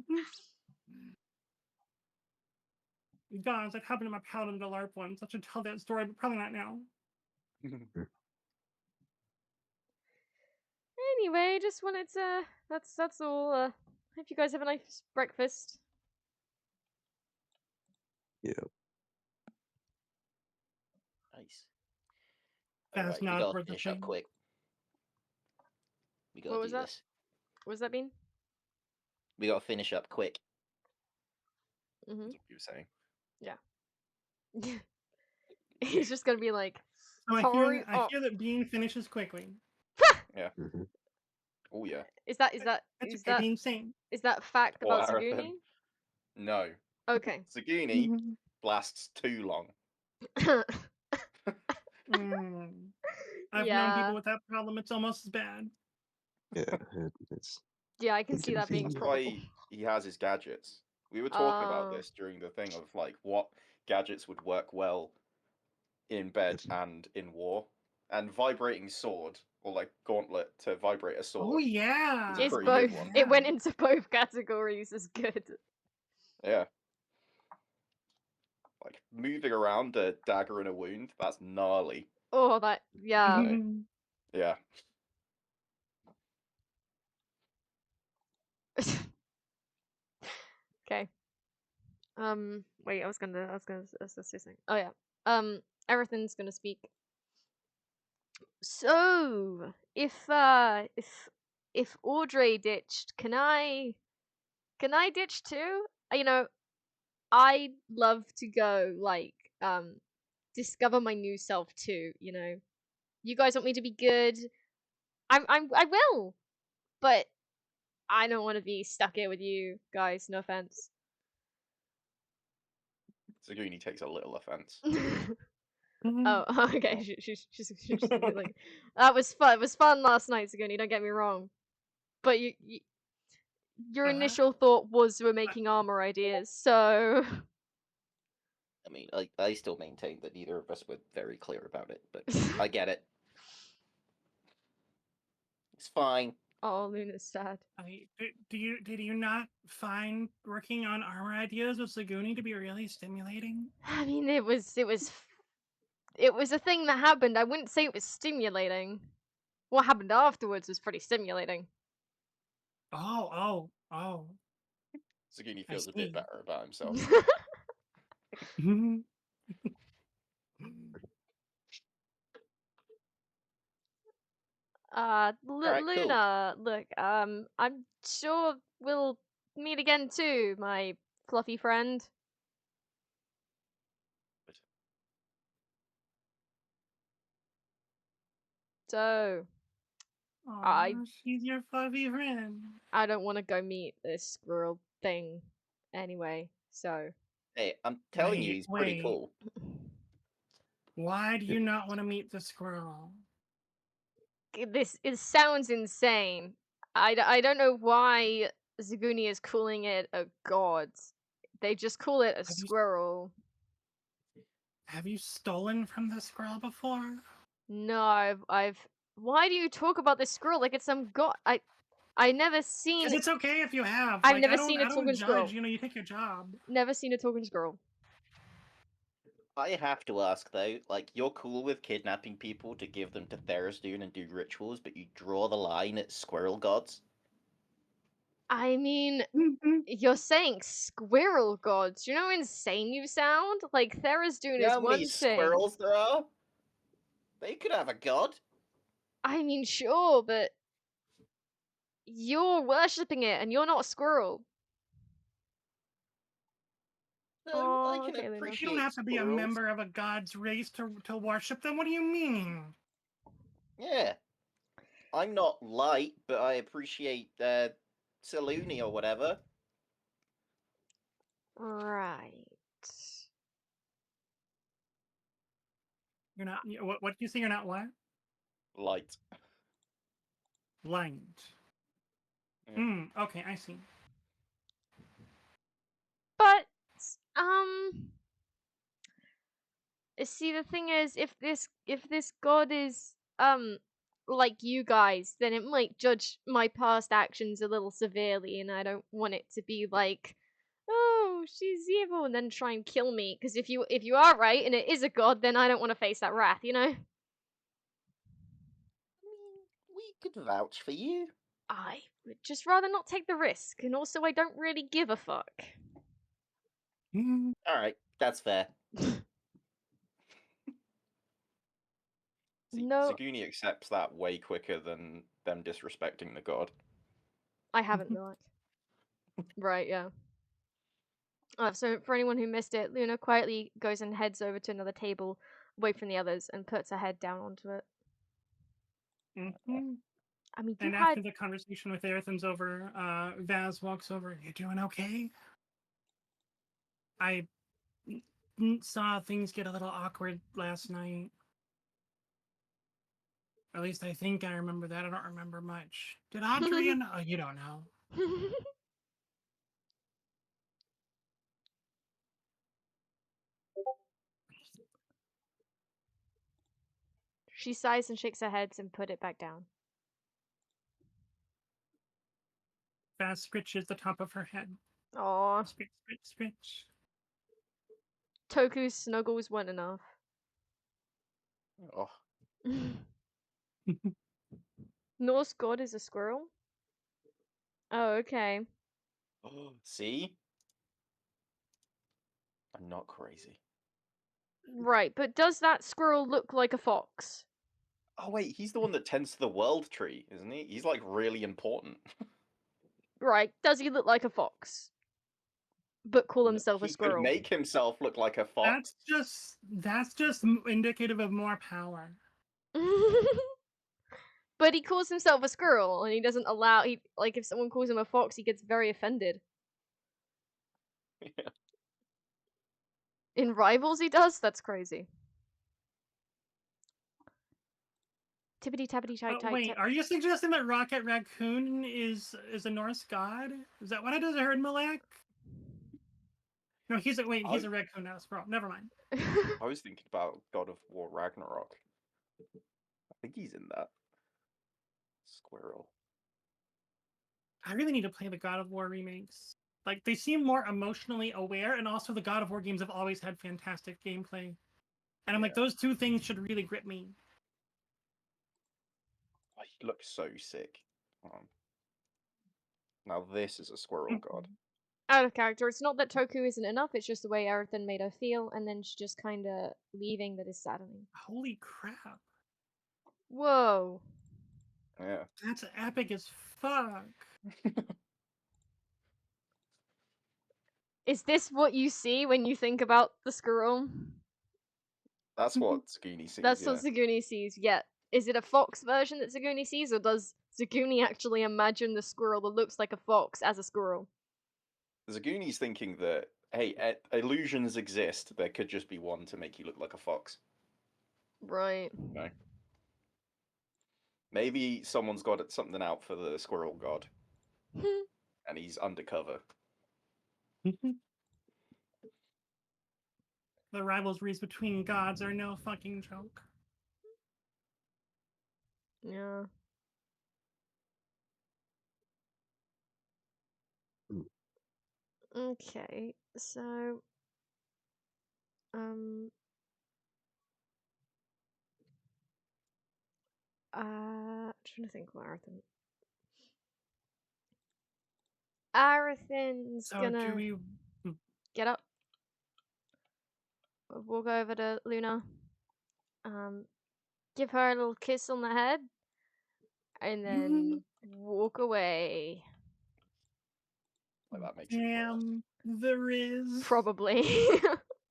Guys, that happened to my paladin to LARP once. I should tell that story, but probably not now. Anyway, just wanted to. That's all. Hope you guys have a nice breakfast. Yeah. Nice. That's Alright, we not gotta worth the finish up thing. quick. We gotta What was do that? this. What does that mean? We gotta finish up quick. Mm-hmm. That's what you were saying. He's just gonna be like, So I Sorry, hear that Bean finishes quickly. hmm Oh yeah. is that That's okay, Bean same. is that fact Or about Arithin. Zaguni? No. Okay. Zaguni lasts too long. I've known Yeah. people with that problem. It's almost as bad. Yeah. It's Yeah, I can see that being a That's problem. why he has his gadgets. We were talking about Oh. this during the thing of like what gadgets would work well in bed and in war. And vibrating sword or like gauntlet to vibrate a sword. Oh yeah. It's a It's pretty good both. one. It went into both categories. Is good. Yeah. Like moving around a dagger in a wound, that's gnarly. Oh, that yeah. Yeah. Okay. Wait. I was gonna say something. Oh yeah. Arithin's gonna speak. So, if Audrey ditched, can I ditch too? You know, I'd love to go like discover my new self too. You know, you guys want me to be good. I will, but I don't want to be stuck here with you guys. No offense. Zaguni takes a little offense. Oh, okay. She's like, that was fun. It was fun last night, Zaguni. Don't get me wrong, but your initial thought was we're making armor ideas, so... I mean, I still maintain that neither of us were very clear about it, but I get it. It's fine. Oh, Luna's sad. Did you not find working on armor ideas with Zaguni to be really stimulating? I mean, it was a thing that happened. I wouldn't say it was stimulating. What happened afterwards was pretty stimulating. Oh. Zaguni I feels a bit see. better about himself. Alright, cool. Luna, look, I'm sure we'll meet again too, my fluffy friend. So, Aw, she's your fluffy friend. I don't want to go meet this squirrel thing anyway, so. Hey, I'm telling you, he's pretty cool. Why do you not want to meet the squirrel? It sounds insane. I don't know why Zaguni is calling it a god. They just call it a squirrel. Have you stolen from the squirrel before? No, I've. Why do you talk about this squirrel like it's some god? I never seen. Because it's okay if you have. I've Like, never seen a I don't talking judge, squirrel. You know, you take your job. Never seen a talking squirrel. I have to ask though, like, you're cool with kidnapping people to give them to Tharizdun and do rituals, but you draw the line at squirrel gods? I mean, you're saying squirrel gods. You know how insane you sound? Like, Tharizdun is How one many thing. squirrels there are? They could have a god. I mean, sure, but you're worshipping it, and you're not a squirrel. I can okay, Luna. appreciate You don't have to be a squirrels. member of a god's race to worship them. What do you mean? Yeah. I'm not light, but I appreciate Saluni or whatever. Right. You're not. What do you say? You're not what? Light. Light. Yeah. Okay, I see. But see, the thing is, if this god is like you guys, then it might judge my past actions a little severely, and I don't want it to be like, oh, she's evil, and then try and kill me. Because if you are right and it is a god, then I don't want to face that wrath, you know. We could vouch for you. I would just rather not take the risk, and also I don't really give a fuck. Alright, that's fair. No, Zaguni accepts that way quicker than them disrespecting the god. I haven't realized. Right, yeah. So for anyone who missed it, Luna quietly goes and heads over to another table away from the others and puts her head down onto it. I mean, you And had... after the conversation with Arithin's over, Vaz walks over. You doing okay? I saw things get a little awkward last night. At least I think I remember that. I don't remember much. Did Audrey and... Oh, you don't know. She sighs and shakes her head and put it back down. Vaz scritches the top of her head. Aww. Scritch, scritch, scritch. Toku's snuggles weren't enough. Oh. Norse god is a squirrel? Oh, okay. See? I'm not crazy. Right, but does that squirrel look like a fox? Oh wait, he's the one that tends to the world tree, isn't he? He's like really important. Right, does he look like a fox? But call himself a He squirrel. could make himself look like a fox. That's just indicative of more power. But he calls himself a squirrel, and he doesn't allow... Like, if someone calls him a fox, he gets very offended. Yeah. In Rivals he does? That's crazy. Tippity tappity tight tight. Wait, are you suggesting that Rocket Raccoon is a Norse god? Is that what I just heard, Malak? No, he's a raccoon, not a squirrel. Never mind. I was thinking about God of War Ragnarok. I think he's in that. Squirrel. I really need to play the God of War remakes. Like, they seem more emotionally aware, and also the God of War games have always had fantastic gameplay. And I'm like, those two things should really grip me. Oh, he looks so sick. Now this is a squirrel god. Out of character. It's not that Toku isn't enough, it's just the way Arithin made her feel, and then she just kind of leaving that is saddening. Holy crap. Whoa. Yeah. That's epic as fuck. Is this what you see when you think about the squirrel? That's what Zaguni sees. That's what Zaguni sees, yeah. Is it a fox version that Zaguni sees, or does Zaguni actually imagine the squirrel that looks like a fox as a squirrel? Zaguni's thinking that, hey, illusions exist. There could just be one to make you look like a fox. Right. No. Maybe someone's got something out for the squirrel god. And he's undercover. The rivalries between gods are no fucking joke. Yeah. Okay, so trying to think what Arithin's So gonna do we... get up, walk over to Luna, give her a little kiss on the head, and then walk away. Like that makes it worse. Damn, there is. Probably.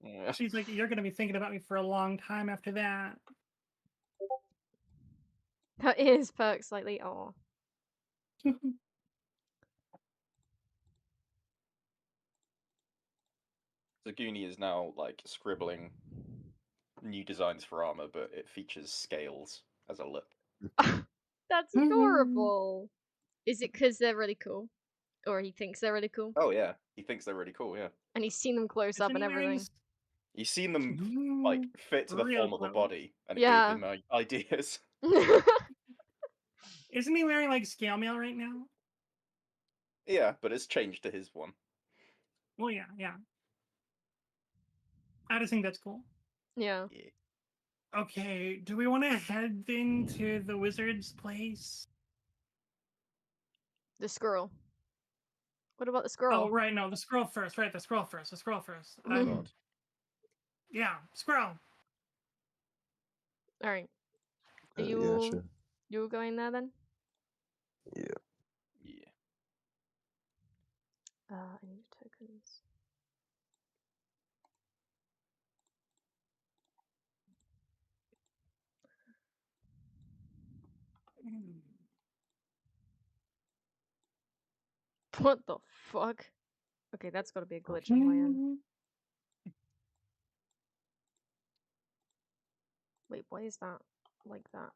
Yeah. She's like, you're gonna be thinking about me for a long time after that. Her ears perk slightly. Aw. Zaguni is now like scribbling new designs for armor, but it features scales as a lip. That's adorable. Is it because they're really cool? Or he thinks they're really cool? Oh yeah, he thinks they're really cool. Yeah, And he's seen them close up and everything. he's seen them like fit to the Real form of the close. body, and it Yeah. gave him ideas. Isn't he wearing like scale mail right now? Yeah, but it's changed to his one. Well, yeah. I just think that's cool. Yeah. Yeah. Okay, do we want to head then to the wizard's place? The squirrel. What about the squirrel? Oh, right, no, the squirrel first. Right, the squirrel first. God. Yeah, squirrel. Alright. Are Yeah, sure. you going there then? Yeah. Yeah. I need tokens. What the fuck? Okay, that's gotta be a glitch on my end. Wait, why is that like that?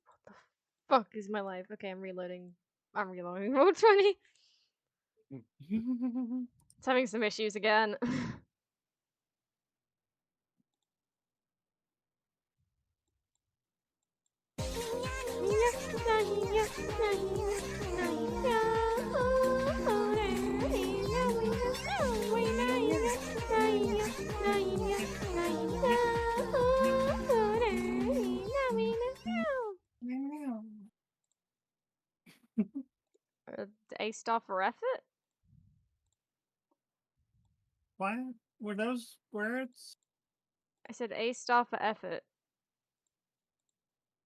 What the fuck is my life? Okay, I'm reloading. I'm reloading Roll20. It's having some issues again. A star for effort? What? Were those words? I said A star for effort.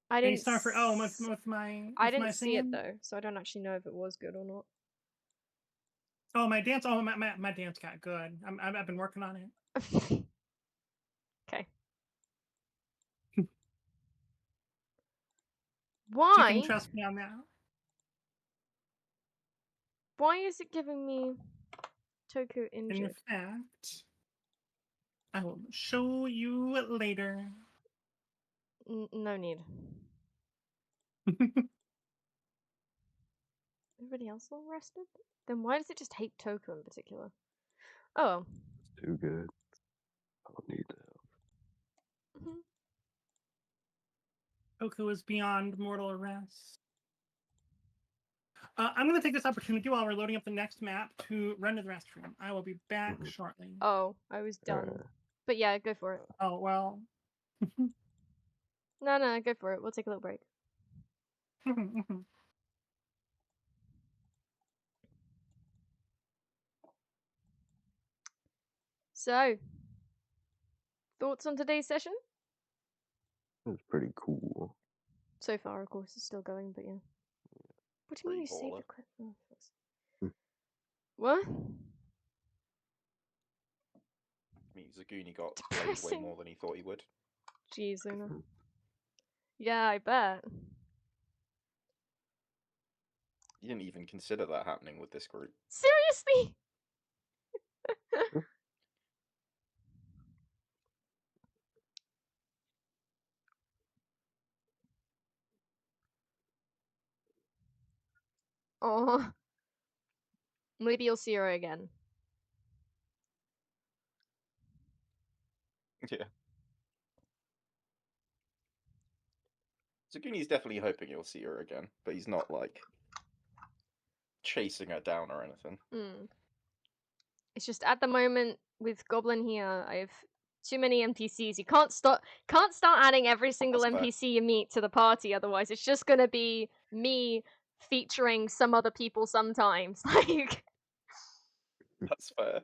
I A didn't star for with my. I with didn't my see it singing? though, so I don't actually know if it was good or not. Oh, my dance. Oh, my dance got good. I've been working on it. Okay. You Why? can trust me on that. Why is it giving me Toku In injured? fact, I will show you later. No need. Everybody else all rested? Then why does it just hate Toku in particular? Oh. It's too good. I don't need that. Mhm. Toku is beyond mortal arrest. I'm going to take this opportunity while we're loading up the next map to run to the restroom. I will be back shortly. Oh, I was done. Alright. But yeah, go for it. Oh, well. No, go for it. We'll take a little break. So, thoughts on today's session? It was pretty cool. So far, of course, it's still going, but yeah. What do you mean you Pretty saved baller. the clip? Oh, Hmm. what? I mean, Zaguni got played way Depressing. more than he thought he would. Jeez, Luna. Mhm. Yeah, I bet. You didn't even consider that happening with this group. Seriously? Oh. Maybe you'll see her again. Yeah. Zaguni's definitely hoping you'll see her again, but he's not like chasing her down or anything. It's just at the moment with Goblin here, I have too many NPCs. You can't start adding every single That's fair. NPC you meet to the party, otherwise it's just gonna be me featuring some other people sometimes. Like, That's fair.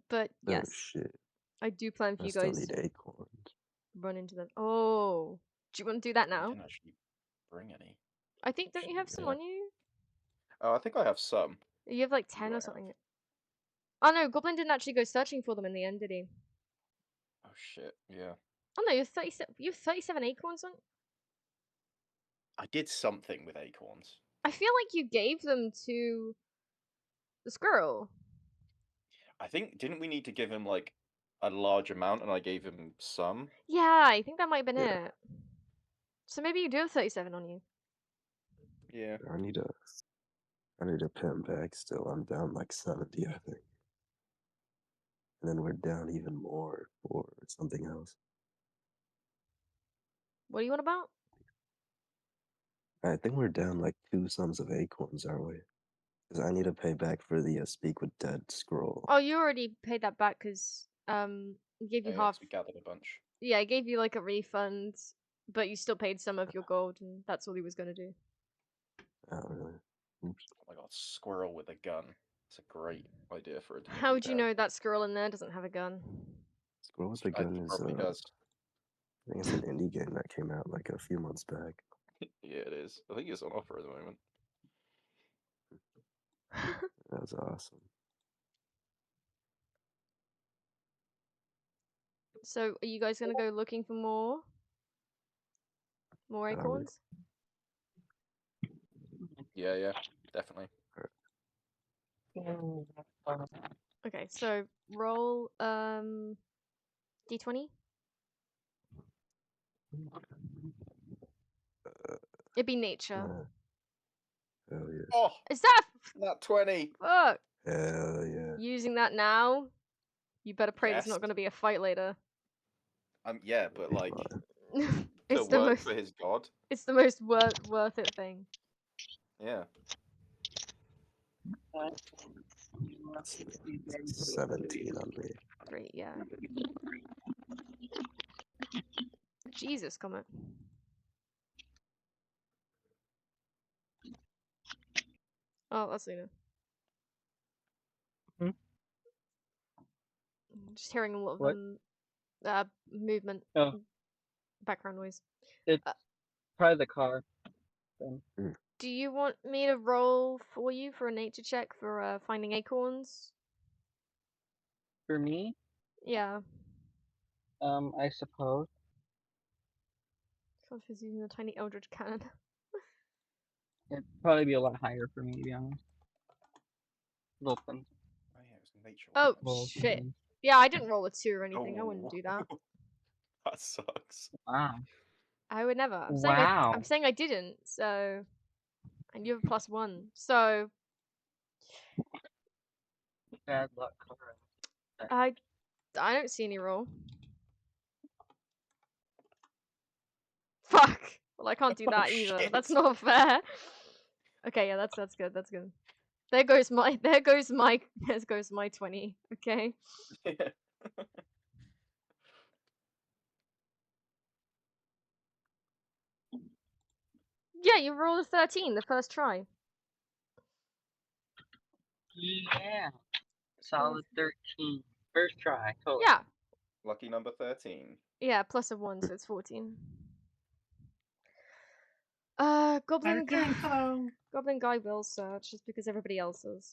but Oh yes, shit. I do plan for I you still guys need to acorns. run into them. Oh, do you want to do that I now? didn't actually bring any. I think don't you have some Yeah. on you? Oh, I think I have some. You have like Do 10 I or have? something. Oh no, Goblin didn't actually go searching for them in the end, did he? Oh shit, yeah. Oh no, you have 37. You have 37 acorns on. I did something with acorns. I feel like you gave them to the squirrel. I think, didn't we need to give him like a large amount and I gave him some? Yeah, I think that might have been Yeah. it. So maybe you do have 37 on you. Yeah. I need a pen back still. I'm down like 70, I think. And then we're down even more for something else. What do you want about? I think we're down like 2 sums of acorns, aren't we? Because I need to pay back for the Speak with Dead scroll. Oh, you already paid that back because I gave you Yeah, 'cause half. we gathered a bunch. Yeah, I gave you like a refund, but you still paid some of your gold, and that's all he was gonna do. Oh, really? Oops. Oh my god, squirrel with a gun. It's a great idea for a D&D How would you know character. that squirrel in there doesn't have a gun? Scroll with the I Gun think is, probably does. I think it's an indie game that came out like a few months back. Yeah, it is. I think it's on offer at the moment. That was awesome. So, are you guys gonna go looking for more? More Are we? acorns? Yeah, definitely. Okay, so roll d20. It'd be nature. Hell yeah. Oh, Is that not 20. fuck? Hell yeah. Using that now? You better pray there's Yes. not gonna be a fight later. Yeah, but Be like fine. It's to the work most. for his god. It's the most worth it thing. Yeah. 17 on me. Great, yeah. Jesus, Komette. Oh, that's Luna. Hmm? Just hearing a lot of What? movement, Oh, background noise. it's probably the car. Then. Do you want me to roll for you for a nature check for finding acorns? For me, Yeah. I suppose. God, he's using a tiny eldritch cannon. It'd probably be a lot higher for me, to be honest. Vulcan. Oh yeah, it was nature. Oh, Rolls and shit. things. Yeah, I didn't roll a 2 or anything. I wouldn't do that. That sucks. Wow. I would never. Wow. I'm saying I didn't, so... And you have a +1, so... Bad luck. I don't see any roll. Fuck! Well, I can't do Oh, that either. shit. That's not fair. Okay, yeah, that's good. That's good. There goes my 20. Okay. Yeah, you rolled a 13 the first try. Yeah. Solid 13. First try. Totally. Yeah. Lucky number 13. Yeah, +1, so it's 14. Goblin Arithin, hello. Goblin guy will search just because everybody else is.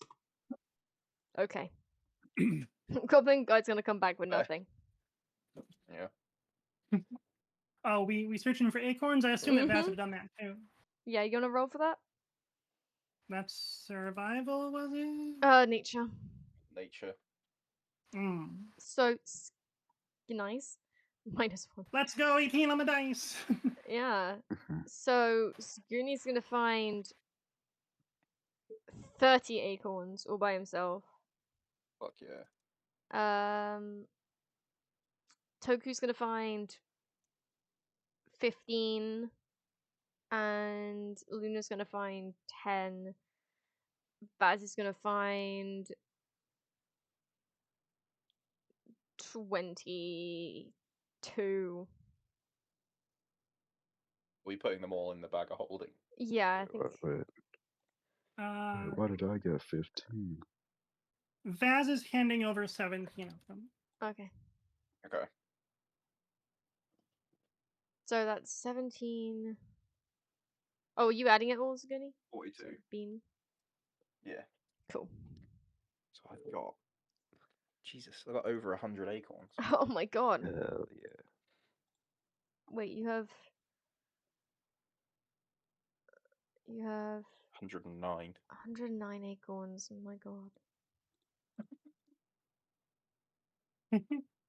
Okay. Goblin guy's gonna come back with nothing. Yeah. Oh, we searching for acorns? I assume that Vaz have done that too. Yeah, you gonna roll for that? That's survival, was it? Nature. Nature. Mm. So, nice. -1. Let's go, 18 on the dice. Yeah. So, Zaguni's gonna find 30 acorns all by himself. Fuck yeah. Toku's gonna find 15. And Luna's gonna find 10. Baz is gonna find 22. We putting them all in the bag of holding. Yeah, I think. Wait, why did I get 15? Vaz is handing over 17 of them. Okay. Okay. So that's 17. Oh, are you adding it all, Zaguni? 42. Bean. Yeah. Cool. So I've got... Jesus, I've got over 100 acorns. Oh my god. Hell yeah. Wait, you have 109. 109 acorns. Oh my god.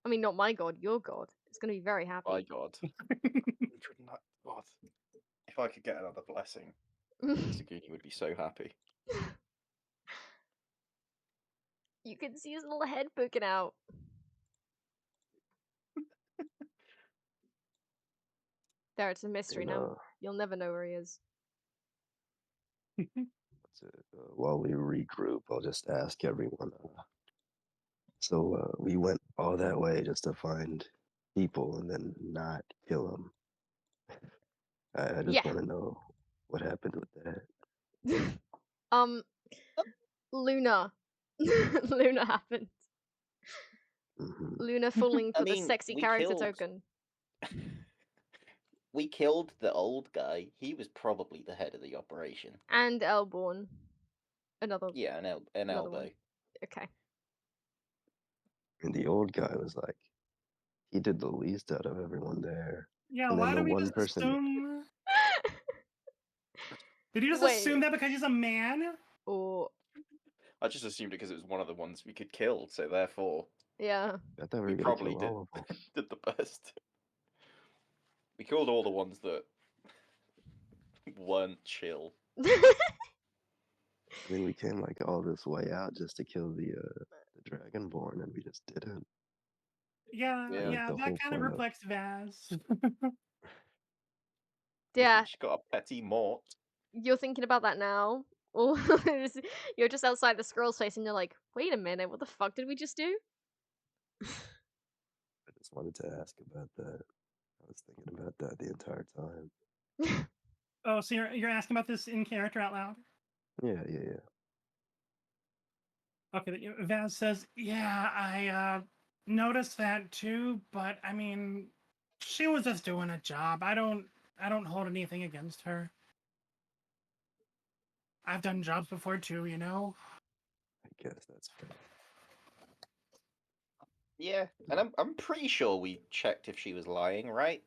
I mean, not my god, your god. It's gonna be very happy. My god. 109. God. If I could get another blessing, Zaguni would be so happy. You can see his little head poking out. There, it's a mystery now. You'll never know where he is. While we regroup, I'll just ask everyone. So we went all that way just to find people and then not kill them. I just want to know what happened with that. Luna. Luna happened. Luna falling for the sexy character token. We killed the old guy. He was probably the head of the operation. And Elborn. Another. Yeah, an elbow. One. Okay. And the old guy was like, he did the least out of everyone there. Yeah, and why do we one just person... assume... Did you just assume that because he's a man? Or... I just assumed it because it was one of the ones we could kill, so therefore... Yeah. I thought we probably did the best. We killed all the ones that weren't chill. I mean, we came like all this way out just to kill the Dragonborn, and we just didn't. Yeah, that kind of reflects Vaz. Yeah. She got a petty mort. You're thinking about that now? Or you're just outside the scroll's face and you're like, wait a minute, what the fuck did we just do? I just wanted to ask about that. I was thinking about that the entire time. Oh, so you're asking about this in character out loud? Yeah. Okay, Vaz says, yeah, I noticed that too, but I mean, she was just doing a job. I don't hold anything against her. I've done jobs before too, you know? I guess that's fair. Yeah, and I'm pretty sure we checked if she was lying, right?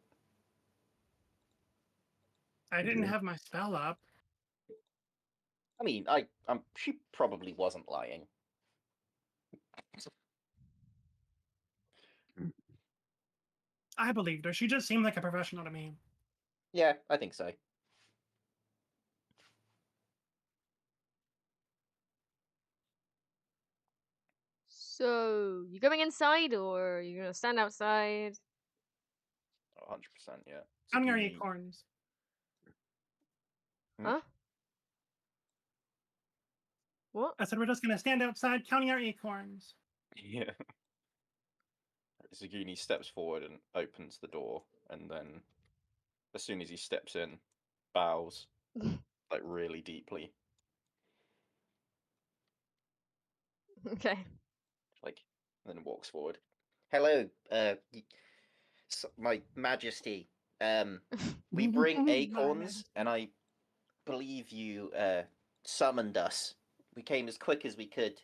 I didn't have my spell up. I mean, she probably wasn't lying. I believed her. She just seemed like a professional to me. Yeah, I think so. So, you going inside or are you gonna stand outside? 100%, yeah. Counting our Zaguni- acorns. Hmm? Huh? What? I said we're just gonna stand outside counting our acorns. Yeah. Zaguni steps forward and opens the door, and then as soon as he steps in, bows like really deeply. Okay. Like, and then walks forward. Hello, my Majesty. We bring acorns, and I believe you summoned us. We came as quick as we could.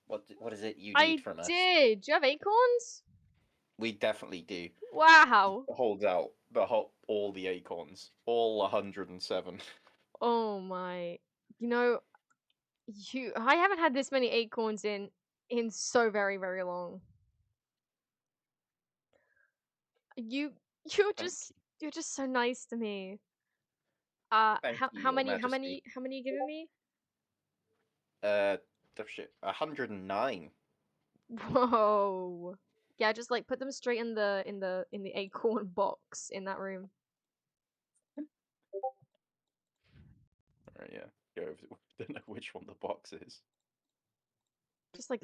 What is it you need I from us? did. Do you have acorns? We definitely do. Wow. Holds out all the acorns, all 107. Oh my. You know, I haven't had this many acorns in so very, very long. You're Thank just you're just so nice to me. Thank you, how Your many Majesty. are you giving me? The shit, 109. Whoa. Yeah, just like put them straight in the acorn box in that room. Alright, yeah. Go over. Don't know which one the box is. Just like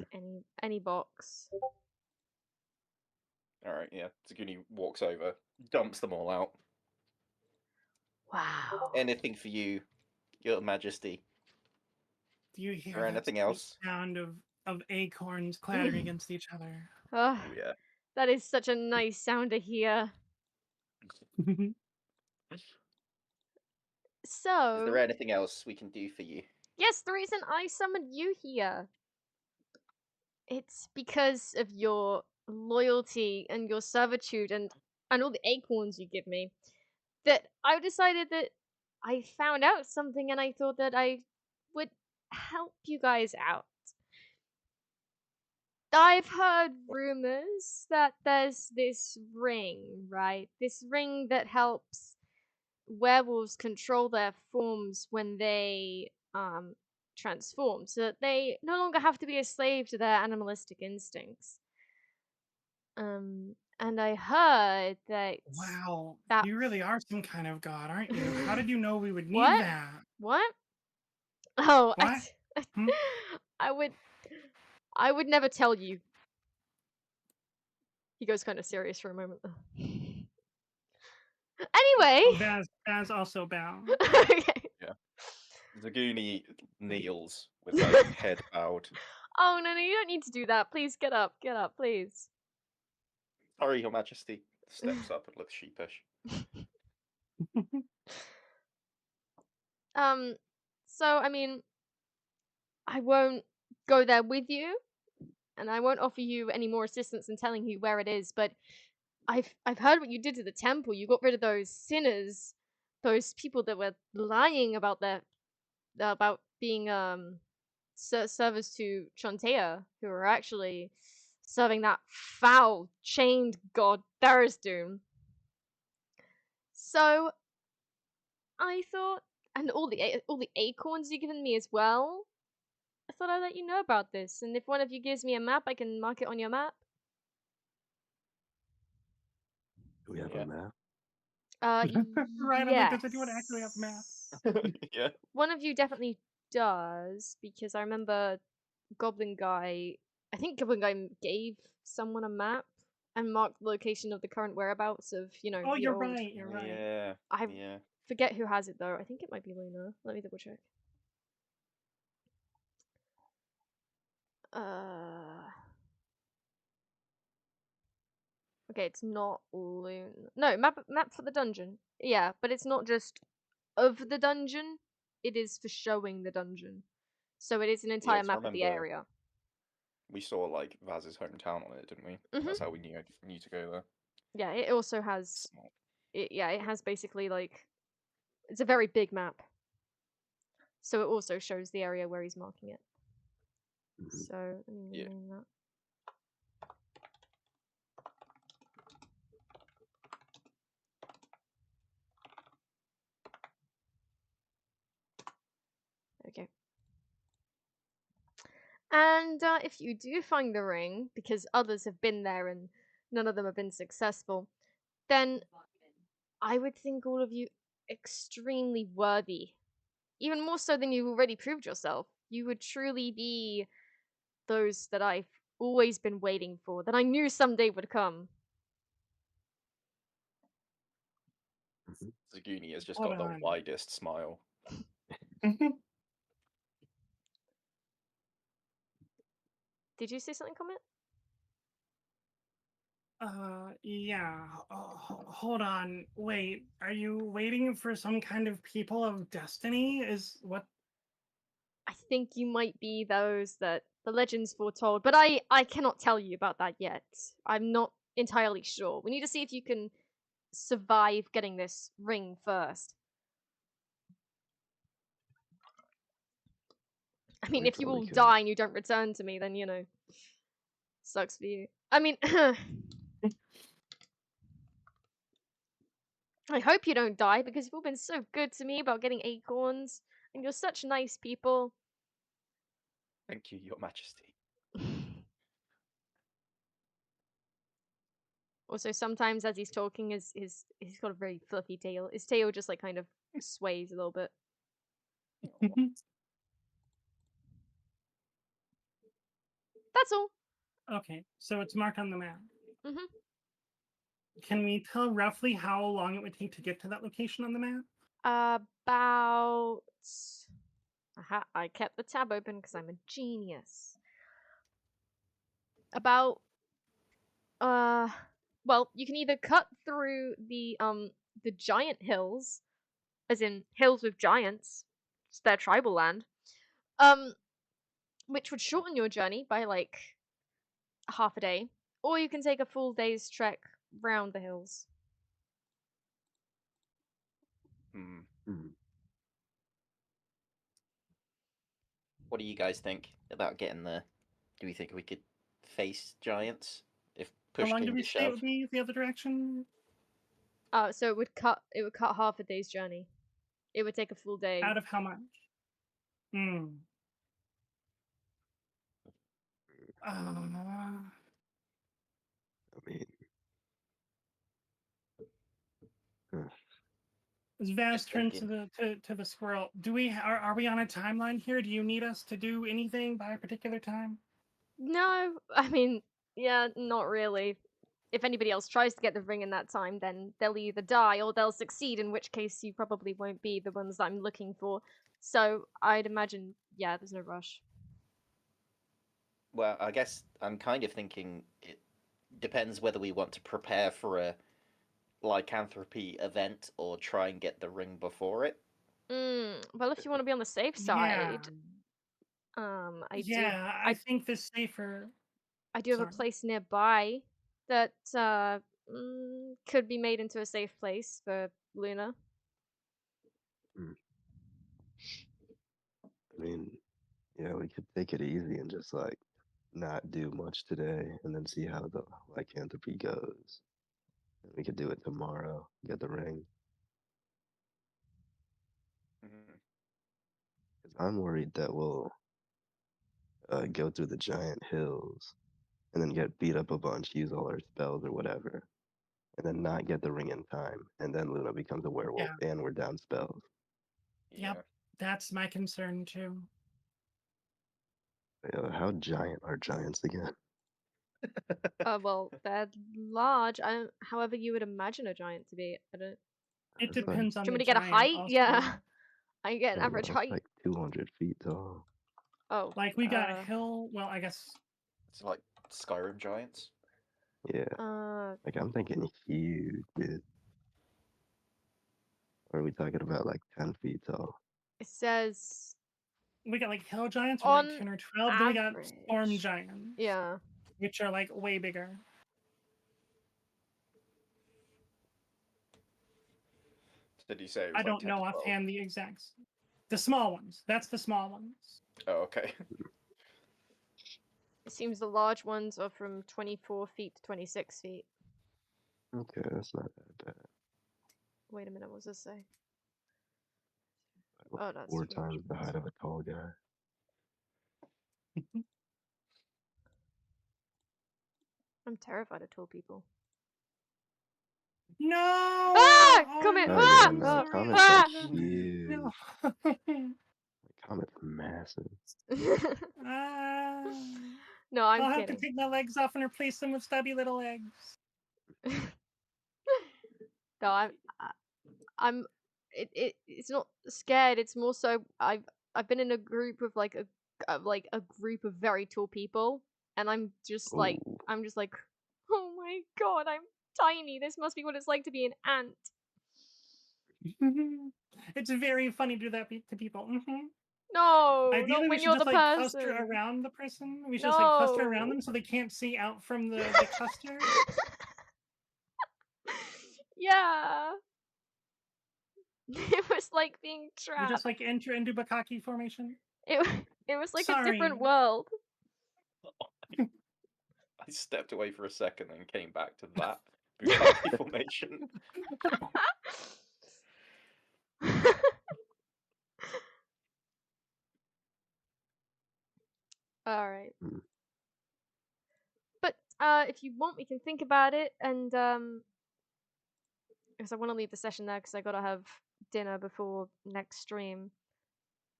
any box. Alright, yeah. Zaguni walks over, dumps them all out. Wow. Anything for you, Your Majesty? Do you hear Or that anything sweet else? sound of acorns clattering against each other? Ugh, Oh, yeah. that is such a nice sound to hear. Is So, there anything else we can do for you? yes, the reason I summoned you here, it's because of your loyalty and your servitude and all the acorns you give me, that I decided that I found out something and I thought that I would help you guys out. I've heard rumors that there's this ring, right? This ring that helps werewolves control their forms when they transform, so that they no longer have to be a slave to their animalistic instincts. And I heard that Wow, that you really are some kind of god, aren't you? How did you know we would need What? that? What? Oh, What? Hmm? I would never tell you. He goes kind of serious for a moment. Anyway. Baz also bow. Okay. Yeah. Zaguni kneels with her head bowed. Oh no, you don't need to do that. Please get up, please. Sorry, Your Majesty. Steps up and looks sheepish. So I mean, I won't go there with you, and I won't offer you any more assistance in telling you where it is. But I've heard what you did to the temple. You got rid of those sinners, those people that were lying about about being servers to Chontea, who were actually serving that foul chained god Tharizdun. So I thought, and all the acorns you've given me as well, I thought I'd let you know about this. And if one of you gives me a map, I can mark it on your map. Do we have Yeah. a map? Right, I'm like, does anyone actually have yes. Yeah. One of you definitely does, because I remember Goblin Guy, I think Goblin Guy gave someone a map and marked the location of the current whereabouts of, Oh, the you're old... right, you're right. Yeah. I Yeah. forget who has it though. I think it might be Luna. Let me double check. Okay, it's not Luna. No, map for the dungeon. Yeah, but it's not just of the dungeon. It is for showing the dungeon. So it is an entire 'cause I map of the remember area. We saw like Vaz's hometown on it, didn't we? Mhm. That's how we knew to go there. Yeah, it also has. Smart. It has basically like. It's a very big map. So it also shows the area where he's marking it. Mhm. So let me Yeah. rename that. Okay. And if you do find the ring, because others have been there and none of them have been successful, then I would think all of you extremely worthy. Even more so than you've already proved yourself. You would truly be those that I've always been waiting for, that I knew someday would come. Mhm. Zaguni has just Hold got the on. widest smile. Did you say something, Komette? Yeah. Hold on. Wait, are you waiting for some kind of people of destiny? Is what? I think you might be those that the legends foretold, but I cannot tell you about that yet. I'm not entirely sure. We need to see if you can survive getting this ring first. I mean, We if you probably all could. die and you don't return to me, then, you know, sucks for you. I mean, I hope you don't die because you've all been so good to me about getting acorns, and you're such nice people. Thank you, Your Majesty. Also, sometimes as he's talking, he's got a very fluffy tail. His tail just like kind of sways a little bit. That's all. Okay, so it's marked on the map. Mhm. Can we tell roughly how long it would take to get to that location on the map? About. Aha, I kept the tab open because I'm a genius. About. Well, you can either cut through the giant hills, as in hills with giants. It's their tribal land. Which would shorten your journey by like half a day, or you can take a full day's trek round the hills. Hmm. Mhm. What do you guys think about getting there? Do we think we could face giants if How push long did came we to say it shove? would be the other direction? So it would cut half a day's journey. It would take a full day. Out of how much? Hmm. I mean, As Vaz Just turns to thinking. the squirrel, are we on a timeline here? Do you need us to do anything by a particular time? No, I mean, yeah, not really. If anybody else tries to get the ring in that time, then they'll either die or they'll succeed, in which case you probably won't be the ones that I'm looking for. So I'd imagine, yeah, there's no rush. Well, I guess I'm kind of thinking it depends whether we want to prepare for a lycanthropy event or try and get the ring before it. Well, if you want to be on the safe Yeah. side, Yeah, I think the safer. I do have a Sorry. place nearby that could be made into a safe place for Luna. I mean, yeah, we could take it easy and just like not do much today, and then see how the lycanthropy goes. And we could do it tomorrow. Get the ring. Mhm. 'Cause I'm worried that we'll go through the giant hills and then get beat up a bunch, use all our spells or whatever, and then not get the ring in time, and then Luna becomes a werewolf Yeah. and we're down spells. Yeah. Yep. That's my concern too. How giant are giants again? Well, they're large. However you would imagine a giant to be. I don't. It It's like, depends Do on you want the me to get a giant height? Yeah, also. I can get an I don't average know, height. it's like 200 feet tall. Oh, Like we got hill. Well, I guess. It's like Skyrim giants. Yeah, uh, like I'm thinking huge, dude. Or are we talking about like 10 feet tall? it says We got like hill giants, or like on 10 or 12. Then we got storm average. giants, Yeah. which are like way bigger. Did you say it I was like don't 10 know to 12? offhand the exacts. The small ones. That's the small ones. Oh, okay. It seems the large ones are from 24 feet to 26 feet. Okay, that's not that bad. Wait a minute, what does this say? Like, Oh, that's 4 from times the height of a tall guy. I'm terrified of tall people. No! Ah! Oh, Come here! no, Oh Ah! yeah, no, sorry. Comet's Ah! like huge. No. Comet's massive. Ah. No, I'm I'll have to kidding. take my legs off and replace them with stubby little legs. No, I'm. It's not scared. It's more so I've been in a group of like a group of very tall people, and I'm just like Ooh. oh my god, I'm tiny. This must be what it's like to be an ant. It's very funny to do that to people. No, Ideally, not we when should you're just the like person. cluster around the person. We should just like cluster around No. them so they can't see out from the cluster. Yeah. It was like being You trapped. just like enter into Bakaki formation. It was like a Sorry. different world. I stepped away for a second and came back to that Bukaki formation. All right. Hmm. But if you want, we can think about it, and because I want to leave the session there because I gotta have dinner before next stream.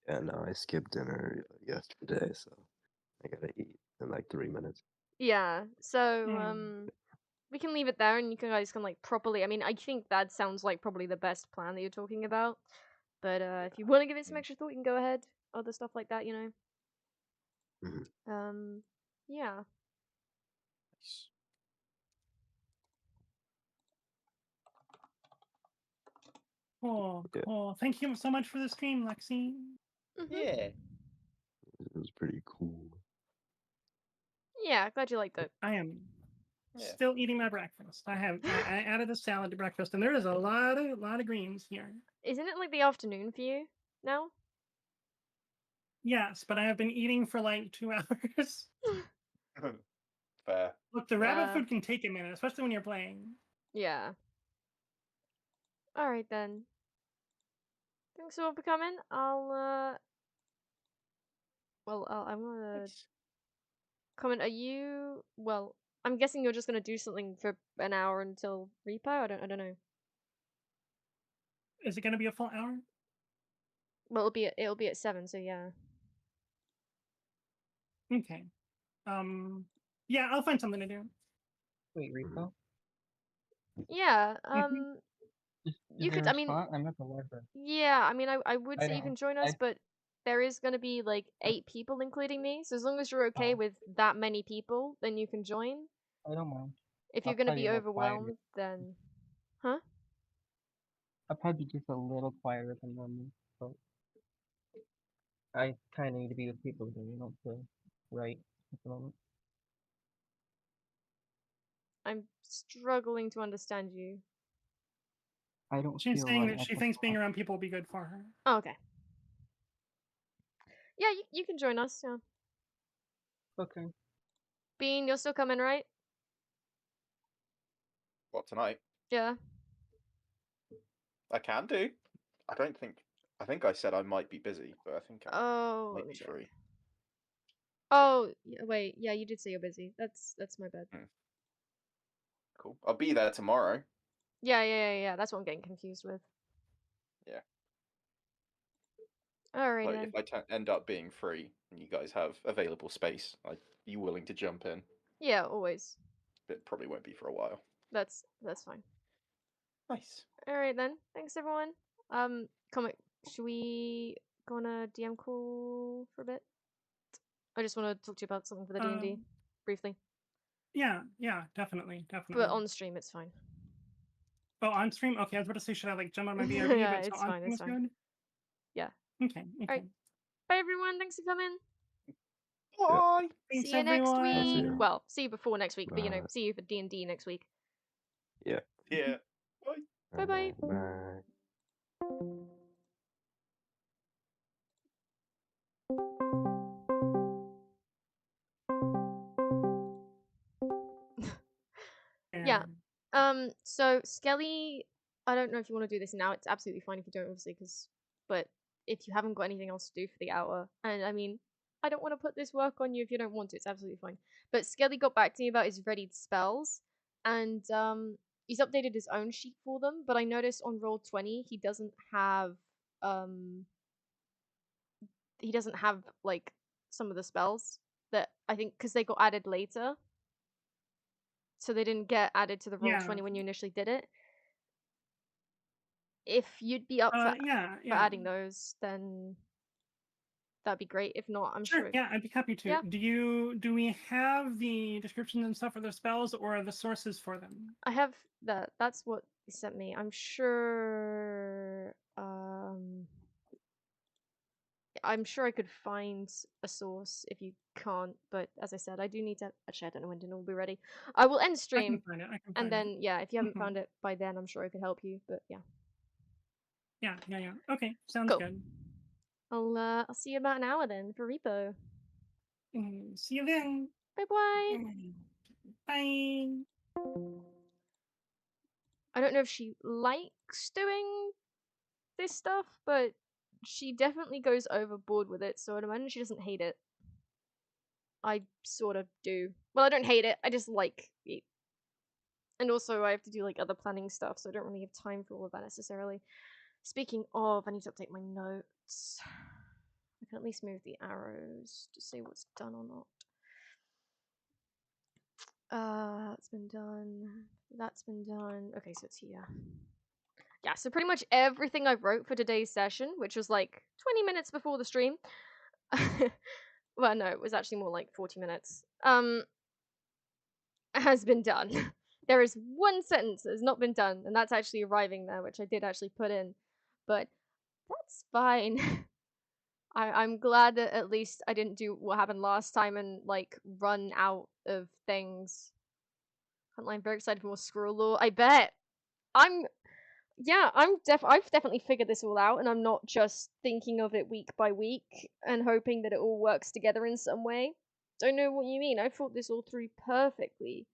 Yeah, no, I skipped dinner yesterday, so I gotta eat in like 3 minutes. Yeah. So Hmm. we can leave it there, and you guys can like properly. I mean, I think that sounds like probably the best plan that you're talking about. But if you want to give it some extra thought, you can go ahead. Other stuff like that, you know. Mhm. Yeah. Nice. Cool, Yeah. cool. Thank you so much for the stream, Lexi. Yeah. It was pretty cool. Yeah, glad you liked it. I am Yeah. still eating my breakfast. I added a salad to breakfast, and there is a lot of greens here. Isn't it like the afternoon for you now? Yes, but I have been eating for like 2 hours. Fair. Look, the rabbit food can take a minute, especially when you're playing. Yeah. All right then. Thanks all for coming. I'm gonna Nice. comment. Are you? Well, I'm guessing you're just gonna do something for an hour until repo. I don't know. Is it going to be a full hour? Well, it'll be at 7. So yeah. Okay. Yeah, I'll find something to do. Wait, repo? Yeah. Is You there could. a I mean. spot? I'm at the library. Yeah. I mean, I would I say you know. can join us, but there is gonna be like 8 people, including me. So as long as you're okay Oh. with that many people, then you can join. I don't mind. If I'll you're gonna probably be a little quieter. overwhelmed, then. Huh? I'll probably be just a little quieter than normal, but I kind of need to be with people who don't feel right at the moment. I'm struggling to understand you. I don't She's feel saying right that at she the thinks being moment. around people will be good for her. Oh, okay. Yeah, you can join us. Yeah. Okay. Bean, you're still coming, right? What, tonight? Yeah. I can do. I think I said I might be busy, but I think I Oh, might let me be check. free. Oh, wait. Yeah, you did say you're busy. That's my bad. Cool. I'll be there tomorrow. Yeah. That's what I'm getting confused with. Yeah. All right Like, then. if I end up being free and you guys have available space, I'd be willing to jump in. Yeah, always. It probably won't be for a while. That's fine. Nice. All right then. Thanks everyone. Comet, should we go on a DM call for a bit? I just want to talk to you about something for the D&D briefly. Yeah, definitely. But on stream, it's fine. Oh, on stream? Okay, I was about to say, should I like jump on my BRB? Yeah, but so it's on fine, stream it's is fine. good? Yeah. Okay. Alright. Bye everyone, thanks for coming. Bye. Thanks, See you next everyone. I'll see week. ya. Well, see you before next week, but you know, Bye. see you for D&D next week. Yeah. Yeah. Bye. Bye bye. Bye. So Skelly, I don't know if you want to do this now. It's absolutely fine if you don't, obviously, but if you haven't got anything else to do for the hour, and I mean, I don't want to put this work on you if you don't want to. It's absolutely fine. But Skelly got back to me about his readied spells, and he's updated his own sheet for them. But I noticed on Roll20 he doesn't have like some of the spells that I think because they got added later, so they didn't get added to the Roll20 when you initially did it. If you'd be up for adding those, then that'd be great. If not, I'm sure. Yeah, I'd be happy to. Yeah. Do we have the descriptions and stuff for the spells or the sources for them? I have that. That's what he sent me. I'm sure. I'm sure I could find a source if you can't, but as I said, I do need to. Actually, I don't know when dinner will be ready. I will end stream. I can find it. And then, yeah, if you haven't found it by then, I'm sure I could help you. But yeah. Yeah. Okay, sounds Cool. good. I'll see you about an hour then for repo. See you then. Bye. Bye. I don't know if she likes doing this stuff, but she definitely goes overboard with it, so I'd imagine she doesn't hate it. I sort of do. Well, I don't hate it, I just like it. And also, I have to do like other planning stuff, so I don't really have time for all of that necessarily. Speaking of, I need to update my notes. I can at least move the arrows to see what's done or not. That's been done. That's been done. Okay, so it's here. Yeah, so pretty much everything I wrote for today's session, which was like 20 minutes before the stream. Well, no, it was actually more like 40 minutes. Has been done. There is one sentence that has not been done, and that's actually arriving there, which I did actually put in. But that's fine. I'm glad that at least I didn't do what happened last time and like run out of things. I'm very excited for more Squirrel Lore. I bet. I've definitely figured this all out, and I'm not just thinking of it week by week and hoping that it all works together in some way. Don't know what you mean. I thought this all through perfectly.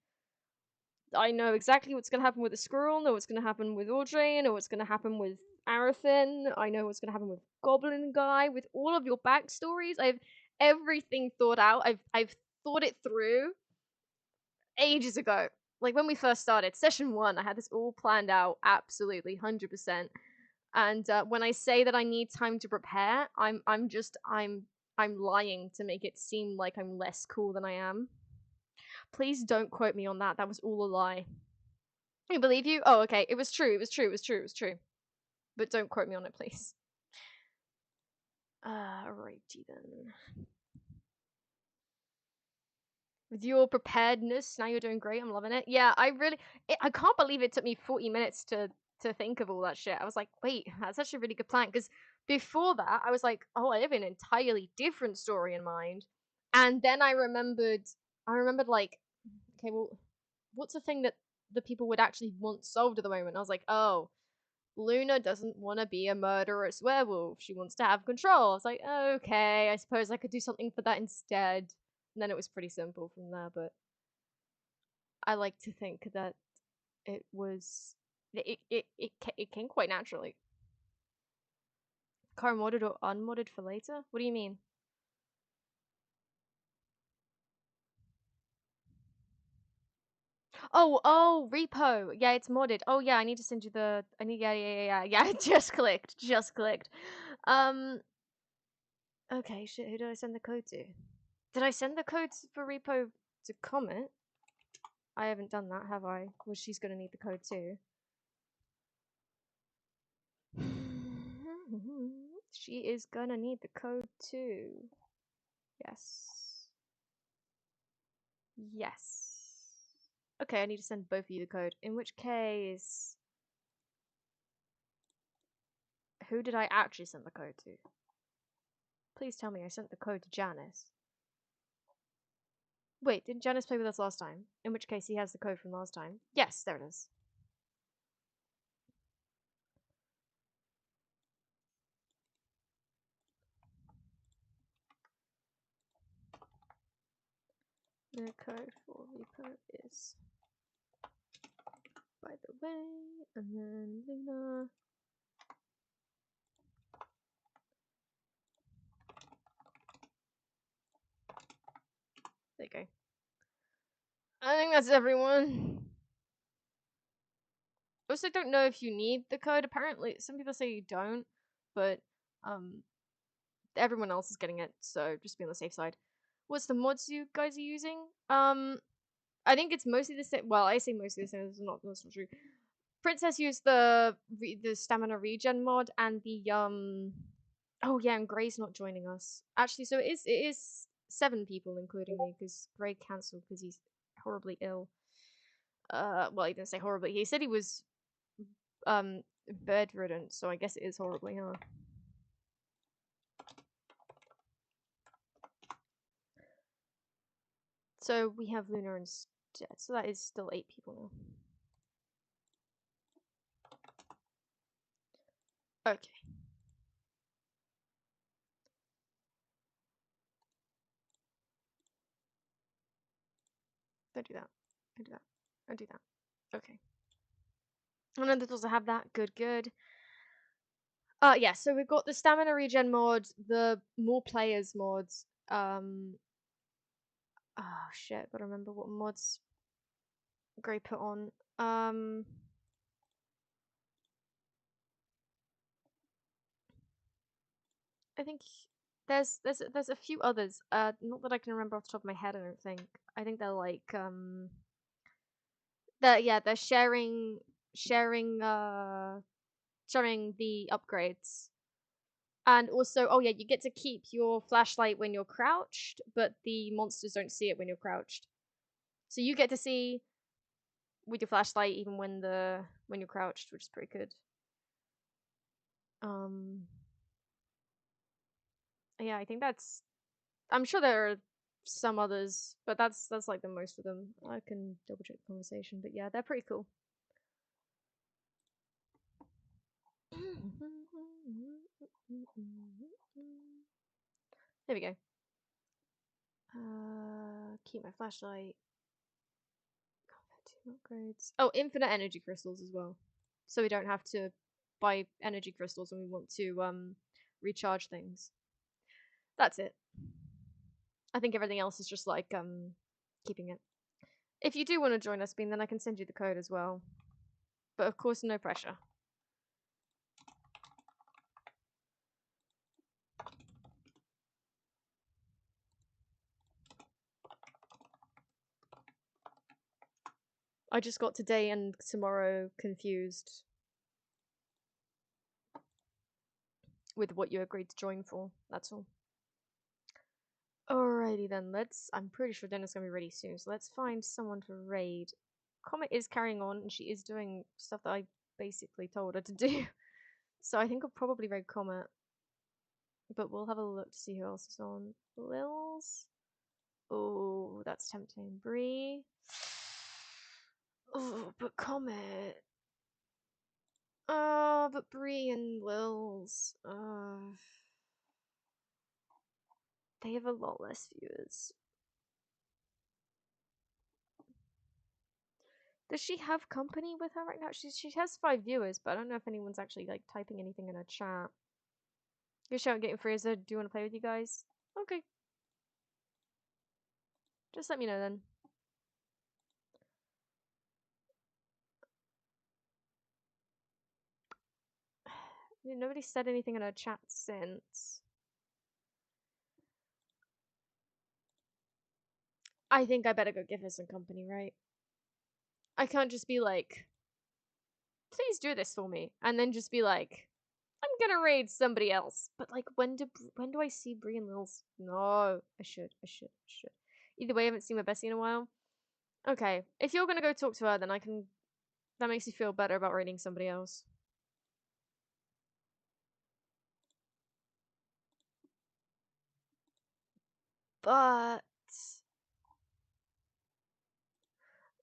I know exactly what's going to happen with the squirrel, know what's going to happen with Audrey, know what's going to happen with Arithin, I know what's going to happen with Goblin Guy, with all of your backstories. I have everything thought out. I've thought it through ages ago. Like when we first started, session 1, I had this all planned out, absolutely, 100%. And when I say that I need time to prepare, I'm lying to make it seem like I'm less cool than I am. Please don't quote me on that. That was all a lie. I believe you? Oh, okay. It was true. But don't quote me on it, please. Alrighty then. With your preparedness, now you're doing great. I'm loving it. Yeah, I can't believe it took me 40 minutes to think of all that shit. I was like, wait, that's actually a really good plan. Because before that, I was like, oh, I have an entirely different story in mind. And then I remembered like, okay, well, what's the thing that the people would actually want solved at the moment? I was like, oh, Luna doesn't want to be a murderous werewolf. She wants to have control. I was like, okay, I suppose I could do something for that instead. And then it was pretty simple from there, but I like to think that it came quite naturally. Car modded or unmodded for later? What do you mean? Oh, repo. Yeah, it's modded. Oh yeah, I need to send you the. Yeah. Just clicked. Okay, shit. Who did I send the code to? Did I send the code for repo to Komette? I haven't done that, have I? Well, she's gonna need the code too. She is gonna need the code too. Yes. Okay, I need to send both of you the code. In which case, who did I actually send the code to? Please tell me I sent the code to Janice. Wait, didn't Janice play with us last time? In which case he has the code from last time. Yes, there it is. The code for repo is by the way, and then Luna. There you go. I think that's everyone. Also, don't know if you need the code. Apparently, some people say you don't, but everyone else is getting it, so just be on the safe side. What's the mods you guys are using? I think it's mostly the same. Well, I say mostly the same. That's not true. Princess used the stamina regen mod and the Oh yeah, and Gray's not joining us. Actually, so it is 7 people including me because Gray cancelled because he's horribly ill. Well, he didn't say horribly. He said he was bedridden, so I guess it is horribly, huh? So we have Luna instead. So that is still 8 people now. Okay. Don't do that. Don't do that. Don't do that. Okay. And then there's also have that. Good, good. Yeah, so we've got the stamina regen mod, the more players mods. Oh shit, gotta remember what mods Gray put on. I think there's a few others. Not that I can remember off the top of my head. I don't think. I think they're like they're sharing the upgrades. And also, oh yeah, you get to keep your flashlight when you're crouched, but the monsters don't see it when you're crouched. So you get to see with your flashlight even when you're crouched, which is pretty good. Yeah, I think that's. I'm sure there are some others, but that's like the most of them. I can double check the conversation, but yeah, they're pretty cool. There we go. Keep my flashlight. Upgrades. Oh, infinite energy crystals as well. So we don't have to buy energy crystals when we want to recharge things. That's it. I think everything else is just like keeping it. If you do want to join us, Bean, then I can send you the code as well. But of course, no pressure. I just got today and tomorrow confused with what you agreed to join for. That's all. Alrighty then, I'm pretty sure Dinner's gonna be ready soon, so let's find someone to raid. Komette is carrying on, and she is doing stuff that I basically told her to do. So I think I'll probably raid Komette. But we'll have a look to see who else is on. Lils. Oh, that's tempting. Bree. Oh, but Komette. Oh, but Bree and Lils. They have a lot less viewers. Does she have company with her right now? She has 5 viewers, but I don't know if anyone's actually like typing anything in her chat. Good shout, getting Fraser. Do you want to play with you guys? Okay. Just let me know then. Yeah, nobody said anything in her chat since. I think I better go give her some company, right? I can't just be like, please do this for me, and then just be like, I'm gonna raid somebody else. But like, when do I see Bree and Lils? No, I should. Either way, I haven't seen my bestie in a while. Okay, if you're gonna go talk to her, then I can. That makes you feel better about raiding somebody else. But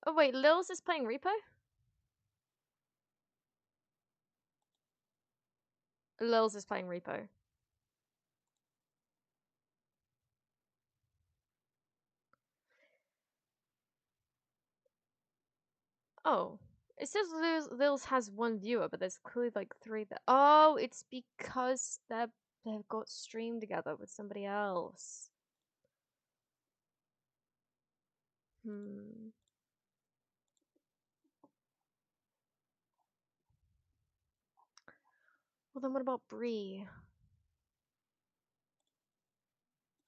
oh wait, Lils is playing Repo? Lils is playing Repo. Oh, It says Lils has one viewer, but there's clearly like 3 there. Oh, it's because they've got streamed together with somebody else. Hmm. Well, then what about Bree?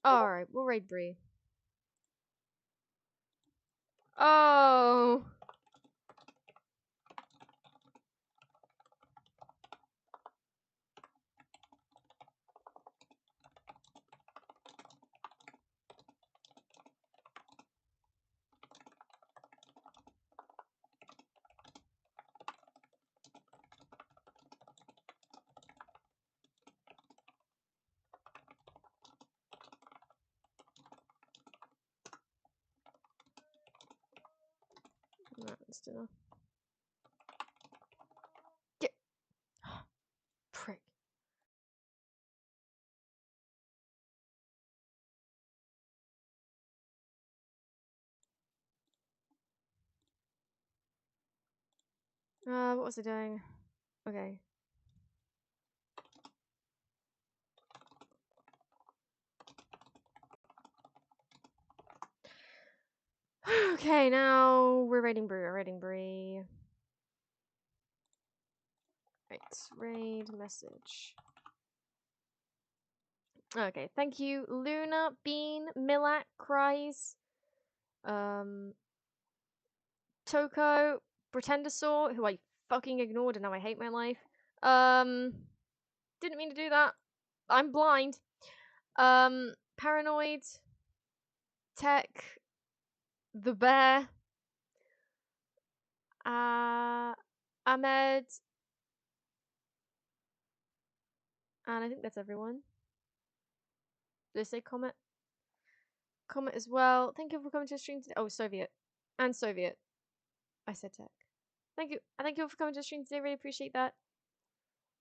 Alright, we'll raid Bree. Oh! That's dinner. Get prick. What was I doing? Okay. Okay, now we're raiding Bree. Right, raid message. Okay, thank you, Luna, Bean, Milak, Cries, Toko, Pretendosaur, who I fucking ignored and now I hate my life. Didn't mean to do that. I'm blind. Paranoid, Tech, the Bear, Ahmed, and I think that's everyone. Did I say Komette? Komette as well. Thank you for coming to the stream today. Oh, Soviet. And Soviet. I said Tech. Thank you. And thank you all for coming to the stream today. Really appreciate that.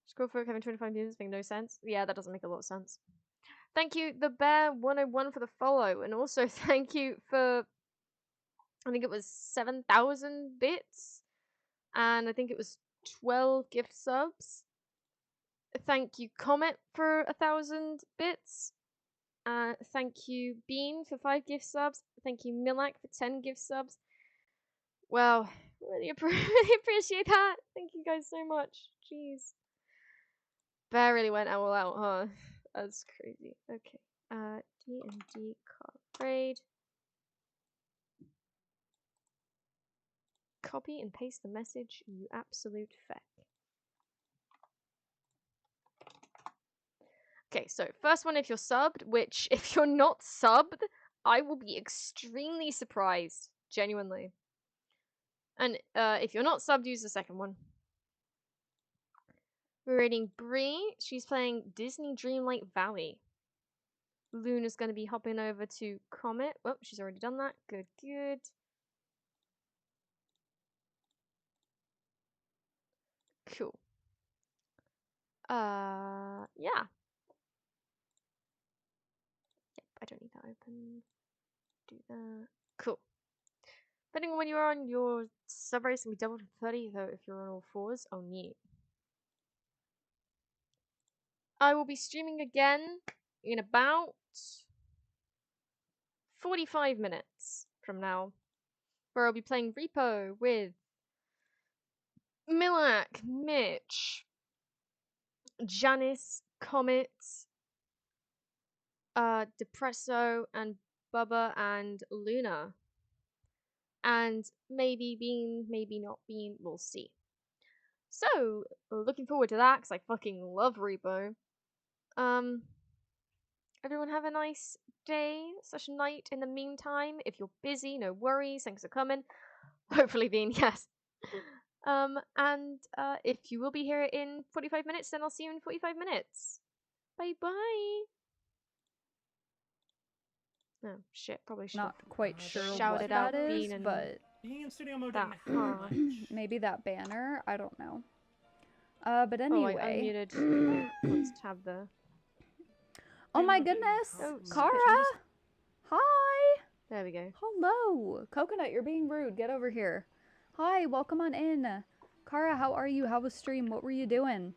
Scroll for having 25 views makes no sense. Yeah, that doesn't make a lot of sense. Thank you, the Bear 101 for the follow. And also thank you for, I think it was 7,000 bits. And I think it was 12 gift subs. Thank you, Komette, for 1,000 bits. Thank you, Bean, for 5 gift subs. Thank you, Milak, for 10 gift subs. Wow, really appreciate that. Thank you guys so much. Jeez. Bear really went all out, huh? That's crazy. Okay. D&D card raid. Copy and paste the message, you absolute feck. Okay, so first one if you're subbed, which if you're not subbed, I will be extremely surprised. Genuinely. And if you're not subbed, use the second one. We're rating Bree. She's playing Disney Dreamlight Valley. Luna's going to be hopping over to Komette. Oh, she's already done that. Good, good. Cool. Yeah. Yep, I don't need that open. Do that. Cool. Depending on when you're on, your sub rate's gonna be doubled to 30, though, if you're on all 4s. Oh, neat. I will be streaming again in about 45 minutes from now, where I'll be playing Repo with Milak, Mitch, Janice, Comet, Depresso, and Bubba, and Luna. And maybe Bean, maybe not Bean, we'll see. So, looking forward to that, because I fucking love Repo. Everyone have a nice day / night in the meantime. If you're busy, no worries, thanks for coming. Hopefully Bean, yes. And if you will be here in 45 minutes, then I'll see you in 45 minutes. Bye bye. Oh shit, probably should Not quite sure shouted what out that is, Bean and but Being in studio mode that, didn't help much. maybe that banner. I don't know. But anyway. Oh, I unmuted. Let's tab the. Oh my goodness, Oh, Kara! Hi! There we go. Hello! Coconut, you're being rude. Get over here. Hi, welcome on in. Kara, how are you? How was stream? What were you doing?